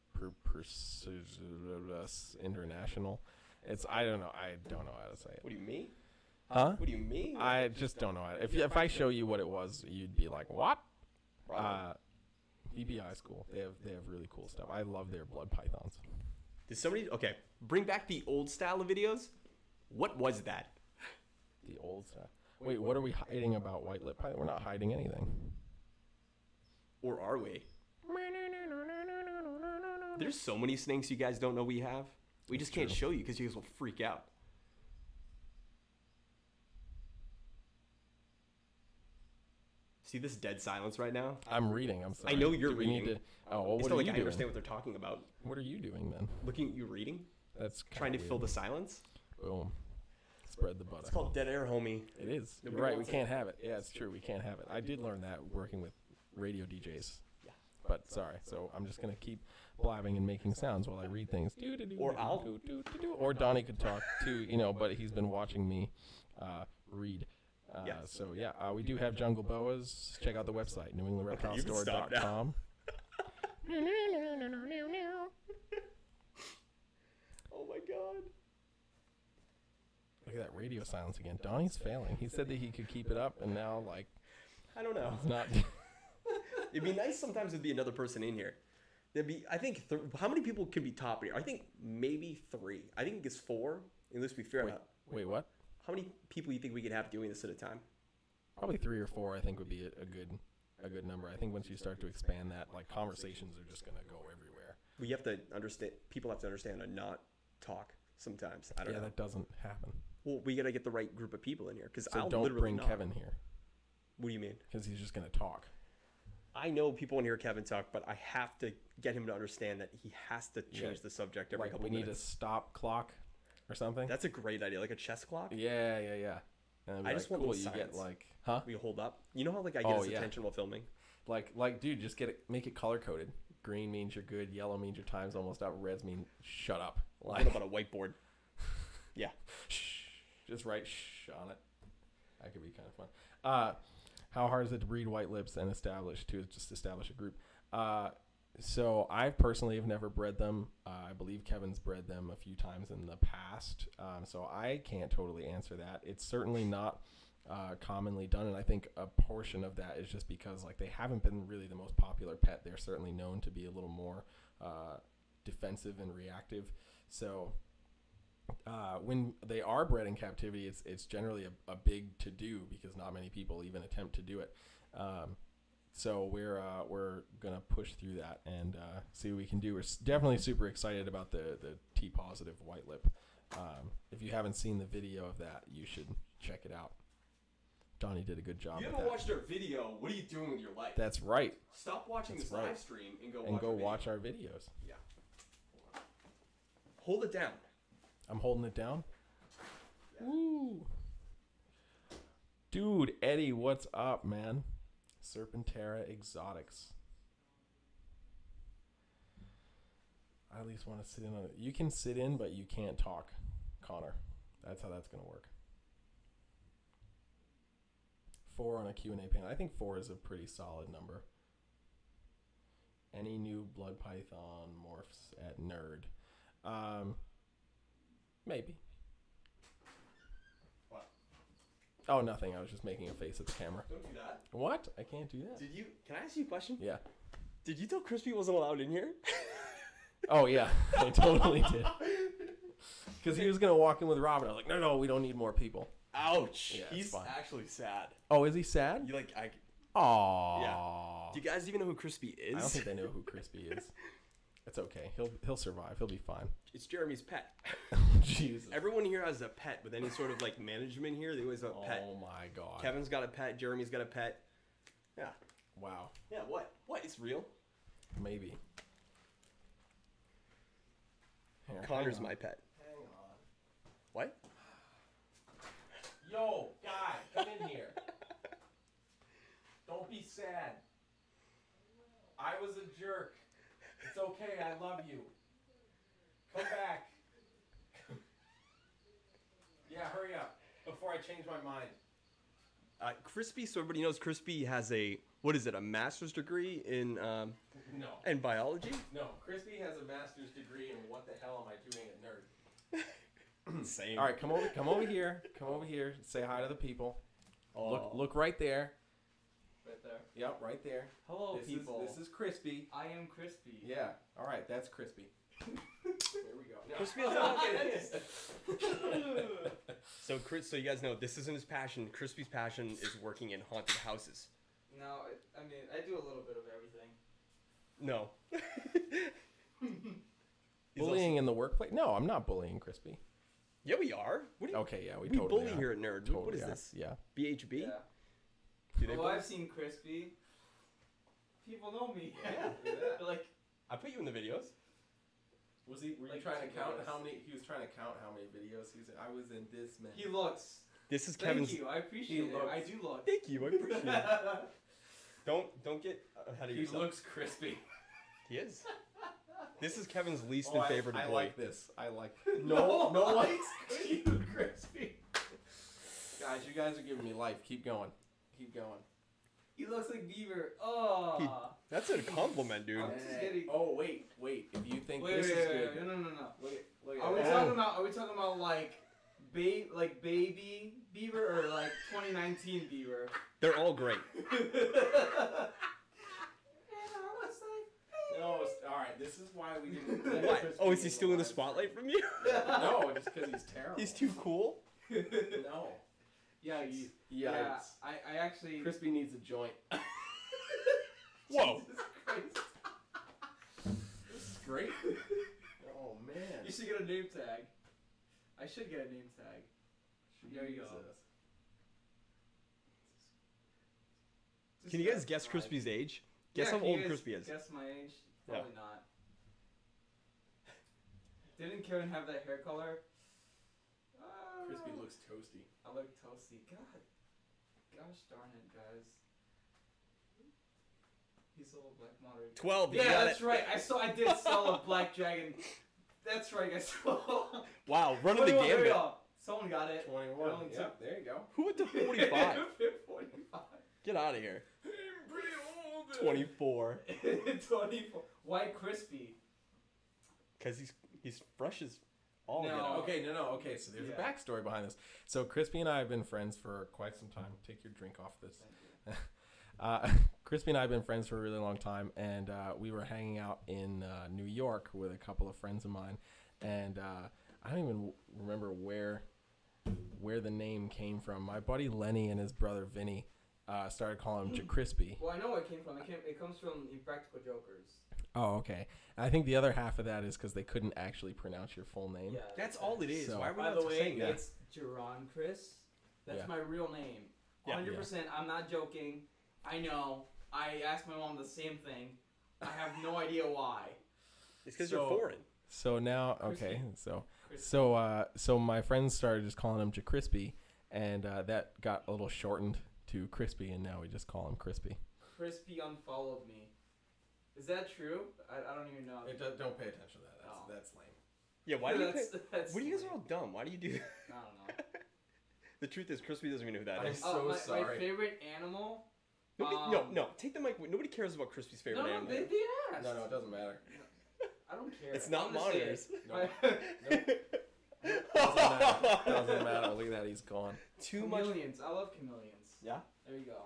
Speaker 5: International. I don't know how to say it.
Speaker 1: What do you mean?
Speaker 5: Huh?
Speaker 1: What do you mean?
Speaker 5: I just don't know. If I show you what it was, you'd be like, what? VPI is cool. They have really cool stuff. I love their blood pythons.
Speaker 1: Did somebody... Okay, bring back the old style of videos. What was that?
Speaker 5: The old stuff. Wait, what are we hiding about white lip python? We're not hiding anything.
Speaker 1: Or are we? There's so many snakes you guys don't know we have. We just can't show you because you guys will freak out. See this dead silence right now?
Speaker 5: I'm reading. I'm sorry.
Speaker 1: I know you're
Speaker 5: Do we
Speaker 1: reading.
Speaker 5: need to, oh, well,
Speaker 1: It's
Speaker 5: what
Speaker 1: not
Speaker 5: are
Speaker 1: like
Speaker 5: you
Speaker 1: I
Speaker 5: doing?
Speaker 1: understand what they're talking about.
Speaker 5: What are you doing then?
Speaker 1: Looking at you reading?
Speaker 5: That's
Speaker 1: Trying to
Speaker 5: weird.
Speaker 1: fill the silence?
Speaker 5: Boom. Spread the butter.
Speaker 1: It's called dead air, homie.
Speaker 5: It is.
Speaker 1: Nobody
Speaker 5: Right, we
Speaker 1: wants
Speaker 5: can't have it. Yeah, it's true. We can't have it. I did learn that working with radio DJs.
Speaker 1: Yeah.
Speaker 5: But sorry. So I'm just going to keep blabbing and making sounds while I read things.
Speaker 1: Or I'll.
Speaker 5: Or Donnie could talk too, but he's been watching me read.
Speaker 1: Yes.
Speaker 5: So yeah, we do have jungle boas. Check out the website, NewEnglandReptileStore.com.
Speaker 1: Oh my god.
Speaker 5: Look at that radio silence again. Donnie's failing. He said that he could keep it up, and now
Speaker 1: I don't know.
Speaker 5: he's not.
Speaker 1: It'd be nice sometimes to be another person in here. There'd be, I think, how many people could be top here? I think maybe 3. I think it's 4, unless we figure out.
Speaker 5: Wait, what?
Speaker 1: How many people you think we could have doing this at a time?
Speaker 5: Probably 3 or 4. I think would be a good number. I think once you start to expand that, conversations are just gonna go everywhere.
Speaker 1: We have to understand. People have to understand and not talk sometimes. I don't know.
Speaker 5: Yeah, that doesn't happen.
Speaker 1: Well, we gotta get the right group of people in here because
Speaker 5: So
Speaker 1: I'll
Speaker 5: don't
Speaker 1: literally
Speaker 5: bring
Speaker 1: not.
Speaker 5: Kevin here
Speaker 1: What do you mean?
Speaker 5: because he's just gonna talk.
Speaker 1: I know people in here Kevin talk, but I have to get him to understand that he has to change the subject every couple
Speaker 5: we need a
Speaker 1: minutes.
Speaker 5: stop clock or something.
Speaker 1: That's a great idea, like a chess clock.
Speaker 5: Yeah. And
Speaker 1: I just want
Speaker 5: cool.
Speaker 1: the
Speaker 5: You get
Speaker 1: signs.
Speaker 5: huh?
Speaker 1: We hold up. You know how I get his attention while filming.
Speaker 5: Like, dude, just make it color coded. Green means you're good. Yellow means your time's almost up. Reds mean shut up.
Speaker 1: What about a whiteboard? Yeah.
Speaker 5: Shh. Just write shh on it. That could be kind of fun. How hard is it to breed white lips and establish a group? So I personally have never bred them. I believe Kevin's bred them a few times in the past. So I can't totally answer that. It's certainly not commonly done, and I think a portion of that is just because like they haven't been really the most popular pet. They're certainly known to be a little more defensive and reactive. So when they are bred in captivity, it's generally a big to do because not many people even attempt to do it. So we're gonna push through that and see what we can do. We're definitely super excited about the T positive white lip. If you haven't seen the video of that, you should check it out. Donnie did a good job.
Speaker 1: If you
Speaker 5: with
Speaker 1: haven't
Speaker 5: that.
Speaker 1: watched our video, what are you doing with your life?
Speaker 5: That's right.
Speaker 1: Stop watching
Speaker 5: That's
Speaker 1: this
Speaker 5: right.
Speaker 1: live stream and go
Speaker 5: Watch our videos.
Speaker 1: Yeah. Hold it down.
Speaker 5: I'm holding it down.
Speaker 1: Yeah.
Speaker 5: Woo. Dude, Eddie, what's up, man? Serpentera Exotics. I at least want to sit in on it. You can sit in, but you can't talk, Connor. That's how that's going to work. 4 on a Q&A panel. I think 4 is a pretty solid number. Any new blood python morphs at Nerd? Maybe.
Speaker 1: What?
Speaker 5: Oh, nothing. I was just making a face at the camera.
Speaker 1: Don't do that.
Speaker 5: What? I can't do that.
Speaker 1: Can I ask you a question?
Speaker 5: Yeah.
Speaker 1: Did you tell Crispy wasn't allowed in here?
Speaker 5: Oh, yeah. I totally did. Because he was going to walk in with Robin. I was like, no, we don't need more people.
Speaker 1: Ouch.
Speaker 5: Yeah, it's
Speaker 1: He's
Speaker 5: fine.
Speaker 1: actually sad.
Speaker 5: Oh, is he sad?
Speaker 1: You like
Speaker 5: Aww.
Speaker 1: Yeah. Do you guys even know who Crispy is?
Speaker 5: I don't think they know who Crispy is. It's okay. He'll survive. He'll be fine.
Speaker 1: It's Jeremy's pet.
Speaker 5: Jesus.
Speaker 1: Everyone here has a pet with any sort of like management here. They always have a pet.
Speaker 5: Oh my God.
Speaker 1: Kevin's got a pet. Jeremy's got a pet. Yeah.
Speaker 5: Wow.
Speaker 1: Yeah. What? What? It's real.
Speaker 5: Maybe. Here,
Speaker 1: Connor's
Speaker 5: hang on.
Speaker 1: my pet.
Speaker 5: Hang on.
Speaker 1: What?
Speaker 5: Yo, guy, come in here. Don't be sad. I was a jerk. It's okay. I love you. Come back. Yeah, hurry up before I change my mind.
Speaker 1: Crispy. So everybody knows Crispy has a a master's degree in
Speaker 5: No.
Speaker 1: in biology.
Speaker 5: No, Crispy has a master's degree in what the hell am I doing at Nerd?
Speaker 1: Same.
Speaker 5: All right, come over here. Come over here. Say hi to the people.
Speaker 1: Oh.
Speaker 5: Look right there.
Speaker 6: Right there.
Speaker 5: Yep, right there.
Speaker 6: Hello, people.
Speaker 5: This is Crispy.
Speaker 6: I am Crispy.
Speaker 5: Yeah. All right, that's Crispy. There we go. No.
Speaker 1: Crispy has So you guys know this isn't his passion. Crispy's passion is working in haunted houses.
Speaker 6: No, I mean, I do a little bit of everything.
Speaker 1: No.
Speaker 5: Bullying in the workplace? No, I'm not bullying Crispy.
Speaker 1: Yeah, we are. What do you,
Speaker 5: Okay, yeah, we
Speaker 1: we
Speaker 5: totally
Speaker 1: bully
Speaker 5: are.
Speaker 1: here at Nerd.
Speaker 5: Totally
Speaker 1: What is
Speaker 5: are.
Speaker 1: this?
Speaker 5: Yeah.
Speaker 1: BHB?
Speaker 6: Yeah.
Speaker 1: Do they
Speaker 6: Oh,
Speaker 1: bully?
Speaker 6: I've seen Crispy. People know me.
Speaker 1: Yeah.
Speaker 6: They're like,
Speaker 1: I put you in the videos.
Speaker 5: Were you
Speaker 6: Like
Speaker 5: trying to
Speaker 6: 2
Speaker 5: count
Speaker 6: videos.
Speaker 5: how many? He was trying to count how many videos he was. I was in this many.
Speaker 6: he looks.
Speaker 1: This is
Speaker 6: Thank
Speaker 1: Kevin's.
Speaker 6: you. I appreciate it.
Speaker 5: looks.
Speaker 6: I do look.
Speaker 1: Thank you. I appreciate it. Don't get ahead of
Speaker 5: He
Speaker 1: yourself.
Speaker 5: looks crispy.
Speaker 1: He is. This is Kevin's least
Speaker 5: Oh,
Speaker 1: favorite
Speaker 5: I
Speaker 1: employee.
Speaker 5: like this. I like.
Speaker 1: No one.
Speaker 5: You crispy. Guys, you guys are giving me life. Keep going. Keep going.
Speaker 6: He looks like Beaver. Oh.
Speaker 1: That's a compliment, dude.
Speaker 6: I'm just kidding.
Speaker 5: Oh wait. If you think
Speaker 6: Wait,
Speaker 5: this
Speaker 6: wait,
Speaker 5: is
Speaker 6: wait,
Speaker 5: good,
Speaker 6: no.
Speaker 5: look at
Speaker 6: Are we
Speaker 5: that.
Speaker 6: talking about? Are we talking about like baby Beaver or like 2019 Beaver?
Speaker 1: They're all great.
Speaker 5: No, all right. This is why we didn't. let
Speaker 1: What?
Speaker 5: Crispy
Speaker 1: Oh, is he
Speaker 5: in
Speaker 1: stealing the
Speaker 5: live
Speaker 1: spotlight from you?
Speaker 5: stream. No, just because he's terrible.
Speaker 1: He's too cool.
Speaker 5: No.
Speaker 6: Yeah,
Speaker 5: Yikes.
Speaker 6: yeah. I actually.
Speaker 5: Crispy needs a joint.
Speaker 1: Whoa.
Speaker 6: Jesus Christ.
Speaker 5: This is great. Oh man.
Speaker 6: You should get a name tag. I should get a name tag. There you go.
Speaker 1: Can you guys guess Crispy's age? Guess how
Speaker 6: can you
Speaker 1: old
Speaker 6: guys
Speaker 1: Crispy is.
Speaker 6: Guess my age?
Speaker 1: Yeah.
Speaker 6: Probably not. Didn't Kevin have that hair color?
Speaker 5: Crispy looks toasty.
Speaker 6: I look toasty. God. Gosh darn it, guys. He sold a black monitor.
Speaker 1: 12. You
Speaker 6: Yeah,
Speaker 1: got
Speaker 6: that's
Speaker 1: it.
Speaker 6: right. I did sell a black dragon. That's right, guys.
Speaker 1: Wow, running the
Speaker 6: 21, there we
Speaker 1: gambit.
Speaker 6: go. Someone got it.
Speaker 5: 21.
Speaker 6: It only
Speaker 5: Yeah,
Speaker 6: took-
Speaker 5: there you go.
Speaker 1: Who went to 45?
Speaker 6: 45.
Speaker 1: Get out of here.
Speaker 5: I'm pretty old.
Speaker 1: 24.
Speaker 6: 24. White crispy.
Speaker 1: Because he's fresh as all.
Speaker 6: No.
Speaker 1: get out.
Speaker 5: Okay, no. Okay, so there's
Speaker 6: Yeah.
Speaker 5: a backstory behind this. So Crispy and I have been friends for quite some time. Take your drink off this. Crispy and I have been friends for a really long time, and we were hanging out in New York with a couple of friends of mine, and I don't even remember where the name came from. My buddy Lenny and his brother Vinny started calling him Crispy.
Speaker 6: Well, I know where it came from. It comes from Impractical Jokers.
Speaker 5: Oh, okay. I think the other half of that is because they couldn't actually pronounce your full name.
Speaker 6: Yeah.
Speaker 1: That's all it is.
Speaker 5: So-
Speaker 1: Why are we
Speaker 6: By
Speaker 1: not
Speaker 6: the way,
Speaker 1: saying that?
Speaker 6: it's Jerron Chris. That's
Speaker 5: Yeah.
Speaker 6: my real name.
Speaker 1: Yeah.
Speaker 6: 100%. I'm not joking. I know. I asked my mom the same thing. I have no idea why.
Speaker 1: It's because
Speaker 5: So-
Speaker 1: you're foreign.
Speaker 5: So now,
Speaker 6: Crispy.
Speaker 5: okay, so
Speaker 6: Chris.
Speaker 5: so my friends started just calling him Crispy, and that got a little shortened to Crispy, and now we just call him Crispy.
Speaker 6: Crispy unfollowed me. Is that true? I don't even know.
Speaker 5: Don't pay attention to that.
Speaker 6: Oh.
Speaker 5: That's lame.
Speaker 1: Yeah, why do you
Speaker 6: That's-
Speaker 1: pay,
Speaker 6: that's
Speaker 1: what are you guys
Speaker 6: lame.
Speaker 1: are all dumb? Why do you do that?
Speaker 6: I don't know.
Speaker 1: The truth is, Crispy doesn't even know who that
Speaker 5: I'm
Speaker 1: is.
Speaker 5: so
Speaker 6: my
Speaker 5: sorry.
Speaker 6: favorite animal.
Speaker 1: No, take the mic. Nobody cares about Crispy's favorite
Speaker 6: No,
Speaker 1: animal.
Speaker 6: they asked.
Speaker 5: No, it doesn't matter.
Speaker 6: I don't care.
Speaker 1: It's not
Speaker 6: I'm gonna say
Speaker 1: monitors.
Speaker 6: it.
Speaker 5: No. Doesn't matter. Look at that, he's gone.
Speaker 1: Too much.
Speaker 6: Chameleons. I love chameleons.
Speaker 1: Yeah.
Speaker 6: There you go.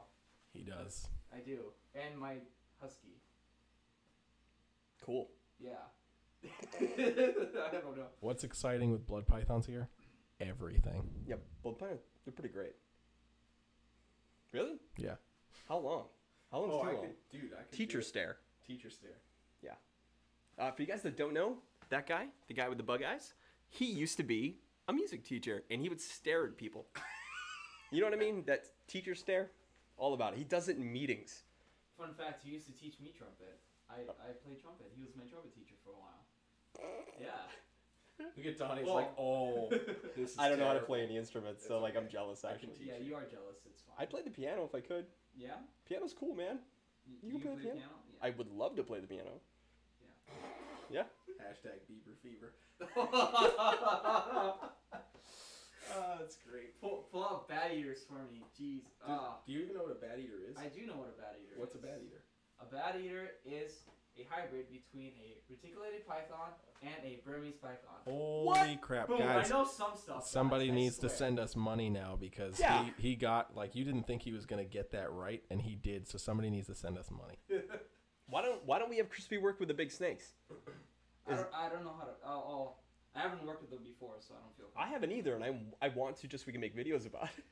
Speaker 5: He does.
Speaker 6: I do. And my husky.
Speaker 1: Cool.
Speaker 6: Yeah. I don't know.
Speaker 5: What's exciting with blood pythons here? Everything.
Speaker 1: Yeah, blood pythons, they're pretty great. Really?
Speaker 5: Yeah.
Speaker 1: How long? How long's too long?
Speaker 5: Dude, I could
Speaker 1: Teacher stare.
Speaker 5: Teacher stare.
Speaker 1: For you guys that don't know, that guy, the guy with the bug eyes, he used to be a music teacher, and he would stare at people. You know what I mean? That teacher stare? All about it. He does it in meetings.
Speaker 6: Fun fact, he used to teach me trumpet. I played trumpet. He was my trumpet teacher for a while. Yeah.
Speaker 5: Look at Donnie's
Speaker 6: Well-
Speaker 5: like, oh, this is
Speaker 1: I don't know how to
Speaker 5: terrible.
Speaker 1: play any instruments, so
Speaker 5: It's
Speaker 1: like I'm
Speaker 5: okay.
Speaker 1: jealous
Speaker 5: I
Speaker 1: actually.
Speaker 5: can teach
Speaker 6: Yeah,
Speaker 5: you.
Speaker 6: you are jealous. It's fine.
Speaker 1: I'd play the piano if I could.
Speaker 6: Yeah?
Speaker 1: Piano's cool, man. You can play the piano?
Speaker 6: Yeah.
Speaker 1: I would love to play the piano. Yeah.
Speaker 5: Hashtag Bieber fever. That's great.
Speaker 6: Pull out bat eaters for me. Jeez.
Speaker 5: Do you even know what a bat eater is?
Speaker 6: I do know what a bat eater
Speaker 5: What's a
Speaker 6: is.
Speaker 5: bat eater?
Speaker 6: A bat eater is a hybrid between a reticulated python and a Burmese python.
Speaker 5: Holy crap,
Speaker 6: Boom,
Speaker 5: guys.
Speaker 6: I know some stuff.
Speaker 5: Somebody
Speaker 6: guys, I
Speaker 5: needs to
Speaker 6: swear.
Speaker 5: send us money now because
Speaker 1: Yeah.
Speaker 5: he got, like, you didn't think he was going to get that right, and he did, so somebody needs to send us money.
Speaker 1: Why don't we have Crispy work with the big snakes?
Speaker 6: I don't know how to. I haven't worked with them before, so I don't feel.
Speaker 1: I haven't either, and I want to just so we can make videos about it.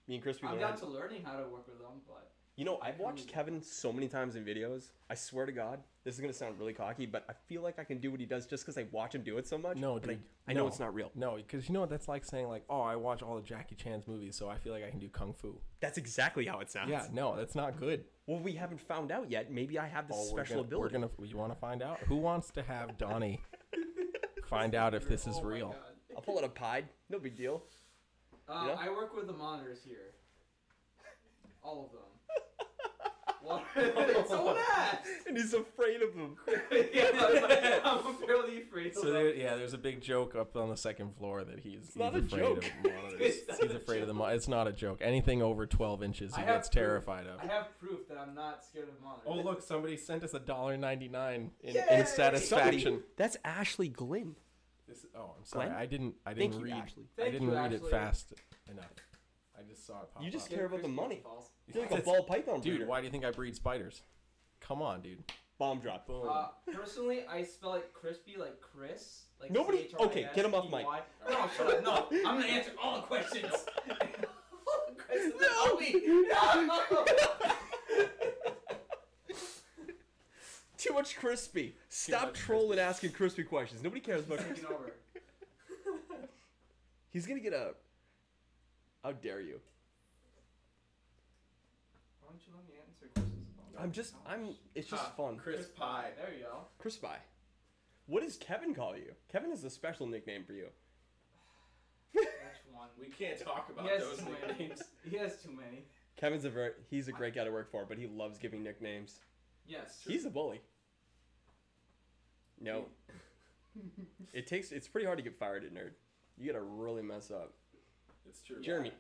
Speaker 1: Me and Crispy.
Speaker 6: I'm
Speaker 1: went
Speaker 6: down
Speaker 1: on-
Speaker 6: to learning how to work with them, but
Speaker 1: You know, I've watched Kevin so many times in videos. I swear to God, this is gonna sound really cocky, but I feel like I can do what he does just because I watch him do it so much.
Speaker 5: No,
Speaker 1: but
Speaker 5: dude.
Speaker 1: I know
Speaker 5: No.
Speaker 1: it's not real.
Speaker 5: No, because you know what that's like saying, like, oh, I watch all of Jackie Chan's movies, so I feel like I can do Kung Fu.
Speaker 1: That's exactly how it sounds.
Speaker 5: Yeah, no, that's not good.
Speaker 1: Well, we haven't found out yet. Maybe I have this special ability.
Speaker 5: You want to find out? Who wants to have Donnie find out if this is
Speaker 6: Oh my
Speaker 5: real?
Speaker 6: God.
Speaker 1: I'll pull out a pied. No big deal. Yeah?
Speaker 6: I work with the monitors here. All of them. What? Someone asked!
Speaker 1: And he's afraid of them.
Speaker 6: Yeah, I'm fairly afraid of
Speaker 5: So
Speaker 6: them.
Speaker 5: there's a big joke up on the second floor that he's
Speaker 1: not a
Speaker 5: afraid
Speaker 1: joke.
Speaker 5: of monitors.
Speaker 6: It's not
Speaker 5: He's
Speaker 6: a
Speaker 5: afraid of the
Speaker 6: joke.
Speaker 5: It's not a joke. Anything over 12 inches, he
Speaker 6: I have
Speaker 5: gets
Speaker 6: proof.
Speaker 5: terrified of.
Speaker 6: I have proof that I'm not scared of monitors.
Speaker 5: Oh look, somebody sent us $1.99 in
Speaker 6: Yay!
Speaker 5: satisfaction.
Speaker 1: Somebody, that's Ashley Glynn.
Speaker 5: I'm sorry.
Speaker 1: Glenn?
Speaker 5: I didn't
Speaker 1: Thank you,
Speaker 5: read.
Speaker 1: Ashley.
Speaker 5: I
Speaker 6: Thank
Speaker 5: didn't
Speaker 6: you,
Speaker 5: read it
Speaker 6: Ashley.
Speaker 5: fast enough. I just saw it pop
Speaker 1: You just
Speaker 5: up.
Speaker 1: care about the
Speaker 6: Crispy
Speaker 1: money.
Speaker 6: Falls.
Speaker 1: You're like a ball python breeder.
Speaker 5: Dude, why do you think I breed spiders? Come on, dude.
Speaker 1: Bomb drop. Boom.
Speaker 6: Personally, I spell it crispy like Chris. Like
Speaker 1: Nobody-
Speaker 6: CHRISPY.
Speaker 1: okay, get him off mic.
Speaker 6: No, shut up. No, I'm gonna answer all the questions. Chris, no! No!
Speaker 1: Too much Crispy. Stop
Speaker 5: much
Speaker 1: trolling asking Crispy questions. Nobody cares about Crispy.
Speaker 6: Taking over.
Speaker 1: He's gonna get a... How dare you?
Speaker 6: Why don't you let me answer questions about
Speaker 1: It's just fun.
Speaker 5: Chris Pie.
Speaker 6: There you go.
Speaker 1: Crispy. What does Kevin call you? Kevin has a special nickname for you.
Speaker 6: Which one?
Speaker 5: We can't talk about
Speaker 6: He has
Speaker 5: those
Speaker 6: too many.
Speaker 5: nicknames.
Speaker 6: He has too many.
Speaker 1: Kevin's he's a great guy to work for, but he loves giving nicknames.
Speaker 6: Yes.
Speaker 1: He's a bully. No. It's pretty hard to get fired at Nerd. You gotta really mess up.
Speaker 5: It's true.
Speaker 1: Jeremy.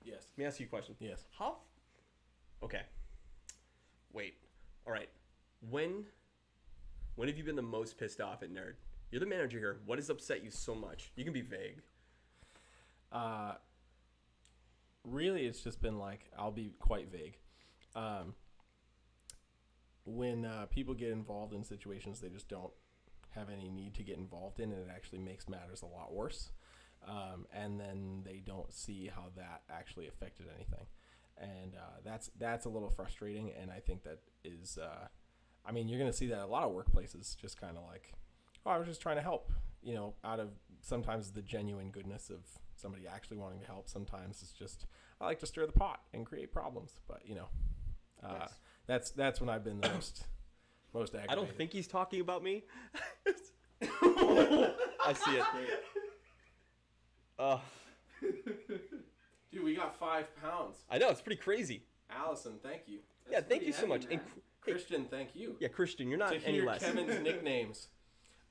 Speaker 5: Yes.
Speaker 1: Let me ask you a question.
Speaker 5: Yes.
Speaker 1: How? Okay. Wait. All right. When have you been the most pissed off at Nerd? You're the manager here. What has upset you so much? You can be vague.
Speaker 5: Really, it's just been like, I'll be quite vague. When people get involved in situations they just don't have any need to get involved in, and it actually makes matters a lot worse. And then they don't see how that actually affected anything. And that's a little frustrating, and I think that is, I mean, you're going to see that at a lot of workplaces, just kind of like, oh, I was just trying to help, you know, out of sometimes the genuine goodness of somebody actually wanting to help. Sometimes it's just, I like to stir the pot and create problems, but, you know, that's when I've been the most aggravated.
Speaker 1: I don't think he's talking about me. I see it.
Speaker 5: Dude, we got 5 pounds.
Speaker 1: I know, it's pretty crazy.
Speaker 5: Allison, thank you.
Speaker 1: Yeah, thank you so much. And
Speaker 5: Christian, thank you.
Speaker 1: yeah, Christian, you're not
Speaker 5: To
Speaker 1: any
Speaker 5: hear
Speaker 1: less.
Speaker 5: Kevin's nicknames.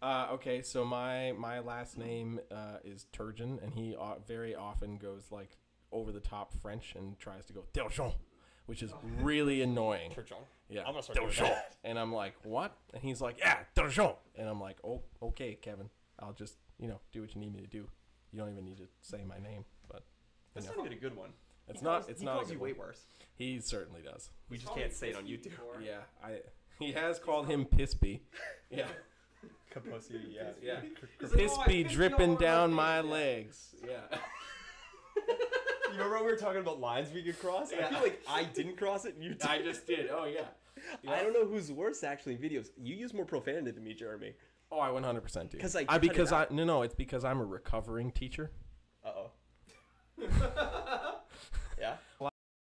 Speaker 5: Okay, so my last name is Turgeon, and he very often goes like over the top French and tries to go Turgeon, which is really annoying.
Speaker 1: Turgeon.
Speaker 5: Yeah,
Speaker 1: I'm gonna start doing
Speaker 5: Turgeon.
Speaker 1: that.
Speaker 5: And I'm like, what? And he's like, yeah, Turgeon. And I'm like, oh, okay, Kevin, I'll just do what you need me to do. You don't even need to say my name, but
Speaker 1: That's not even a good one.
Speaker 5: It's
Speaker 1: He
Speaker 5: not.
Speaker 1: calls-
Speaker 5: It's
Speaker 1: he
Speaker 5: not.
Speaker 1: calls
Speaker 5: a
Speaker 1: you
Speaker 5: good
Speaker 1: way
Speaker 5: one.
Speaker 1: worse.
Speaker 5: He certainly does.
Speaker 1: We just
Speaker 6: Called
Speaker 1: can't
Speaker 6: me
Speaker 1: say it on
Speaker 6: Crispy
Speaker 1: YouTube.
Speaker 6: before.
Speaker 5: Yeah, he has called him Pispy. Yeah.
Speaker 1: Kaposi, yeah.
Speaker 5: Yeah.
Speaker 6: He's like, "Oh, I
Speaker 5: Pispy
Speaker 6: pissed you
Speaker 5: dripping
Speaker 6: all over
Speaker 5: down
Speaker 6: my
Speaker 5: my
Speaker 6: face."
Speaker 5: legs. Yeah.
Speaker 1: You remember when we were talking about lines we could cross? I
Speaker 5: Yeah.
Speaker 1: feel like I didn't cross it and you did.
Speaker 5: I just did. Oh yeah.
Speaker 1: I don't know who's worse actually in videos. You use more profanity than me, Jeremy.
Speaker 5: Oh, I 100% do.
Speaker 1: 'Cause I
Speaker 5: I
Speaker 1: cut it
Speaker 5: because
Speaker 1: out.
Speaker 5: I no, it's because I'm a recovering teacher.
Speaker 1: Uh-oh. Yeah?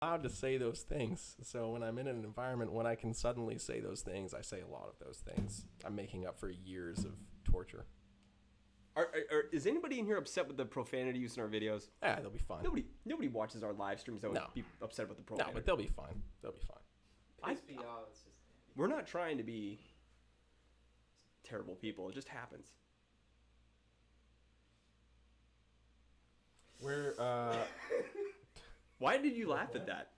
Speaker 5: Allowed to say those things. So when I'm in an environment when I can suddenly say those things, I say a lot of those things. I'm making up for years of torture.
Speaker 1: Is anybody in here upset with the profanity used in our videos?
Speaker 5: Yeah, they'll be fine.
Speaker 1: Nobody watches our live streams that would
Speaker 5: No.
Speaker 1: be upset with the
Speaker 5: No,
Speaker 1: profanity.
Speaker 5: but they'll be fine. They'll be fine.
Speaker 6: Piss me off, it's just-
Speaker 1: We're not trying to be terrible people. It just happens.
Speaker 5: We're
Speaker 1: Why did you laugh at that?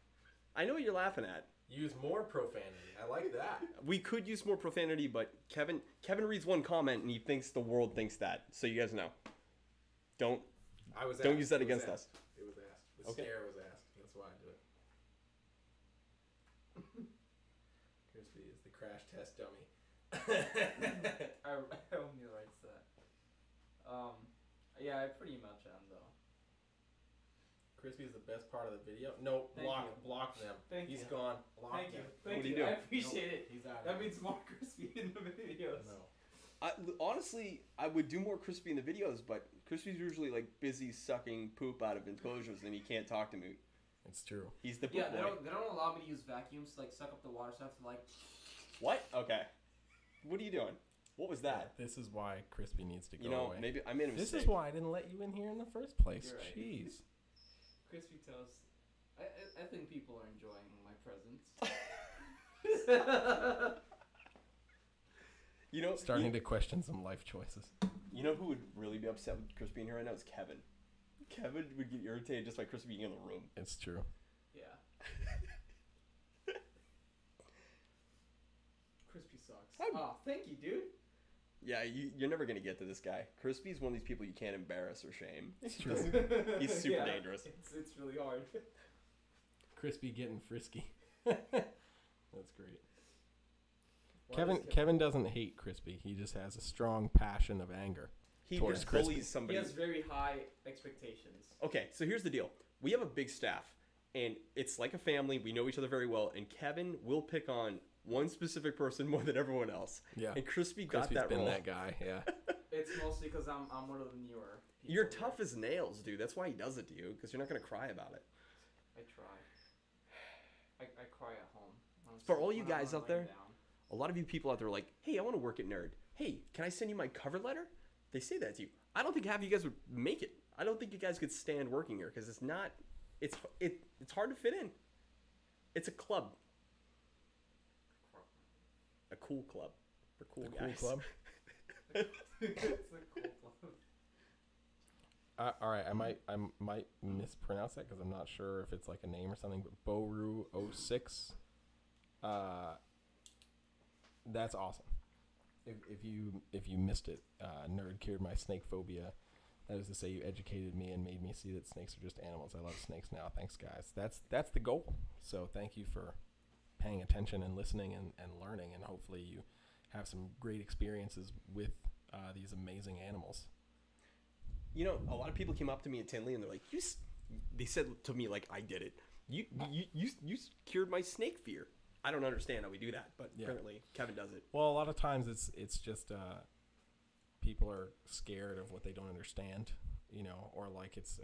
Speaker 1: I know what you're laughing at.
Speaker 5: use more profanity. I like that.
Speaker 1: We could use more profanity, but Kevin reads one comment and he thinks the world thinks that. So you guys know. Don't Don't use that against us.
Speaker 5: It was asked. The
Speaker 1: Okay.
Speaker 5: stare was asked. That's why I do it. Crispy is the crash test dummy.
Speaker 6: I only writes that. Yeah, I pretty much am though.
Speaker 5: Crispy is the best part of the video. No,
Speaker 6: Thank
Speaker 5: block
Speaker 6: you.
Speaker 5: Block them.
Speaker 6: Thank
Speaker 5: He's
Speaker 6: you.
Speaker 5: gone. Block
Speaker 6: Thank you.
Speaker 5: them.
Speaker 6: Thank
Speaker 1: What are you
Speaker 6: you. I
Speaker 1: doing?
Speaker 6: appreciate it.
Speaker 5: He's out.
Speaker 6: That means more crispy in the videos.
Speaker 5: No.
Speaker 1: Honestly, I would do more Crispy in the videos, but Crispy's usually like busy sucking poop out of enclosures and he can't talk to me.
Speaker 5: It's true.
Speaker 1: He's the poop
Speaker 6: Yeah,
Speaker 1: boy.
Speaker 6: they don't allow me to use vacuums to like suck up the water, so I have to like.
Speaker 1: What? Okay. What are you doing? What was that?
Speaker 5: This is why Crispy needs to go
Speaker 1: You know,
Speaker 5: away.
Speaker 1: maybe I made a
Speaker 5: This
Speaker 1: mistake.
Speaker 5: is why I didn't let you in here in the first place.
Speaker 6: You're right.
Speaker 5: Jeez.
Speaker 6: Crispy toast. I think people are enjoying my presence.
Speaker 1: You know,
Speaker 5: Starting to question some life choices.
Speaker 1: You know who would really be upset with Crispy in here right now is Kevin. Kevin would get irritated just by Crispy being in the room.
Speaker 5: It's true.
Speaker 6: Yeah. Crispy sucks.
Speaker 1: I'm-
Speaker 6: Oh, thank you, dude.
Speaker 1: Yeah, you're never gonna get to this guy. Crispy's one of these people you can't embarrass or shame.
Speaker 5: It's
Speaker 1: He
Speaker 5: true.
Speaker 1: doesn't- He's super
Speaker 6: Yeah,
Speaker 1: dangerous.
Speaker 6: It's really hard.
Speaker 5: Crispy getting frisky. That's great.
Speaker 6: Why
Speaker 5: Kevin
Speaker 6: does
Speaker 5: Kevin doesn't hate Crispy. He just has a strong passion of anger.
Speaker 1: He
Speaker 5: Towards
Speaker 1: just
Speaker 5: Crispy.
Speaker 1: bullies
Speaker 6: He
Speaker 1: somebody.
Speaker 6: has very high expectations.
Speaker 1: Okay, so here's the deal. We have a big staff, and it's like a family. We know each other very well, and Kevin will pick on one specific person more than everyone else.
Speaker 5: Yeah.
Speaker 1: And Crispy got
Speaker 5: Crispy's
Speaker 1: that
Speaker 5: been
Speaker 1: role.
Speaker 5: that guy, yeah.
Speaker 6: It's mostly because I'm one of the newer people.
Speaker 1: You're
Speaker 6: here.
Speaker 1: tough as nails, dude. That's why he does it to you, because you're not gonna cry about it.
Speaker 6: I try. I cry at home.
Speaker 1: For all you
Speaker 6: when I'm
Speaker 1: guys out
Speaker 6: laying
Speaker 1: there-
Speaker 6: down.
Speaker 1: A lot of you people out there are like, hey, I want to work at Nerd. Hey, can I send you my cover letter? They say that to you. I don't think half of you guys would make it. I don't think you guys could stand working here because it's not it's hard to fit in. It's a club. A cool club for cool guys.
Speaker 5: Cool club.
Speaker 6: It's a cool club.
Speaker 5: All right, I might mispronounce that because I'm not sure if it's like a name or something. But Boru06. That's awesome. If you missed it, nerd cured my snake phobia. That is to say, you educated me and made me see that snakes are just animals. I love snakes now. Thanks, guys. That's the goal. So thank you for paying attention and listening and learning, and hopefully you have some great experiences with these amazing animals.
Speaker 1: You know, a lot of people came up to me at Tinley and they're like, they said to me like I did it. You cured my snake fear. I don't understand how we do that, but apparently Kevin does it.
Speaker 5: Well, a lot of times it's just people are scared of what they don't understand, you know, or like it's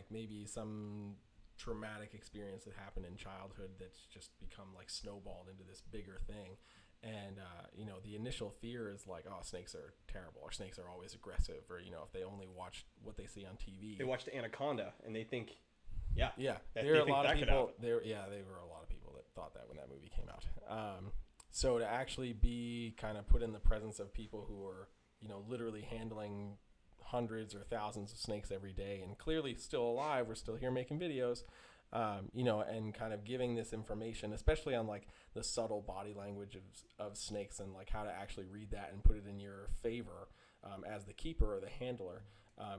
Speaker 5: maybe some traumatic experience that happened in childhood that's just become like snowballed into this bigger thing. And, you know, the initial fear is like, oh, snakes are terrible, or snakes are always aggressive, or, you know, if they only watch what they see on TV.
Speaker 1: They watched Anaconda and they think,
Speaker 5: there are a lot of people. There were a lot of people that thought that when that movie came out. So to actually be kind of put in the presence of people who are, you know, literally handling hundreds or thousands of snakes every day and clearly still alive, we're still here making videos, you know, and kind of giving this information, especially on like the subtle body language of snakes and like how to actually read that and put it in your favor as the keeper or the handler.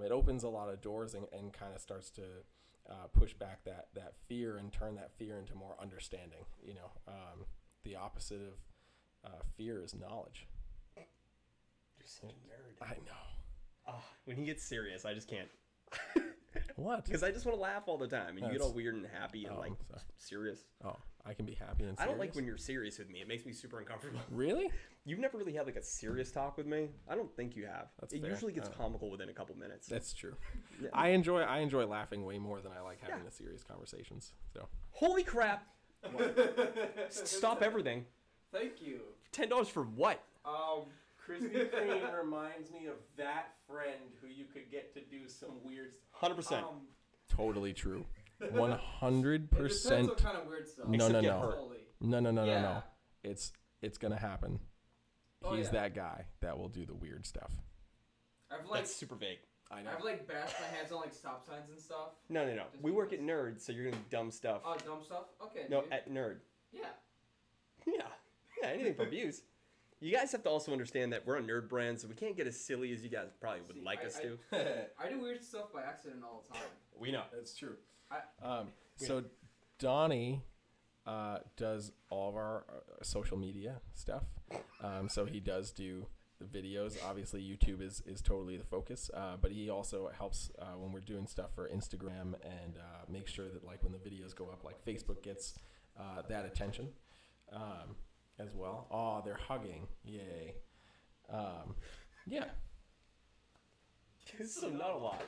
Speaker 5: It opens a lot of doors and kind of starts to push back that fear and turn that fear into more understanding. You know, the opposite of fear is knowledge.
Speaker 1: You're such a nerd.
Speaker 5: I know.
Speaker 1: When he gets serious, I just can't.
Speaker 5: What?
Speaker 1: Because I just want to laugh all the time, and you get all weird and happy and like serious.
Speaker 5: Oh, I can be happy and serious.
Speaker 1: I don't like when you're serious with me. It makes me super uncomfortable.
Speaker 5: Really?
Speaker 1: You've never really had like a serious talk with me. I don't think you have. It
Speaker 5: fair.
Speaker 1: usually gets comical within a couple minutes.
Speaker 5: That's true.
Speaker 1: Yeah.
Speaker 5: I enjoy laughing way more than I like having the serious conversations. So.
Speaker 1: Holy crap! Stop everything.
Speaker 6: Thank you.
Speaker 1: $10 for what?
Speaker 2: Krispy Kreme reminds me of that friend who you could get to do some weird
Speaker 1: 100%.
Speaker 5: Totally true. 100%.
Speaker 6: It depends what kind of weird stuff.
Speaker 5: No. It's gonna happen.
Speaker 6: Oh,
Speaker 5: He's
Speaker 6: yeah.
Speaker 5: that guy that will do the weird stuff.
Speaker 1: That's super vague.
Speaker 5: I know.
Speaker 6: I've like bashed my hands on like stop signs and stuff.
Speaker 1: No.
Speaker 6: Just
Speaker 1: We work at
Speaker 6: because.
Speaker 1: Nerd, so you're gonna do dumb stuff.
Speaker 6: Oh, dumb stuff? Okay.
Speaker 1: No,
Speaker 6: dude.
Speaker 1: at Nerd.
Speaker 6: Yeah.
Speaker 1: Yeah, anything for views. You guys have to also understand that we're a nerd brand, so we can't get as silly as you guys probably would like us to.
Speaker 6: I do weird stuff by accident all the time.
Speaker 1: We know.
Speaker 2: That's true.
Speaker 5: So Donny does all of our social media stuff. So he does do the videos. Obviously, YouTube is totally the focus, but he also helps when we're doing stuff for Instagram and make sure that like when the videos go up, like Facebook gets that attention as well. Oh, they're hugging. Yay. Yeah.
Speaker 1: This is not a lot.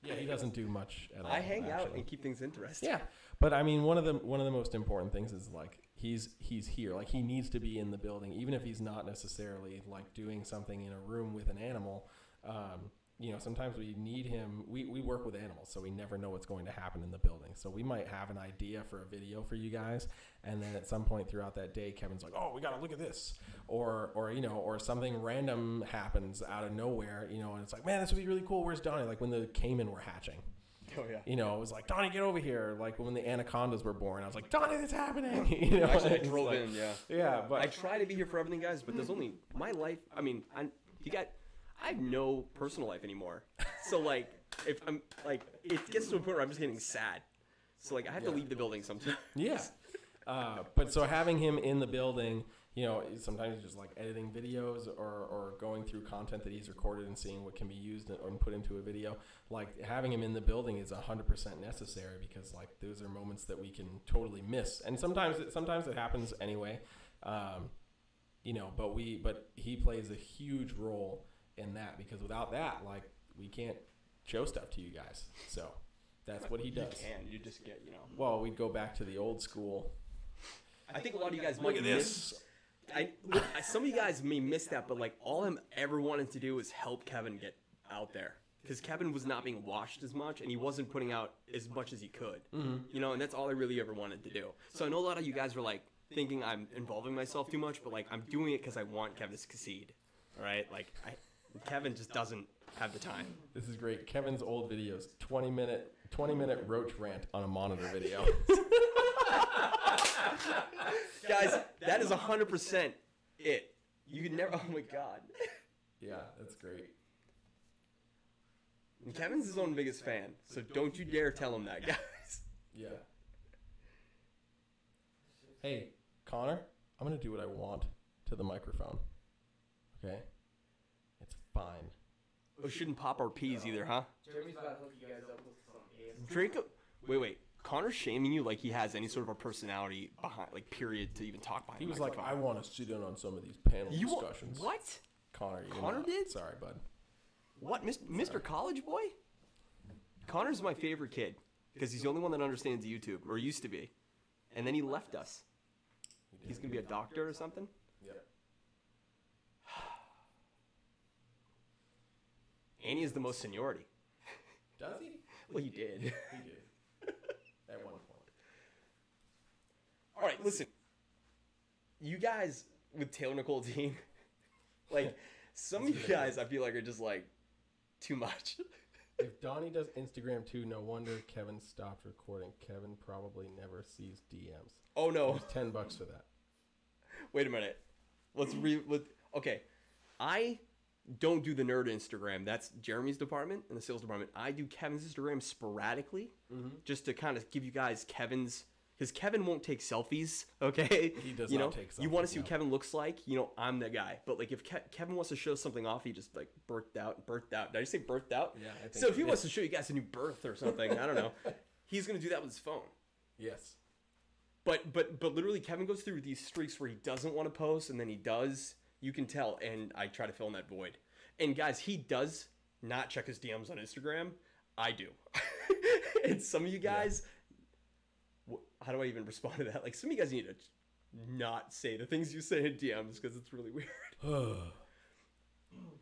Speaker 5: Yeah, he doesn't do much at all.
Speaker 1: I hang out
Speaker 5: actually.
Speaker 1: and keep things interesting.
Speaker 5: Yeah, but I mean, one of the most important things is like he's here. Like he needs to be in the building, even if he's not necessarily like doing something in a room with an animal. You know, sometimes we need him. We work with animals, so we never know what's going to happen in the building. So we might have an idea for a video for you guys, and then at some point throughout that day, Kevin's like, "Oh, we got to look at this," or you know, or something random happens out of nowhere, you know, and it's like, "Man, this would be really cool. Where's Donnie?" Like when the caiman were hatching.
Speaker 1: Oh yeah.
Speaker 5: You know, it was like, Donnie, get over here. Like when the anacondas were born, I was like, Donnie, that's happening. You know,
Speaker 1: Actually, I
Speaker 5: it's
Speaker 1: drove
Speaker 5: like-
Speaker 1: in. Yeah.
Speaker 5: Yeah, but
Speaker 1: I try to be here for everything, guys, but there's only my life. I mean, I have no personal life anymore. So like, if I'm like, it gets to a point where I'm just getting sad. So like, I have to leave the building sometimes.
Speaker 5: yeah. But so having him in the building, you know, sometimes just like editing videos or going through content that he's recorded and seeing what can be used and put into a video. Like having him in the building is 100% necessary because like those are moments that we can totally miss. And sometimes it happens anyway. You know, but he plays a huge role in that because without that, like we can't show stuff to you guys. So that's what he does.
Speaker 1: You just get, you know.
Speaker 5: Well, we'd go back to the old school.
Speaker 1: I think a lot of you guys might miss. Some of you guys may miss that, but like all I'm ever wanted to do is help Kevin get out there. because Kevin was not being watched as much, and he wasn't putting out as much as he could. You know, and that's all I really ever wanted to do. So I know a lot of you guys were like thinking I'm involving myself too much, but like I'm doing it because I want Kevin to succeed. All right, like Kevin just doesn't have the time.
Speaker 5: This is great. Kevin's old videos, 20-minute roach rant on a monitor video.
Speaker 1: Guys, that is 100% it. You could never. Oh my god.
Speaker 5: Yeah, that's great.
Speaker 1: And Kevin's his own biggest fan, so don't you dare tell him that, guys.
Speaker 5: Yeah. Hey, Connor, I'm going to do what I want to the microphone. Okay? It's fine.
Speaker 1: We shouldn't pop our peas either, huh?
Speaker 6: Jeremy's about to hook you guys up with some ASMR.
Speaker 1: Drink a... Wait. Connor's shaming you like he has any sort of a personality behind, like, period, to even talk behind
Speaker 5: He
Speaker 1: the
Speaker 5: was like,
Speaker 1: microphone.
Speaker 5: I want to sit in on some of these panel discussions.
Speaker 1: What?
Speaker 5: Connor,
Speaker 1: Connor did?
Speaker 5: Sorry, bud.
Speaker 1: What, Mr. College Boy? Connor's my favorite kid because he's the only one that understands YouTube, or used to be. And then he left us. He's going to be a doctor or something?
Speaker 5: Yep.
Speaker 1: Annie is the most seniority.
Speaker 5: Does he?
Speaker 1: Well, he did.
Speaker 5: He did. At one point.
Speaker 1: All right, listen. You guys with Taylor Nicole Dean, like, some of you guys I feel like are just, like, too much.
Speaker 5: If Donnie does Instagram too, no wonder Kevin stopped recording. Kevin probably never sees DMs.
Speaker 1: Oh, no.
Speaker 5: There's $10 for that.
Speaker 1: Wait a minute. Okay. I don't do the nerd Instagram. That's Jeremy's department in the sales department. I do Kevin's Instagram sporadically, just to kind of give you guys Kevin's, because Kevin won't take selfies. Okay,
Speaker 5: He does
Speaker 1: you
Speaker 5: not
Speaker 1: know,
Speaker 5: take selfies.
Speaker 1: you want to see
Speaker 5: no.
Speaker 1: what Kevin looks like. You know, I'm the guy. But like, if Kevin wants to show something off, he just like birthed out. Did I just say birthed out?
Speaker 5: Yeah, I think
Speaker 1: So if he
Speaker 5: did.
Speaker 1: wants to show you guys a new birth or something, I don't know, he's gonna do that with his phone.
Speaker 5: Yes.
Speaker 1: But literally, Kevin goes through these streaks where he doesn't want to post, and then he does. You can tell, and I try to fill in that void. And guys, he does not check his DMs on Instagram. I do. And some of you guys, how do I even respond to that? Like, some of you guys need to not say the things you say in DMs because it's really weird.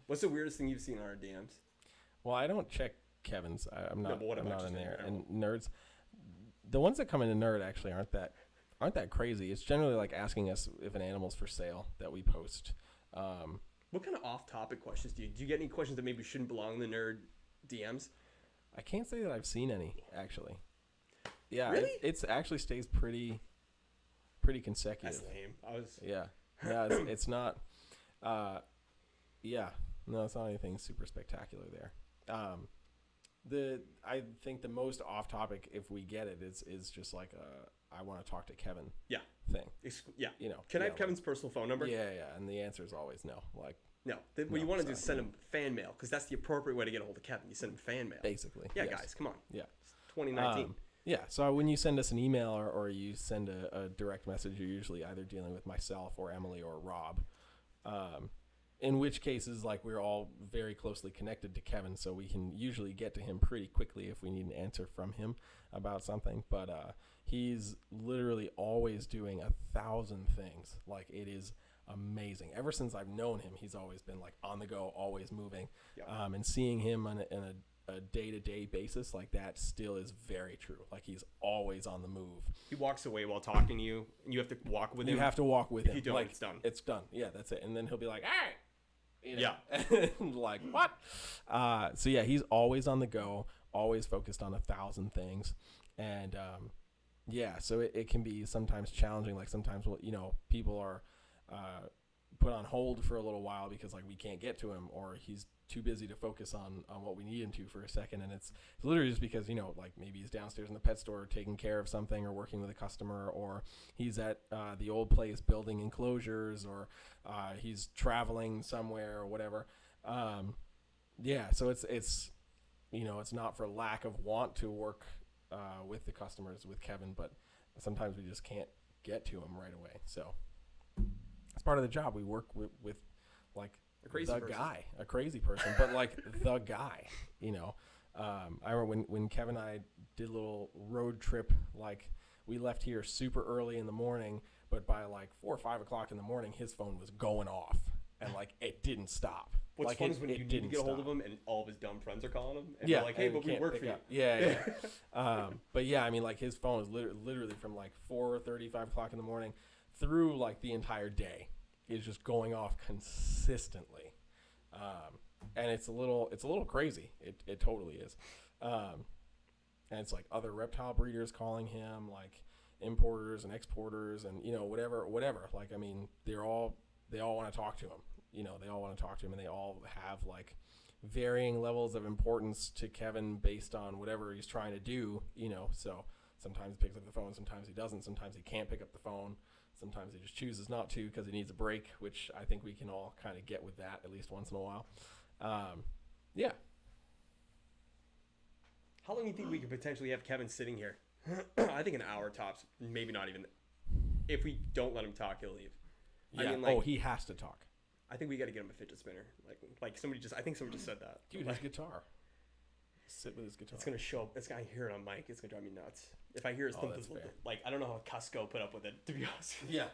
Speaker 1: What's the weirdest thing you've seen on our DMs?
Speaker 5: Well, I don't check Kevin's. I'm not.
Speaker 1: but what
Speaker 5: I'm
Speaker 1: about
Speaker 5: not in
Speaker 1: just in
Speaker 5: there.
Speaker 1: general?
Speaker 5: And nerds, the ones that come into nerd actually aren't that crazy. It's generally like asking us if an animal's for sale that we post.
Speaker 1: What kind of off-topic questions do you get? Any questions that maybe shouldn't belong in the nerd DMs?
Speaker 5: I can't say that I've seen any actually. Yeah,
Speaker 1: Really?
Speaker 5: it's actually stays pretty consecutive.
Speaker 1: That's lame.
Speaker 5: Yeah, it's not. Yeah, no, it's not anything super spectacular there. I think the most off topic, if we get it, is just like I want to talk to Kevin.
Speaker 1: Yeah.
Speaker 5: Thing.
Speaker 1: Yeah.
Speaker 5: You know.
Speaker 1: Can I have
Speaker 5: like-
Speaker 1: Kevin's personal phone number?
Speaker 5: Yeah, and the answer is always no. Like
Speaker 1: No. What
Speaker 5: No,
Speaker 1: you want to do is
Speaker 5: sorry.
Speaker 1: send him fan mail because that's the appropriate way to get a hold of Kevin. You send him fan mail.
Speaker 5: basically.
Speaker 1: Yeah,
Speaker 5: yes.
Speaker 1: guys, come on.
Speaker 5: Yeah.
Speaker 1: It's 2019.
Speaker 5: Yeah, so when you send us an email or you send a direct message, you're usually either dealing with myself or Emily or Rob. In which cases, like, we're all very closely connected to Kevin, so we can usually get to him pretty quickly if we need an answer from him about something. But he's literally always doing 1,000 things. Like, it is amazing. Ever since I've known him, he's always been, like, on the go, always moving.
Speaker 1: Yeah.
Speaker 5: And seeing him on a day-to-day basis like that still is very true. Like, he's always on the move.
Speaker 1: He walks away while talking to you, and you have to walk with him.
Speaker 5: You have to walk with
Speaker 1: If
Speaker 5: him.
Speaker 1: you don't,
Speaker 5: like,
Speaker 1: it's done.
Speaker 5: It's done. Yeah, that's it. And then he'll be like, "Hey," you know?
Speaker 1: Yeah.
Speaker 5: And like, what? So yeah, he's always on the go, always focused on 1,000 things, and yeah. So it can be sometimes challenging. Like sometimes, people are put on hold for a little while because like we can't get to him, or he's too busy to focus on what we need him to for a second. And it's literally just because, like maybe he's downstairs in the pet store taking care of something or working with a customer, or he's at the old place building enclosures, or he's traveling somewhere or whatever. Yeah, so it's not for lack of want to work with the customers with Kevin, but sometimes we just can't get to him right away. So it's part of the job. We work with like
Speaker 1: A crazy person.
Speaker 5: a crazy person, but like the guy, I remember when Kevin and I did a little road trip, like we left here super early in the morning, but by like 4 or 5 o'clock in the morning, his phone was going off and like it didn't stop.
Speaker 1: What's
Speaker 5: Like,
Speaker 1: fun is when you need to
Speaker 5: didn't
Speaker 1: get a hold of
Speaker 5: stop.
Speaker 1: him and all of his dumb friends are calling him. And
Speaker 5: Yeah,
Speaker 1: they're like, hey,
Speaker 5: and
Speaker 1: but we
Speaker 5: can't
Speaker 1: work
Speaker 5: pick
Speaker 1: for you.
Speaker 5: up. Yeah. But yeah, I mean, like his phone is literally from like 4:30, 5 o'clock in the morning through like the entire day is just going off consistently, and it's a little crazy. It totally is, and it's like other reptile breeders calling him, like importers and exporters, and whatever. Like, I mean, they all want to talk to him. They all want to talk to him, and they all have like varying levels of importance to Kevin based on whatever he's trying to do. So sometimes he picks up the phone, sometimes he doesn't, sometimes he can't pick up the phone, sometimes he just chooses not to because he needs a break, which I think we can all kind of get with that at least once in a while. Yeah.
Speaker 1: How long do you think we could potentially have Kevin sitting here? I think an hour tops, maybe not even. If we don't let him talk, he'll leave.
Speaker 5: Yeah.
Speaker 1: I mean, like,
Speaker 5: he has to talk.
Speaker 1: I think we got to get him a fidget spinner. Like somebody just, I think someone just said that.
Speaker 5: Dude, his guitar. Sit with his guitar.
Speaker 1: It's gonna show up. It's gonna hear it on mic. It's gonna drive me nuts. If I hear his
Speaker 5: that's fair.
Speaker 1: like, I don't know how Cusco put up with it, to be honest.
Speaker 5: Yeah.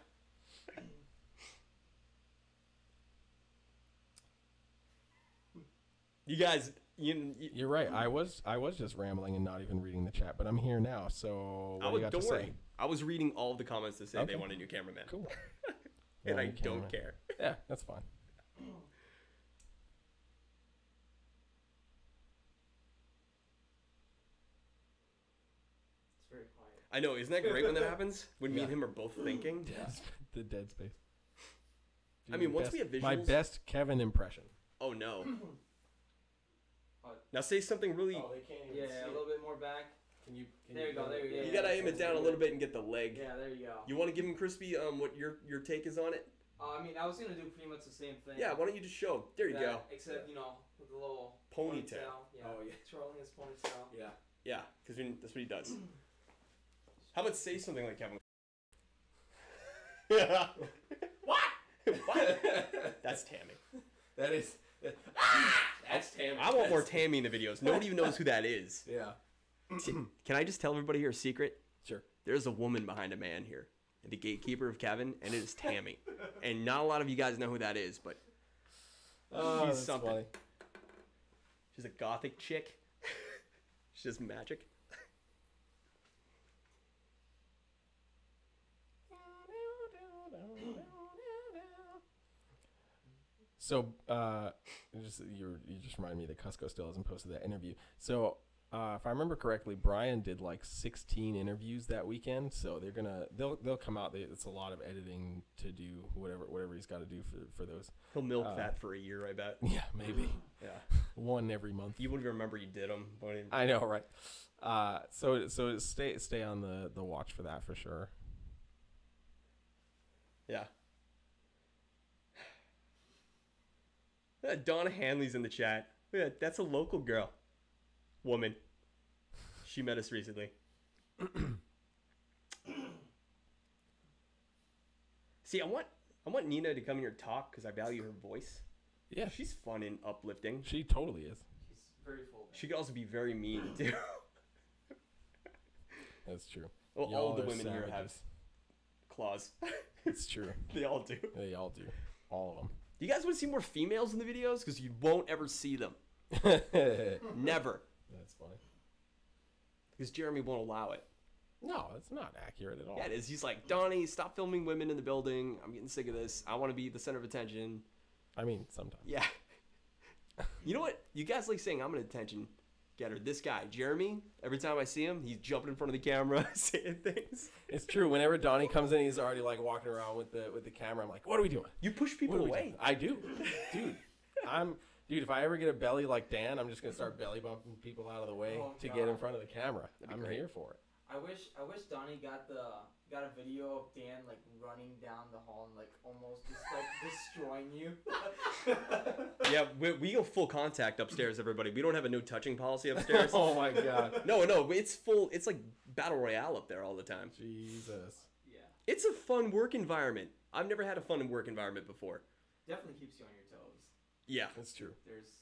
Speaker 1: You guys,
Speaker 5: You're right. I was just rambling and not even reading the chat, but I'm here now. So what do you got to
Speaker 1: don't worry.
Speaker 5: say?
Speaker 1: I was reading all the comments that say
Speaker 5: Okay.
Speaker 1: they want a new cameraman.
Speaker 5: Cool.
Speaker 1: And
Speaker 5: Yeah,
Speaker 1: I
Speaker 5: new
Speaker 1: don't
Speaker 5: cameraman.
Speaker 1: care.
Speaker 5: Yeah, that's fine.
Speaker 6: It's very quiet.
Speaker 1: I know. Isn't that great when that happens? When me
Speaker 5: Yeah.
Speaker 1: and him are both thinking.
Speaker 5: The dead space.
Speaker 1: I mean, once we have
Speaker 5: My
Speaker 1: visuals-
Speaker 5: best Kevin impression.
Speaker 1: Oh no.
Speaker 6: What?
Speaker 1: Now say something really.
Speaker 5: Oh, they can't even
Speaker 6: Yeah, a little bit more back.
Speaker 5: Can you?
Speaker 6: There you go, there you go.
Speaker 1: You gotta aim it down a little bit and get the leg.
Speaker 6: Yeah, there you go.
Speaker 1: You want to give him crispy? What your take is on it?
Speaker 6: I mean, I was gonna do pretty much the same thing.
Speaker 1: Yeah. Why don't you just show? There you
Speaker 6: That,
Speaker 1: go.
Speaker 6: Except, with a little
Speaker 1: Ponytail.
Speaker 6: Yeah.
Speaker 5: Oh, yeah.
Speaker 6: Twirling his ponytail.
Speaker 5: Yeah.
Speaker 1: Yeah, because that's what he does. How about say something like Kevin? Yeah. What? That's Tammy.
Speaker 5: That is. That's Tammy.
Speaker 1: I want more Tammy in the videos. Nobody even knows who that is.
Speaker 5: Yeah.
Speaker 1: Can I just tell everybody here a secret?
Speaker 5: Sure.
Speaker 1: There's a woman behind a man here, the gatekeeper of Kevin, and it is Tammy. And not a lot of you guys know who that is, but
Speaker 5: Oh,
Speaker 1: she's
Speaker 5: that's
Speaker 1: something.
Speaker 5: funny.
Speaker 1: She's a gothic chick. She's just magic.
Speaker 5: So, you just reminded me that Cusco still hasn't posted that interview. So, if I remember correctly, Brian did like 16 interviews that weekend. So they'll come out. It's a lot of editing to do whatever he's got to do for those.
Speaker 1: He'll milk that for a year, I bet.
Speaker 5: Yeah, maybe
Speaker 1: Yeah.
Speaker 5: one every month.
Speaker 1: You wouldn't even remember you did them.
Speaker 5: I know, right? So stay on the watch for that for sure.
Speaker 1: Yeah. Donna Hanley's in the chat. Yeah, that's a local girl. Woman. She met us recently. See, I want Nina to come here and talk because I value her voice.
Speaker 5: Yeah,
Speaker 1: She's fun and uplifting.
Speaker 5: she totally is.
Speaker 6: She's very full.
Speaker 1: She could also be very mean too.
Speaker 5: That's true.
Speaker 1: Well, all
Speaker 5: Y'all
Speaker 1: the
Speaker 5: are
Speaker 1: women here have
Speaker 5: savages.
Speaker 1: claws.
Speaker 5: It's true.
Speaker 1: They all do.
Speaker 5: They all do. All of
Speaker 1: Do you guys want to see more females in the videos? Because you won't ever see them.
Speaker 5: them.
Speaker 1: Never.
Speaker 5: That's funny.
Speaker 1: Because Jeremy won't allow it.
Speaker 5: No, it's not accurate at all.
Speaker 1: Yeah, it is. He's like, Donnie, stop filming women in the building. I'm getting sick of this. I want to be the center of attention.
Speaker 5: I mean, sometimes.
Speaker 1: Yeah. You know what? You guys like saying I'm an attention getter. This guy, Jeremy, every time I see him, he's jumping in front of the camera saying things.
Speaker 5: It's true. Whenever Donnie comes in, he's already like walking around with the camera. I'm like, what are we doing?
Speaker 1: You push people
Speaker 5: What are we
Speaker 1: away.
Speaker 5: doing? I do, dude. If I ever get a belly like Dan, I'm just gonna start belly bumping people out of the way
Speaker 6: Oh,
Speaker 5: to get in
Speaker 6: God.
Speaker 5: front of the camera.
Speaker 1: That'd be
Speaker 5: I'm
Speaker 1: great.
Speaker 5: here for it.
Speaker 6: I wish Donnie got a video of Dan like running down the hall and like almost just like destroying you.
Speaker 1: Yeah, we go full contact upstairs, everybody. We don't have a no touching policy upstairs.
Speaker 5: Oh my God.
Speaker 1: No, it's full. It's like battle royale up there all the time.
Speaker 5: Jesus.
Speaker 6: Yeah,
Speaker 1: It's a fun work environment. I've never had a fun work environment before.
Speaker 6: definitely keeps you on your toes.
Speaker 1: Yeah.
Speaker 5: That's true.
Speaker 6: There's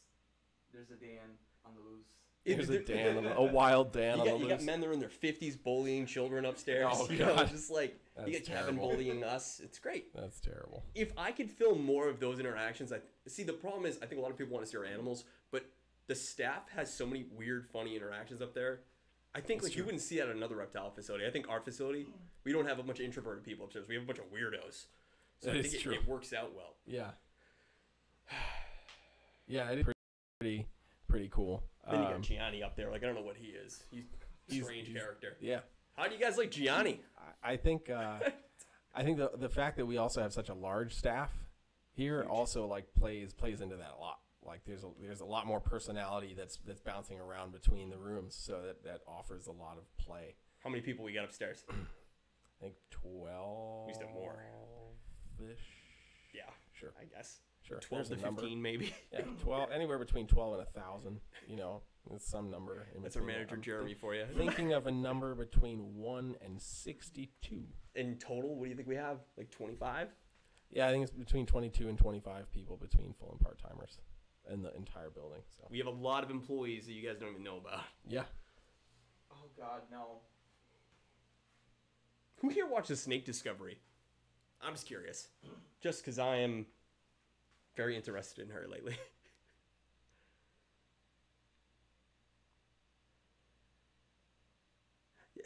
Speaker 6: there's a Dan on the loose.
Speaker 5: There's a Dan, a wild Dan on the loose.
Speaker 1: You got men that are in their 50s bullying children upstairs.
Speaker 5: Oh,
Speaker 1: you know,
Speaker 5: God.
Speaker 1: just like
Speaker 5: That's
Speaker 1: you get Kevin
Speaker 5: terrible.
Speaker 1: bullying us. It's great.
Speaker 5: That's terrible.
Speaker 1: If I could film more of those interactions, see the problem is I think a lot of people want to see our animals, but the staff has so many weird, funny interactions up there. I think
Speaker 5: That's
Speaker 1: you
Speaker 5: true.
Speaker 1: wouldn't see that at another reptile facility. I think our facility, we don't have a bunch of introverted people upstairs. We have a bunch of weirdos. So
Speaker 5: That
Speaker 1: I
Speaker 5: is
Speaker 1: think
Speaker 5: true.
Speaker 1: it works out well.
Speaker 5: Yeah. Yeah, it is pretty cool.
Speaker 1: Then you got Gianni up there. Like, I don't know what he is. He's a strange character.
Speaker 5: Yeah.
Speaker 1: How do you guys like Gianni?
Speaker 5: I think the fact that we also have such a large staff here also like plays into that a lot. Like there's a lot more personality that's bouncing around between the rooms, so that offers a lot of play.
Speaker 1: How many people we got upstairs?
Speaker 5: I think 12.
Speaker 1: We used to have more.
Speaker 5: Ish.
Speaker 1: Yeah,
Speaker 5: Sure.
Speaker 1: I guess.
Speaker 5: Sure.
Speaker 1: 12 to
Speaker 5: There's a number.
Speaker 1: 15 maybe.
Speaker 5: Yeah, 12, anywhere between 12 and 1,000. You know, it's some number.
Speaker 1: That's our manager Jeremy for you.
Speaker 5: Thinking of a number between 1 and 62.
Speaker 1: In total, what do you think we have? Like 25?
Speaker 5: Yeah, I think it's between 22 and 25 people between full and part timers in the entire building. So
Speaker 1: We have a lot of employees that you guys don't even know about.
Speaker 5: yeah,
Speaker 6: Oh God, no.
Speaker 1: Who here watches Snake Discovery? I'm just curious. Just because I am very interested in her lately.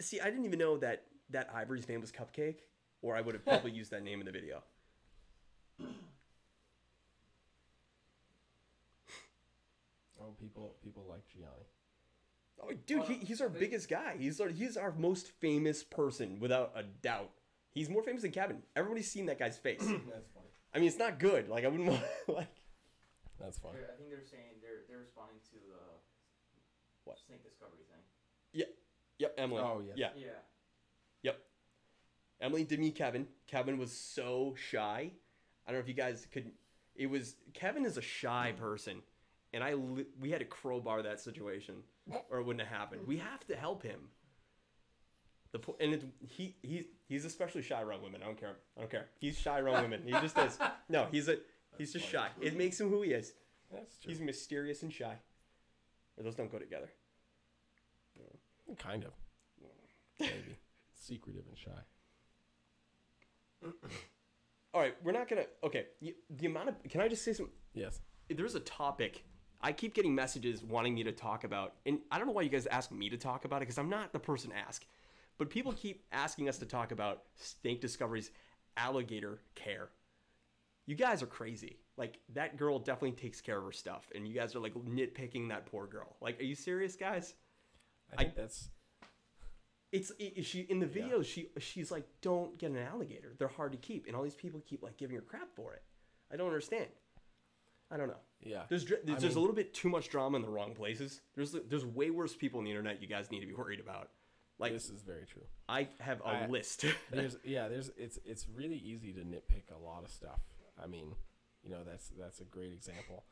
Speaker 1: See, I didn't even know that Ivory's name was Cupcake, or I would have probably used that name in the video.
Speaker 5: oh people like Gianni.
Speaker 1: Oh, dude, he's our biggest guy. He's our most famous person, without a doubt. He's more famous than Kevin. Everybody's seen that guy's face.
Speaker 5: That's funny.
Speaker 1: I mean, it's not good. Like, I wouldn't want like.
Speaker 5: That's funny.
Speaker 6: I think they're saying they're responding to the
Speaker 1: What?
Speaker 6: Snake Discovery thing.
Speaker 1: Yep, Emily.
Speaker 5: Oh, yes.
Speaker 1: Yeah.
Speaker 6: Yeah.
Speaker 1: Emily did meet Kevin. Kevin was so shy. I don't know if you guys could. Kevin is a shy person, and we had to crowbar that situation, or it wouldn't have happened. We have to help him. He's especially shy around women. I don't care. He's shy around women. He just is. No, he's just shy. It makes him who he is.
Speaker 5: That's true.
Speaker 1: He's mysterious and shy. Or those don't go together.
Speaker 5: Kind of. Maybe. Secretive and shy.
Speaker 1: All right, we're not gonna. Okay, the amount of. Can I just say something?
Speaker 5: Yes.
Speaker 1: There's a topic I keep getting messages wanting me to talk about, and I don't know why you guys ask me to talk about it, because I'm not the person to ask, but people keep asking us to talk about Snake Discovery's alligator care. You guys are crazy. Like, that girl definitely takes care of her stuff, and you guys are like nitpicking that poor girl. Like, are you serious, guys?
Speaker 5: I think that's.
Speaker 1: She in the videos, she's like, don't get an alligator. They're hard to keep, and all these people keep like giving her crap for it. I don't understand. I don't know.
Speaker 5: Yeah.
Speaker 1: There's a little bit too much drama in the wrong places. There's way worse people on the internet you guys need to be worried about. Like,
Speaker 5: this is very true.
Speaker 1: I have a list.
Speaker 5: It's really easy to nitpick a lot of stuff. I mean, you know, that's a great example.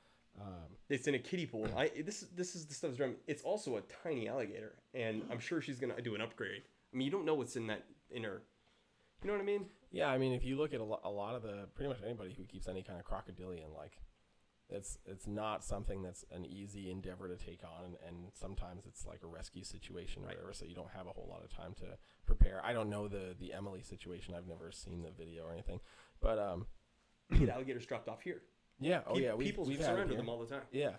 Speaker 1: It's in a kiddie pool. This is the stuff that's drama. It's also a tiny alligator, and I'm sure she's gonna do an upgrade. I mean, you don't know what's in her. You know what I mean?
Speaker 5: Yeah, I mean, if you look at a lot of pretty much anybody who keeps any kind of crocodilian, like, it's not something that's an easy endeavor to take on, and sometimes it's like a rescue situation or whatever, so you don't have a whole lot of time to prepare. I don't know the Emily situation. I've never seen the video or anything, but
Speaker 1: We get alligators dropped off here.
Speaker 5: yeah,
Speaker 1: People
Speaker 5: we've had
Speaker 1: surrender
Speaker 5: it
Speaker 1: them
Speaker 5: here.
Speaker 1: all the time.
Speaker 5: Yeah.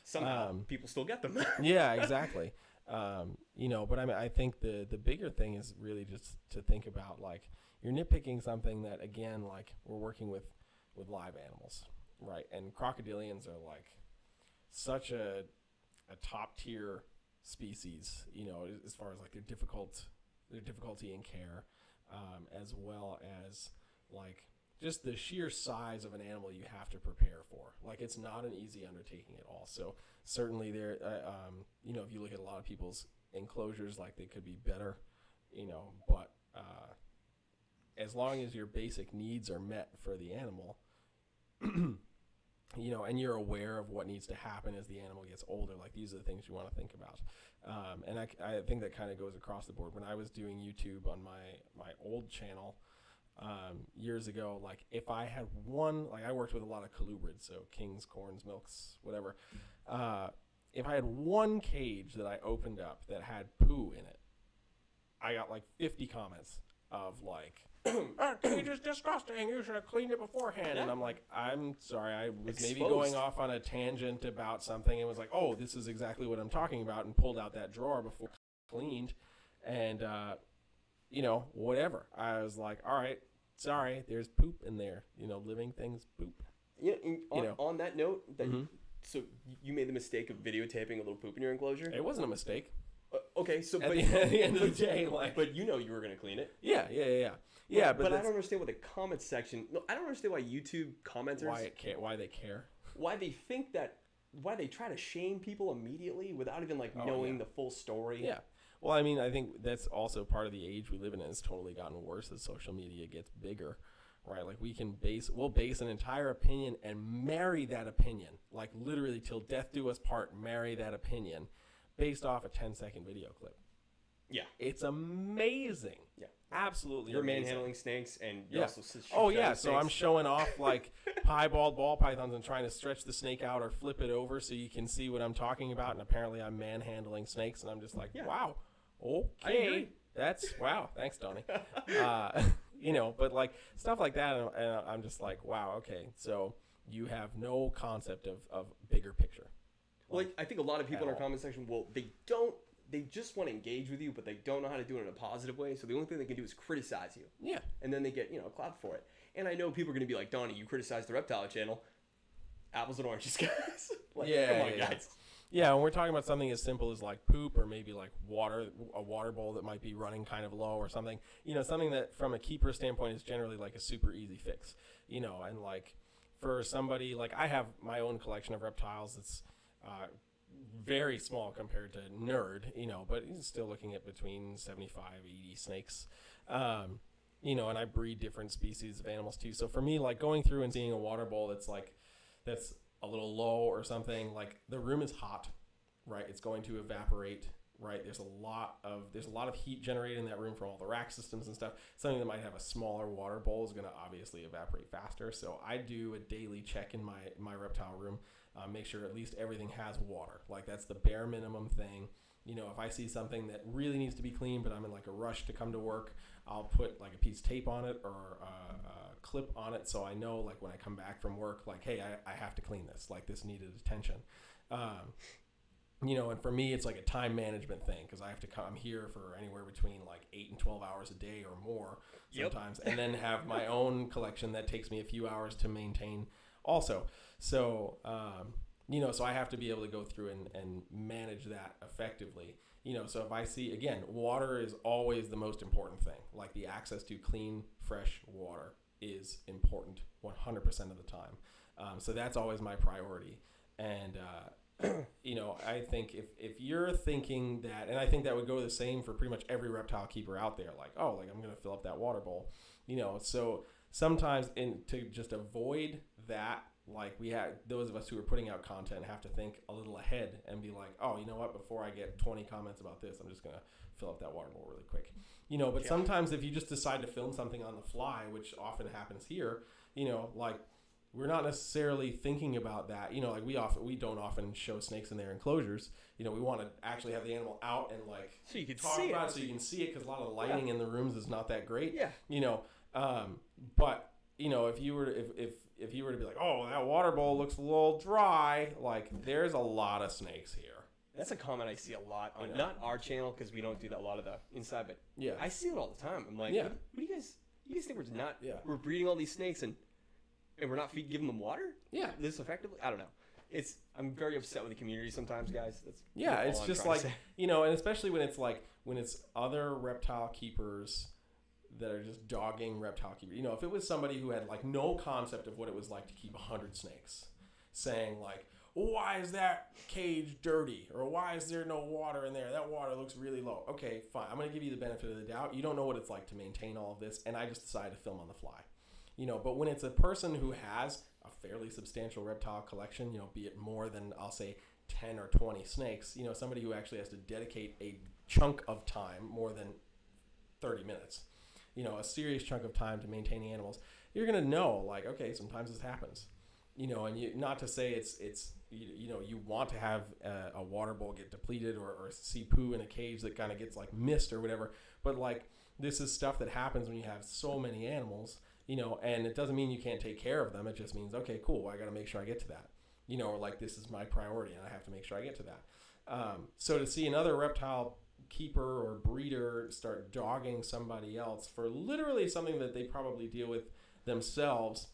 Speaker 1: Somehow people still get them.
Speaker 5: Yeah, exactly. You know, but I mean, I think the bigger thing is really just to think about, like, you're nitpicking something that, again, like, we're working with live animals, right? And crocodilians are like such a top tier species, you know, as far as like their difficulty in care, as well as like just the sheer size of an animal you have to prepare for. Like, it's not an easy undertaking at all. So certainly there, you know, if you look at a lot of people's enclosures, like, they could be better, you know, but as long as your basic needs are met for the animal, you know, and you're aware of what needs to happen as the animal gets older, like, these are the things you want to think about. And I think that kind of goes across the board. When I was doing YouTube on my old channel years ago, like, if I had one, like, I worked with a lot of colubrids, so kings, corns, milks, whatever. if I had one cage that I opened up that had poo in it, I got like 50 comments of like, that cage is disgusting. You should have cleaned it beforehand.
Speaker 1: Yeah.
Speaker 5: And I'm like, I'm sorry. I was maybe
Speaker 1: Exposed.
Speaker 5: going off on a tangent about something and was like, oh, this is exactly what I'm talking about, and pulled out that drawer before cleaned. And, you know, whatever. I was like, all right, sorry, there's poop in there. You know, living things poop.
Speaker 1: Yeah, and on,
Speaker 5: You know.
Speaker 1: on that note, that
Speaker 5: Mhm.
Speaker 1: so you made the mistake of videotaping a little poop in your enclosure.
Speaker 5: It wasn't a mistake.
Speaker 1: Okay, so
Speaker 5: At
Speaker 1: but,
Speaker 5: the end of the day, like,
Speaker 1: but you know you were gonna clean it.
Speaker 5: yeah.
Speaker 1: But I
Speaker 5: that's
Speaker 1: don't understand what the comment section. No, I don't understand why YouTube commenters
Speaker 5: why they care.
Speaker 1: why they think that why they try to shame people immediately without even like
Speaker 5: Oh,
Speaker 1: knowing
Speaker 5: yeah.
Speaker 1: the full story.
Speaker 5: Yeah. Well, I mean, I think that's also part of the age we live in. It's totally gotten worse as social media gets bigger, right? Like we'll base an entire opinion and marry that opinion, like literally till death do us part, marry that opinion based off a 10-second video clip.
Speaker 1: Yeah.
Speaker 5: It's amazing.
Speaker 1: Yeah.
Speaker 5: Absolutely
Speaker 1: You're
Speaker 5: amazing.
Speaker 1: manhandling snakes and you're
Speaker 5: Yeah.
Speaker 1: also
Speaker 5: Oh
Speaker 1: showing
Speaker 5: yeah, so I'm
Speaker 1: snakes.
Speaker 5: showing off like piebald ball pythons and trying to stretch the snake out or flip it over so you can see what I'm talking about. And apparently I'm manhandling snakes, and I'm just like,
Speaker 1: Yeah.
Speaker 5: wow,
Speaker 1: I agree.
Speaker 5: okay, that's wow, thanks, Donny. You know, but like stuff like that, and I'm just like, wow, okay, so you have no concept of bigger picture.
Speaker 1: Like I think a lot of people in
Speaker 5: At
Speaker 1: our
Speaker 5: all.
Speaker 1: comment section, well, they just want to engage with you, but they don't know how to do it in a positive way. So the only thing they can do is criticize you,
Speaker 5: Yeah.
Speaker 1: and then they get clout for it. And I know people are gonna be like, Donnie, you criticize the Reptile channel. Apples and oranges, guys. Like,
Speaker 5: Yeah,
Speaker 1: come on,
Speaker 5: yeah.
Speaker 1: guys.
Speaker 5: Yeah, and we're talking about something as simple as like poop, or maybe like a water bowl that might be running kind of low or something. You know, something that from a keeper standpoint is generally like a super easy fix. You know, and like for somebody like I have my own collection of reptiles. It's very small compared to Nerd, you know, but he's still looking at between 75, 80 snakes. You know, and I breed different species of animals too. So for me, like going through and seeing a water bowl that's a little low or something, like the room is hot, right? It's going to evaporate, right? There's a lot of heat generated in that room from all the rack systems and stuff. Something that might have a smaller water bowl is going to obviously evaporate faster. So I do a daily check in my reptile room, make sure at least everything has water. Like that's the bare minimum thing. You know, if I see something that really needs to be cleaned, but I'm in like a rush to come to work, I'll put like a piece of tape on it or a clip on it, so I know like when I come back from work, like, hey, I have to clean this. Like this needed attention. You know, and for me, it's like a time management thing because I have to come here for anywhere between like 8 and 12 hours a day or more sometimes, and then have my own collection that takes me a few hours to maintain also. So, you know, so I have to be able to go through and manage that effectively. You know, so if I see, again, water is always the most important thing. Like the access to clean, fresh water is important 100% of the time. So that's always my priority. And, you know, I think if you're thinking that, and I think that would go the same for pretty much every reptile keeper out there, like, oh, like I'm going to fill up that water bowl, you know, so sometimes to just avoid that, like we had those of us who are putting out content have to think a little ahead and be like, oh, you know what, before I get 20 comments about this, I'm just going to fill up that water bowl really quick, you know. But sometimes if you just decide to film something on the fly, which often happens here, you know, like we're not necessarily thinking about that, you know, like we don't often show snakes in their enclosures. You know, we want to actually have the animal out and like
Speaker 1: So you can
Speaker 5: talk
Speaker 1: see
Speaker 5: about
Speaker 1: it.
Speaker 5: it so you can see it, because a lot of the lighting in the rooms is not that great.
Speaker 1: Yeah.
Speaker 5: You know, but you know, if you were to be like, oh, that water bowl looks a little dry, like there's a lot of snakes here.
Speaker 1: That's a comment I see a lot on
Speaker 5: I know.
Speaker 1: not our channel because we don't do that a lot of the inside, but
Speaker 5: Yeah.
Speaker 1: I see it all the time. I'm like,
Speaker 5: Yeah.
Speaker 1: what do you guys think we're not?
Speaker 5: Yeah.
Speaker 1: We're breeding all these snakes and we're not giving them water
Speaker 5: Yeah.
Speaker 1: this effectively? I don't know. I'm very upset with the community sometimes, guys. That's
Speaker 5: Yeah,
Speaker 1: all
Speaker 5: it's
Speaker 1: I'm
Speaker 5: just
Speaker 1: trying to
Speaker 5: like,
Speaker 1: say.
Speaker 5: you know, and especially when it's other reptile keepers that are just dogging reptile keepers. You know, if it was somebody who had like no concept of what it was like to keep 100 snakes, saying like, why is that cage dirty? Or why is there no water in there? That water looks really low. Okay, fine. I'm going to give you the benefit of the doubt. You don't know what it's like to maintain all of this, and I just decided to film on the fly. You know, but when it's a person who has a fairly substantial reptile collection, you know, be it more than, I'll say, 10 or 20 snakes, you know, somebody who actually has to dedicate a chunk of time, more than 30 minutes, you know, a serious chunk of time to maintain the animals, you're going to know, like, okay, sometimes this happens. and not to say it's you want to have a water bowl get depleted or see poo in a cage that kind of gets like missed or whatever, but like this is stuff that happens when you have so many animals, and it doesn't mean you can't take care of them. It just means, okay, cool, I got to make sure I get to that, or like this is my priority and I have to make sure I get to that. So to see another reptile keeper or breeder start dogging somebody else for literally something that they probably deal with themselves,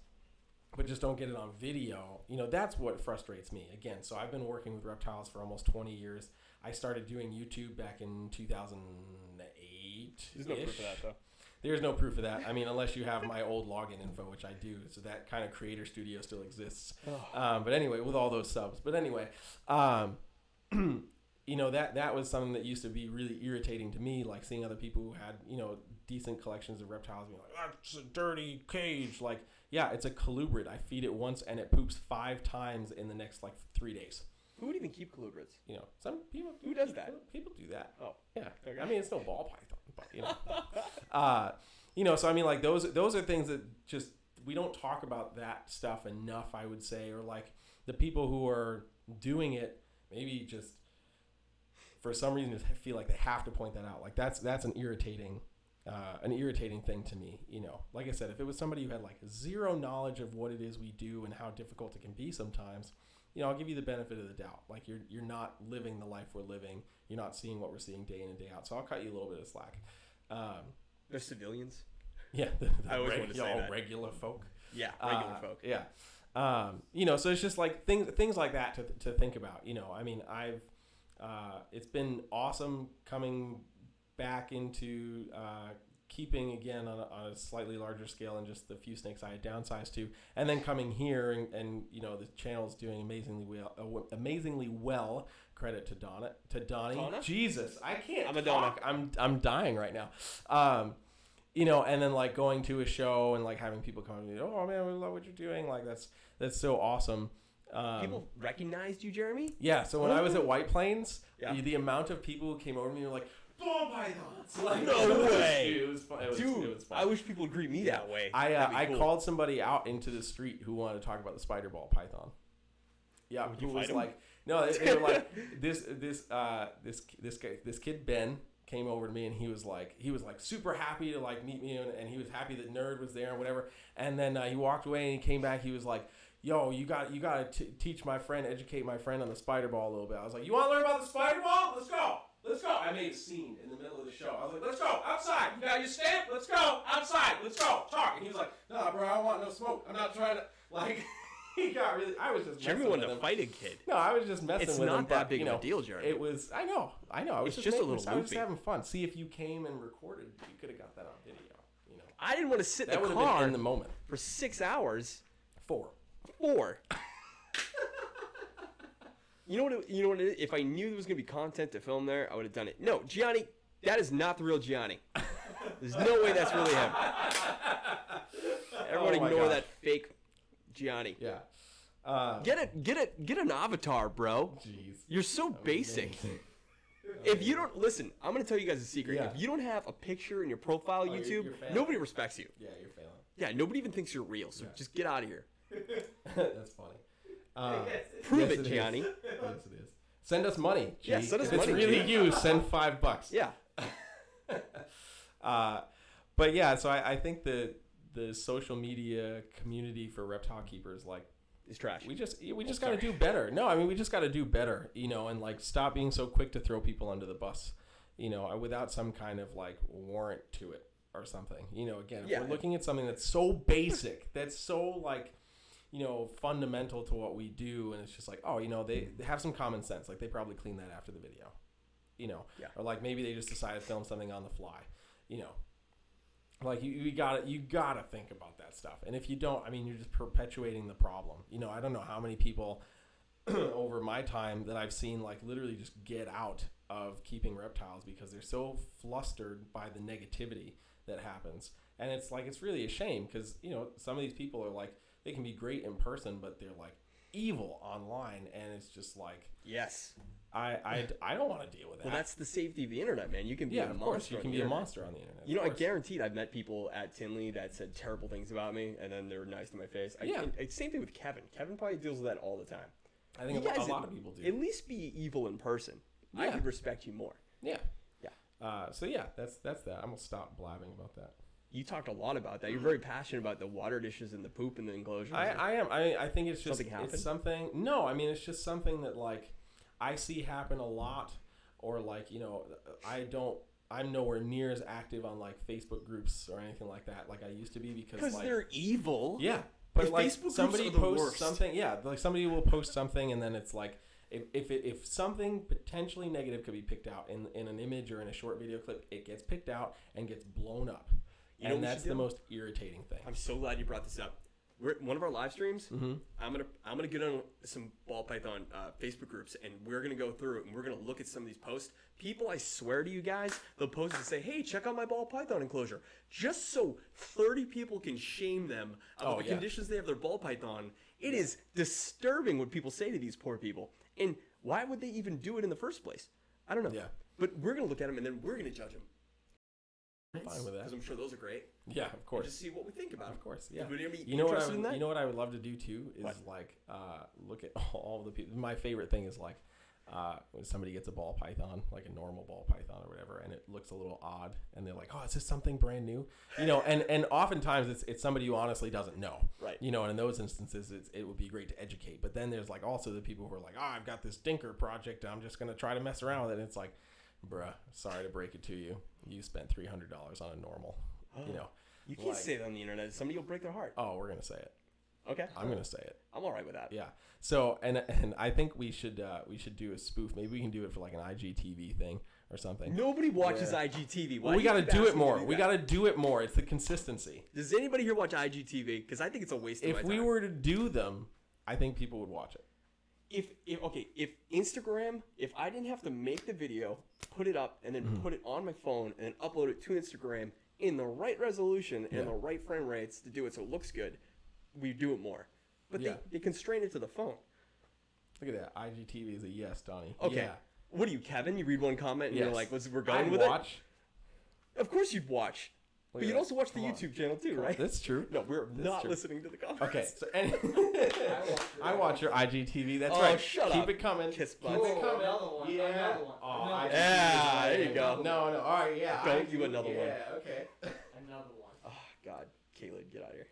Speaker 5: but just don't get it on video, that's what frustrates me. Again, so I've been working with reptiles for almost 20 years. I started doing YouTube back in 2008.
Speaker 1: There's no proof of that, though.
Speaker 5: There's no proof of that. I mean, unless you have my old login info, which I do. So that kind of creator studio still exists. But anyway, with all those subs. But anyway, that was something that used to be really irritating to me, like seeing other people who had, decent collections of reptiles being like, that's a dirty cage. Like, yeah, it's a colubrid. I feed it once and it poops 5 times in the next, 3 days.
Speaker 1: Who would even keep colubrids?
Speaker 5: Some people.
Speaker 1: Who does that?
Speaker 5: People do that.
Speaker 1: Oh,
Speaker 5: yeah.
Speaker 1: okay.
Speaker 5: I mean, it's no ball python, but so I mean, like those are things that just we don't talk about that stuff enough, I would say, or like the people who are doing it maybe just for some reason just feel like they have to point that out. Like that's an irritating thing to me. Like I said, if it was somebody who had like zero knowledge of what it is we do and how difficult it can be sometimes, I'll give you the benefit of the doubt. Like you're not living the life we're living. You're not seeing what we're seeing day in and day out. So I'll cut you a little bit of slack.
Speaker 1: They're civilians.
Speaker 5: Yeah,
Speaker 1: I always want to say that.
Speaker 5: Regular folk.
Speaker 1: Yeah, regular folk.
Speaker 5: Yeah. So it's just like things like that to think about. I mean, I've it's been awesome coming back into keeping again on a slightly larger scale than just the few snakes I had downsized to, and then coming here and the channel's doing amazingly well. Credit to Donny.
Speaker 1: Donna?
Speaker 5: Jesus, I can't.
Speaker 1: I'm a
Speaker 5: talk. I'm dying right now. And then like going to a show and like having people come and be, oh man, we love what you're doing. Like that's so awesome.
Speaker 1: People recognized you, Jeremy?
Speaker 5: Yeah. So when I was at White Plains,
Speaker 1: Yeah.
Speaker 5: the amount of people who came over to me were like, ball pythons. Like,
Speaker 1: No way.
Speaker 5: It was fun. It was fun.
Speaker 1: I wish people would greet me that way.
Speaker 5: I
Speaker 1: Cool.
Speaker 5: called somebody out into the street who wanted to talk about the spider ball python. Yeah,
Speaker 1: Would
Speaker 5: who
Speaker 1: you
Speaker 5: was
Speaker 1: fight him?
Speaker 5: like, no, they were like this kid Ben came over to me and he was like super happy to like meet me and he was happy that Nerd was there and whatever. And then he walked away and he came back. He was like, yo, you got to teach my friend, educate my friend on the spider ball a little bit. I was like, you want to learn about the spider ball? Let's go. I made a scene in the middle of the show. I was like, let's go outside. You got your stamp? Let's go outside. Let's go talk. And he was like, nah, bro, I don't want no smoke. I'm not trying to like. He got really. I was just.
Speaker 1: Jeremy wanted to fight a kid.
Speaker 5: No, I was just messing
Speaker 1: It's
Speaker 5: with him.
Speaker 1: not that big of a deal, Jeremy.
Speaker 5: It was. I know. I was
Speaker 1: It's just a little
Speaker 5: I was just
Speaker 1: loopy.
Speaker 5: having fun. See, if you came and recorded, you could have got that on video.
Speaker 1: I didn't want to sit
Speaker 5: That
Speaker 1: in
Speaker 5: would
Speaker 1: the
Speaker 5: have
Speaker 1: car
Speaker 5: been in the moment.
Speaker 1: for 6 hours.
Speaker 5: 4.
Speaker 1: You know what it is? If I knew there was going to be content to film there, I would have done it. No, Gianni, that is not the real Gianni. There's no way that's really him. Everyone
Speaker 5: Oh my
Speaker 1: ignore
Speaker 5: gosh.
Speaker 1: that fake Gianni.
Speaker 5: Yeah.
Speaker 1: Get an avatar, bro.
Speaker 5: Jeez.
Speaker 1: You're so basic. If you don't listen, I'm gonna tell you guys a secret.
Speaker 5: Yeah.
Speaker 1: If you don't have a picture in your profile
Speaker 5: you're
Speaker 1: YouTube,
Speaker 5: failing.
Speaker 1: nobody respects you.
Speaker 5: Yeah, you're failing.
Speaker 1: Yeah, nobody even thinks you're real. So
Speaker 5: Yeah.
Speaker 1: just get out of here.
Speaker 5: That's funny.
Speaker 1: Prove
Speaker 5: yes,
Speaker 1: it, Gianni.
Speaker 5: Yes, it is. Send us money. G.
Speaker 1: Yeah, send us
Speaker 5: if
Speaker 1: money,
Speaker 5: it's really
Speaker 1: G.
Speaker 5: you, send $5.
Speaker 1: Yeah.
Speaker 5: But yeah, so I think the social media community for reptile keepers, like,
Speaker 1: It's trash.
Speaker 5: we just got to do better. No, I mean, we just got to do better, and like stop being so quick to throw people under the bus, without some kind of like warrant to it or something. Again, if
Speaker 1: Yeah.
Speaker 5: we're looking at something that's so basic, that's so like, fundamental to what we do, and it's just like, oh, they have some common sense. Like they probably clean that after the video,
Speaker 1: Yeah.
Speaker 5: or like maybe they just decided to film something on the fly, Like you gotta think about that stuff, and if you don't, I mean, you're just perpetuating the problem. I don't know how many people over my time that I've seen like literally just get out of keeping reptiles because they're so flustered by the negativity that happens, and it's like it's really a shame because some of these people are like they can be great in person, but they're like evil online, and it's just like
Speaker 1: Yes.
Speaker 5: I don't want to deal with that.
Speaker 1: Well, that's the safety of the internet, man. You can be
Speaker 5: yeah,
Speaker 1: a
Speaker 5: of
Speaker 1: monster.
Speaker 5: course you
Speaker 1: on
Speaker 5: can
Speaker 1: the
Speaker 5: be a
Speaker 1: internet.
Speaker 5: monster on the internet.
Speaker 1: You know,
Speaker 5: of
Speaker 1: I
Speaker 5: course.
Speaker 1: guaranteed I've met people at Tinley that said terrible things about me, and then they were nice to my face. Same thing with Kevin. Kevin probably deals with that all the time.
Speaker 5: I think
Speaker 1: You
Speaker 5: a
Speaker 1: guys
Speaker 5: lot of people do.
Speaker 1: At least be evil in person. I
Speaker 5: Yeah.
Speaker 1: would respect you more.
Speaker 5: Yeah.
Speaker 1: Yeah.
Speaker 5: So yeah, that's that. I'm gonna stop blabbing about that.
Speaker 1: You talked a lot about that. You're very passionate about the water dishes and the poop in the enclosures.
Speaker 5: I am. I think it's just
Speaker 1: Something happened?
Speaker 5: it's something. No, I mean it's just something that like I see happen a lot, or like I'm nowhere near as active on like Facebook groups or anything like that like I used to be because like,
Speaker 1: they're evil.
Speaker 5: yeah. But
Speaker 1: The
Speaker 5: like
Speaker 1: Facebook groups
Speaker 5: somebody
Speaker 1: are the
Speaker 5: posts
Speaker 1: worst.
Speaker 5: something, yeah, like somebody will post something and then it's like if something potentially negative could be picked out in an image or in a short video clip, it gets picked out and gets blown up.
Speaker 1: You know what
Speaker 5: And
Speaker 1: we
Speaker 5: that's
Speaker 1: should
Speaker 5: the
Speaker 1: do?
Speaker 5: most irritating thing.
Speaker 1: I'm so glad you brought this up. We're one of our live streams.
Speaker 5: Mm-hmm.
Speaker 1: I'm gonna get on some ball python Facebook groups, and we're gonna go through it, and we're gonna look at some of these posts. People, I swear to you guys, they'll post and say, "Hey, check out my ball python enclosure," just so 30 people can shame them about the conditions they have their ball python. It is disturbing what people say to these poor people, and why would they even do it in the first place? I don't know.
Speaker 5: Yeah.
Speaker 1: But we're gonna look at them, and then we're gonna judge them.
Speaker 5: Fine with that.
Speaker 1: Because I'm sure those are great.
Speaker 5: Yeah, of
Speaker 1: And
Speaker 5: course.
Speaker 1: just see what we think about them.
Speaker 5: Of course, yeah.
Speaker 1: Would anybody be
Speaker 5: You know what I
Speaker 1: interested
Speaker 5: would,
Speaker 1: in that?
Speaker 5: you know what I would love to do too is
Speaker 1: What?
Speaker 5: like look at all the people. My favorite thing is like when somebody gets a ball python, like a normal ball python or whatever, and it looks a little odd, and they're like, "Oh, is this something brand new?" You know, and oftentimes it's somebody who honestly doesn't know.
Speaker 1: Right.
Speaker 5: You know, and in those instances, it would be great to educate. But then there's like also the people who are like, "Oh, I've got this dinker project. I'm just gonna try to mess around with it." And it's like, bruh, sorry to break it to you. You spent $300 on a normal. You know.
Speaker 1: You can't
Speaker 5: like-
Speaker 1: say that on the internet. Somebody will break their heart.
Speaker 5: Oh, we're gonna say it.
Speaker 1: Okay.
Speaker 5: I'm gonna say it.
Speaker 1: I'm all right with that.
Speaker 5: Yeah. So and I think we should do a spoof. Maybe we can do it for like an IGTV thing or something.
Speaker 1: Nobody watches
Speaker 5: Yeah.
Speaker 1: IGTV. Why
Speaker 5: Well, we
Speaker 1: do you
Speaker 5: got to
Speaker 1: keep
Speaker 5: do it
Speaker 1: asking me to
Speaker 5: more.
Speaker 1: do
Speaker 5: We
Speaker 1: that?
Speaker 5: got to do it more. It's the consistency.
Speaker 1: Does anybody here watch IGTV? Because I think it's a waste of my
Speaker 5: If
Speaker 1: time.
Speaker 5: we were to do them, I think people would watch it.
Speaker 1: if Instagram, if I didn't have to make the video, put it up, and then
Speaker 5: Mm-hmm.
Speaker 1: put it on my phone, and then upload it to Instagram in the right resolution and
Speaker 5: Yeah.
Speaker 1: the right frame rates to do it so it looks good, we do it more. But
Speaker 5: Yeah.
Speaker 1: they constrain it to the phone.
Speaker 5: Look at that. IGTV is a yes, Donnie.
Speaker 1: Okay.
Speaker 5: Yeah.
Speaker 1: What are you, Kevin? You read one comment and
Speaker 5: Yes.
Speaker 1: you're like, we're going
Speaker 5: I'd
Speaker 1: with
Speaker 5: watch.
Speaker 1: it? Of course you'd watch.
Speaker 5: Look
Speaker 1: But
Speaker 5: at
Speaker 1: you'd
Speaker 5: that.
Speaker 1: also watch the
Speaker 5: Come on.
Speaker 1: YouTube channel too, right?
Speaker 5: That's true.
Speaker 1: No, we're
Speaker 5: That's
Speaker 1: not
Speaker 5: true.
Speaker 1: listening to the comments.
Speaker 5: Okay. So and
Speaker 6: I
Speaker 5: I watch your IGTV. That's
Speaker 1: Oh,
Speaker 5: right.
Speaker 1: shut
Speaker 5: Keep
Speaker 1: up.
Speaker 5: it coming.
Speaker 1: Kiss
Speaker 5: Keep
Speaker 1: butts.
Speaker 5: it coming.
Speaker 6: Another one.
Speaker 5: Yeah.
Speaker 6: Another one.
Speaker 5: Oh,
Speaker 6: Another
Speaker 5: IGTV
Speaker 1: Yeah,
Speaker 5: is
Speaker 1: there you
Speaker 5: right.
Speaker 1: go.
Speaker 5: No. All right. Yeah.
Speaker 1: Don't do another one.
Speaker 5: Yeah. Okay.
Speaker 6: Another one.
Speaker 1: Oh, God. Caleb, get out of here.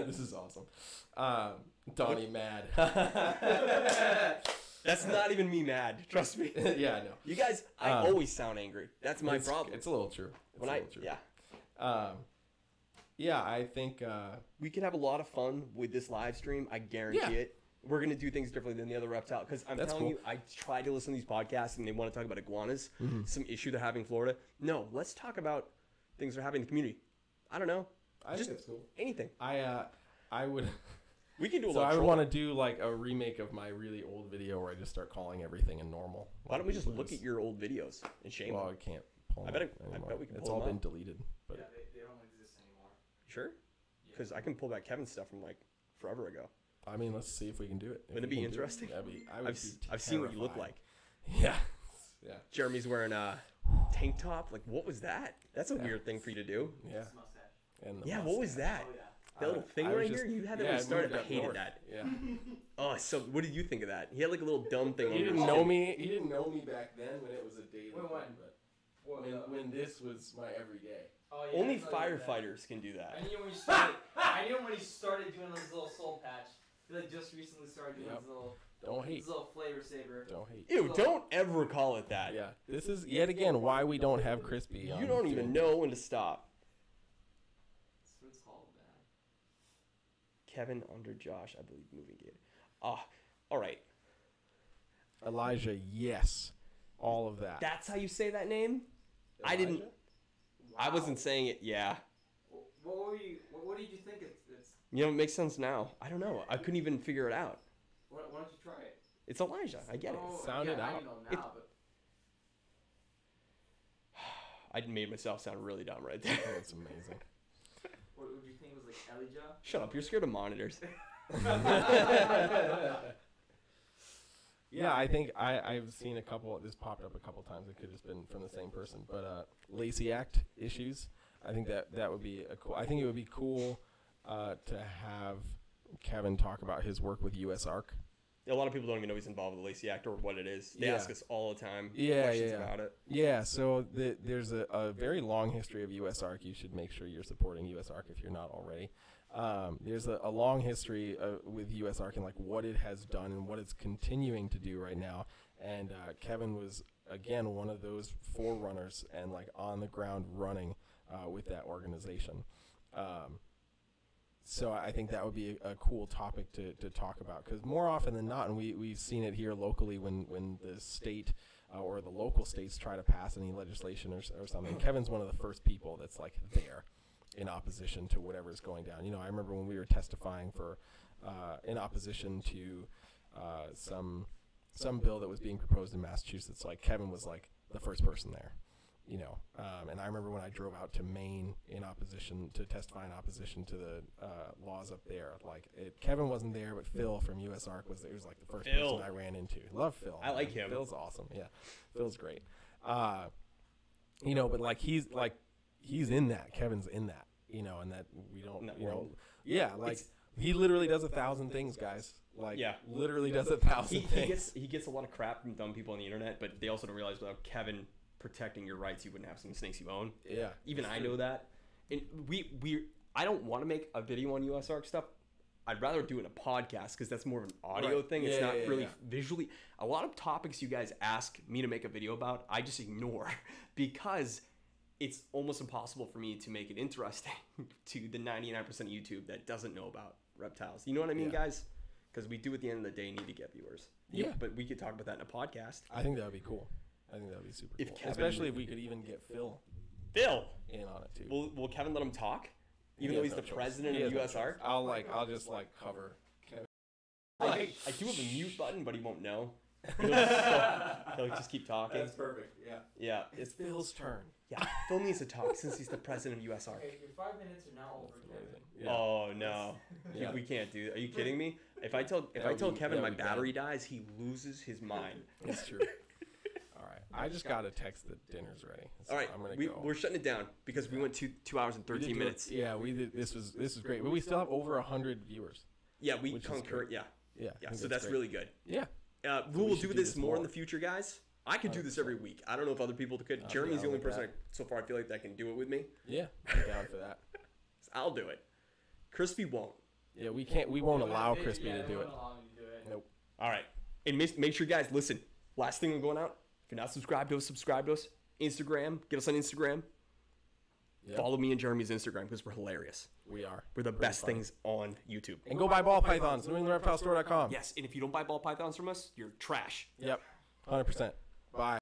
Speaker 5: This is awesome. Donnie mad.
Speaker 1: That's not even me mad. Trust me.
Speaker 5: Yeah, I know.
Speaker 1: You guys, I always sound angry. That's my problem.
Speaker 5: It's a little true. It's
Speaker 1: when
Speaker 5: a
Speaker 1: I,
Speaker 5: little true.
Speaker 1: yeah.
Speaker 5: Yeah, I think.
Speaker 1: We could have a lot of fun with this live stream. I guarantee
Speaker 5: Yeah.
Speaker 1: it. We're gonna do things differently than the other Reptile because I'm
Speaker 5: That's
Speaker 1: telling
Speaker 5: cool.
Speaker 1: you, I try to listen to these podcasts and they want to talk about iguanas,
Speaker 5: Mm-hmm.
Speaker 1: some issue they're having in Florida. No, let's talk about things that are happening in the community. I don't know,
Speaker 5: I
Speaker 1: just
Speaker 5: think it's cool.
Speaker 1: anything.
Speaker 5: I would.
Speaker 1: We can do a
Speaker 5: So
Speaker 1: lot.
Speaker 5: I
Speaker 1: of
Speaker 5: would
Speaker 1: trolling.
Speaker 5: want to do like a remake of my really old video where I just start calling everything a normal.
Speaker 1: Why don't we just
Speaker 5: People
Speaker 1: look at your old videos and shame
Speaker 5: Well,
Speaker 1: them?
Speaker 5: I can't pull
Speaker 1: I
Speaker 5: them
Speaker 1: bet
Speaker 5: up
Speaker 1: I
Speaker 5: anymore.
Speaker 1: bet we can
Speaker 5: It's
Speaker 1: pull
Speaker 5: all
Speaker 1: them
Speaker 5: been
Speaker 1: up.
Speaker 5: deleted. But
Speaker 6: Yeah, they don't exist anymore.
Speaker 1: Sure, because I can pull back Kevin's stuff from like forever ago.
Speaker 5: I mean, let's see if we can do it. If
Speaker 1: Wouldn't it
Speaker 5: we
Speaker 1: be
Speaker 5: can do
Speaker 1: interesting?
Speaker 5: That'd be, I would
Speaker 1: I've seen what you look
Speaker 5: terrified.
Speaker 1: like.
Speaker 5: Yeah. Yeah.
Speaker 1: Jeremy's wearing a tank top. Like, what was that? That's a
Speaker 5: Yeah.
Speaker 1: weird thing for you to do.
Speaker 5: Yeah.
Speaker 6: It's mustache.
Speaker 5: And the
Speaker 1: Yeah, what was
Speaker 5: mustache.
Speaker 1: that?
Speaker 6: Oh yeah.
Speaker 1: That little thing
Speaker 5: I was
Speaker 1: right
Speaker 5: just-
Speaker 1: here? You had that
Speaker 5: yeah,
Speaker 1: when
Speaker 5: I
Speaker 1: you started.
Speaker 5: moved
Speaker 1: I
Speaker 5: up
Speaker 1: hated
Speaker 5: north.
Speaker 1: that.
Speaker 5: Yeah.
Speaker 1: Oh, so what did you think of that? He had like a little dumb thing on
Speaker 5: He
Speaker 1: his
Speaker 5: didn't
Speaker 1: chin.
Speaker 5: know me. He didn't know me back then when it was a daily
Speaker 6: When?
Speaker 5: thing, but
Speaker 6: What,
Speaker 5: when this was my everyday.
Speaker 6: oh, yeah,
Speaker 1: Only
Speaker 6: I saw you did that.
Speaker 1: firefighters can do that.
Speaker 6: I knew when you started. I knew when he started doing his little soul patch. He like just recently started doing
Speaker 5: Yep.
Speaker 6: his little
Speaker 5: Don't hate.
Speaker 6: flavor saver.
Speaker 5: Don't hate.
Speaker 1: Ew, don't ever call it that.
Speaker 5: Yeah. This is yet again why we don't have crispy.
Speaker 1: You
Speaker 5: on
Speaker 1: don't even
Speaker 5: doing-
Speaker 1: know when to stop.
Speaker 6: That's what it's called, man.
Speaker 1: Kevin under Josh, I believe, moving gate. Ah, all right.
Speaker 5: Elijah, yes. All of that.
Speaker 1: That's how you say that name? I didn't.
Speaker 5: Elijah?
Speaker 1: I
Speaker 6: Wow.
Speaker 1: wasn't saying it. Yeah.
Speaker 6: What were you? What did you think? It's.
Speaker 1: You know, it makes sense now. I don't know. I couldn't even figure it out.
Speaker 6: Why don't you try it?
Speaker 1: It's Elijah. I get it.
Speaker 6: Oh,
Speaker 5: Sound
Speaker 6: yeah,
Speaker 5: it
Speaker 6: I
Speaker 5: out.
Speaker 6: know now,
Speaker 1: It's-
Speaker 6: but
Speaker 1: I made myself sound really dumb right there.
Speaker 5: That's amazing.
Speaker 6: what would you think it was like Elijah?
Speaker 1: Shut up. You're scared of monitors.
Speaker 5: Yeah, I think I've seen a couple. This popped up a couple times. It could have just been from the same person. But Lacey Act issues. I think that would be a cool. I think it would be cool to have Kevin talk about his work with US Arc.
Speaker 1: A lot of people don't even know he's involved with the Lacey Act or what it is. They ask us all the time questions about it.
Speaker 5: Yeah, so there's a very long history of US Arc. You should make sure you're supporting US Arc if you're not already. There's a long history with US Arc and like what it has done and what it's continuing to do right now. And Kevin was, again, one of those forerunners and like on the ground running with that organization. So I think that would be a cool topic to talk about, because more often than not, and we've seen it here locally when the state or the local states try to pass any legislation or something, Kevin's one of the first people that's like there in opposition to whatever's going down. You know, I remember when we were testifying for in opposition to some bill that was being proposed in Massachusetts, like Kevin was like the first person there. You know, and I remember when I drove out to Maine in opposition to testify in opposition to the laws up there. Like Kevin wasn't there, but Phil from US Arc was there. He was like the first person I ran into. Love Phil.
Speaker 1: I like him.
Speaker 5: Phil's awesome. Yeah, Phil's great. You know, but like he's in that. Kevin's in that. You know, and that we don't. You know, yeah, like he literally does 1,000 things, guys. Like literally does 1,000 things.
Speaker 1: He gets a lot of crap from dumb people on the internet, but they also don't realize without Kevin protecting your rights, you wouldn't have some snakes you own.
Speaker 5: Yeah,
Speaker 1: even I know that. And I don't want to make a video on US Arc stuff. I'd rather do it in a podcast because that's more of an audio thing. It's not really visually. A lot of topics you guys ask me to make a video about, I just ignore because it's almost impossible for me to make it interesting to the 99% of YouTube that doesn't know about reptiles. You know what I mean, guys? Because we do at the end of the day need to get viewers. Yeah, but we could talk about that in a podcast.
Speaker 5: I think that would be cool. I think that would be super cool. Kevin, especially if we could even get Phil in on it too.
Speaker 1: Will Kevin let him talk? Even though he's the president of US Arc?
Speaker 5: I'll just cover Kevin.
Speaker 1: I do have a mute button, but he won't know. He'll just keep talking.
Speaker 2: That's perfect.
Speaker 1: Yeah.
Speaker 5: It's Phil's turn.
Speaker 1: Yeah, Phil needs to talk since he's the president of US Arc.
Speaker 6: Okay, your 5 minutes are now over, Kevin.
Speaker 5: Yeah.
Speaker 1: Oh no, we can't do that. Are you kidding me? If I tell Kevin my battery dies, he loses his mind.
Speaker 5: It's true. I just got a text that dinner's ready. So
Speaker 1: all right, I'm gonna go. We're shutting it down because we went 2 hours and 13 minutes.
Speaker 5: Yeah, we did. This was great, but we still have over 100 viewers.
Speaker 1: Yeah, we concur. Yeah. So that's really good.
Speaker 5: Yeah.
Speaker 1: We will do this more in the future, guys. I could do this every week. I don't know if other people could. Jeremy's the only person so far I feel like that can do it with me.
Speaker 5: Yeah, I'm down for that.
Speaker 1: I'll do it. Crispy won't.
Speaker 5: Yeah, we can't. We won't allow Crispy to do it.
Speaker 1: Nope. All right, and make sure you guys listen. Last thing we're going out. If you're not subscribed to us, subscribe to us. Instagram, get us on Instagram. Yep. Follow me and Jeremy's Instagram because we're hilarious.
Speaker 5: We are.
Speaker 1: We're the best things on YouTube.
Speaker 5: And go buy ball pythons. NewEnglandReptileStore.com.
Speaker 1: Yes, and if you don't buy ball pythons from us, you're trash.
Speaker 5: Yep, 100%. Bye.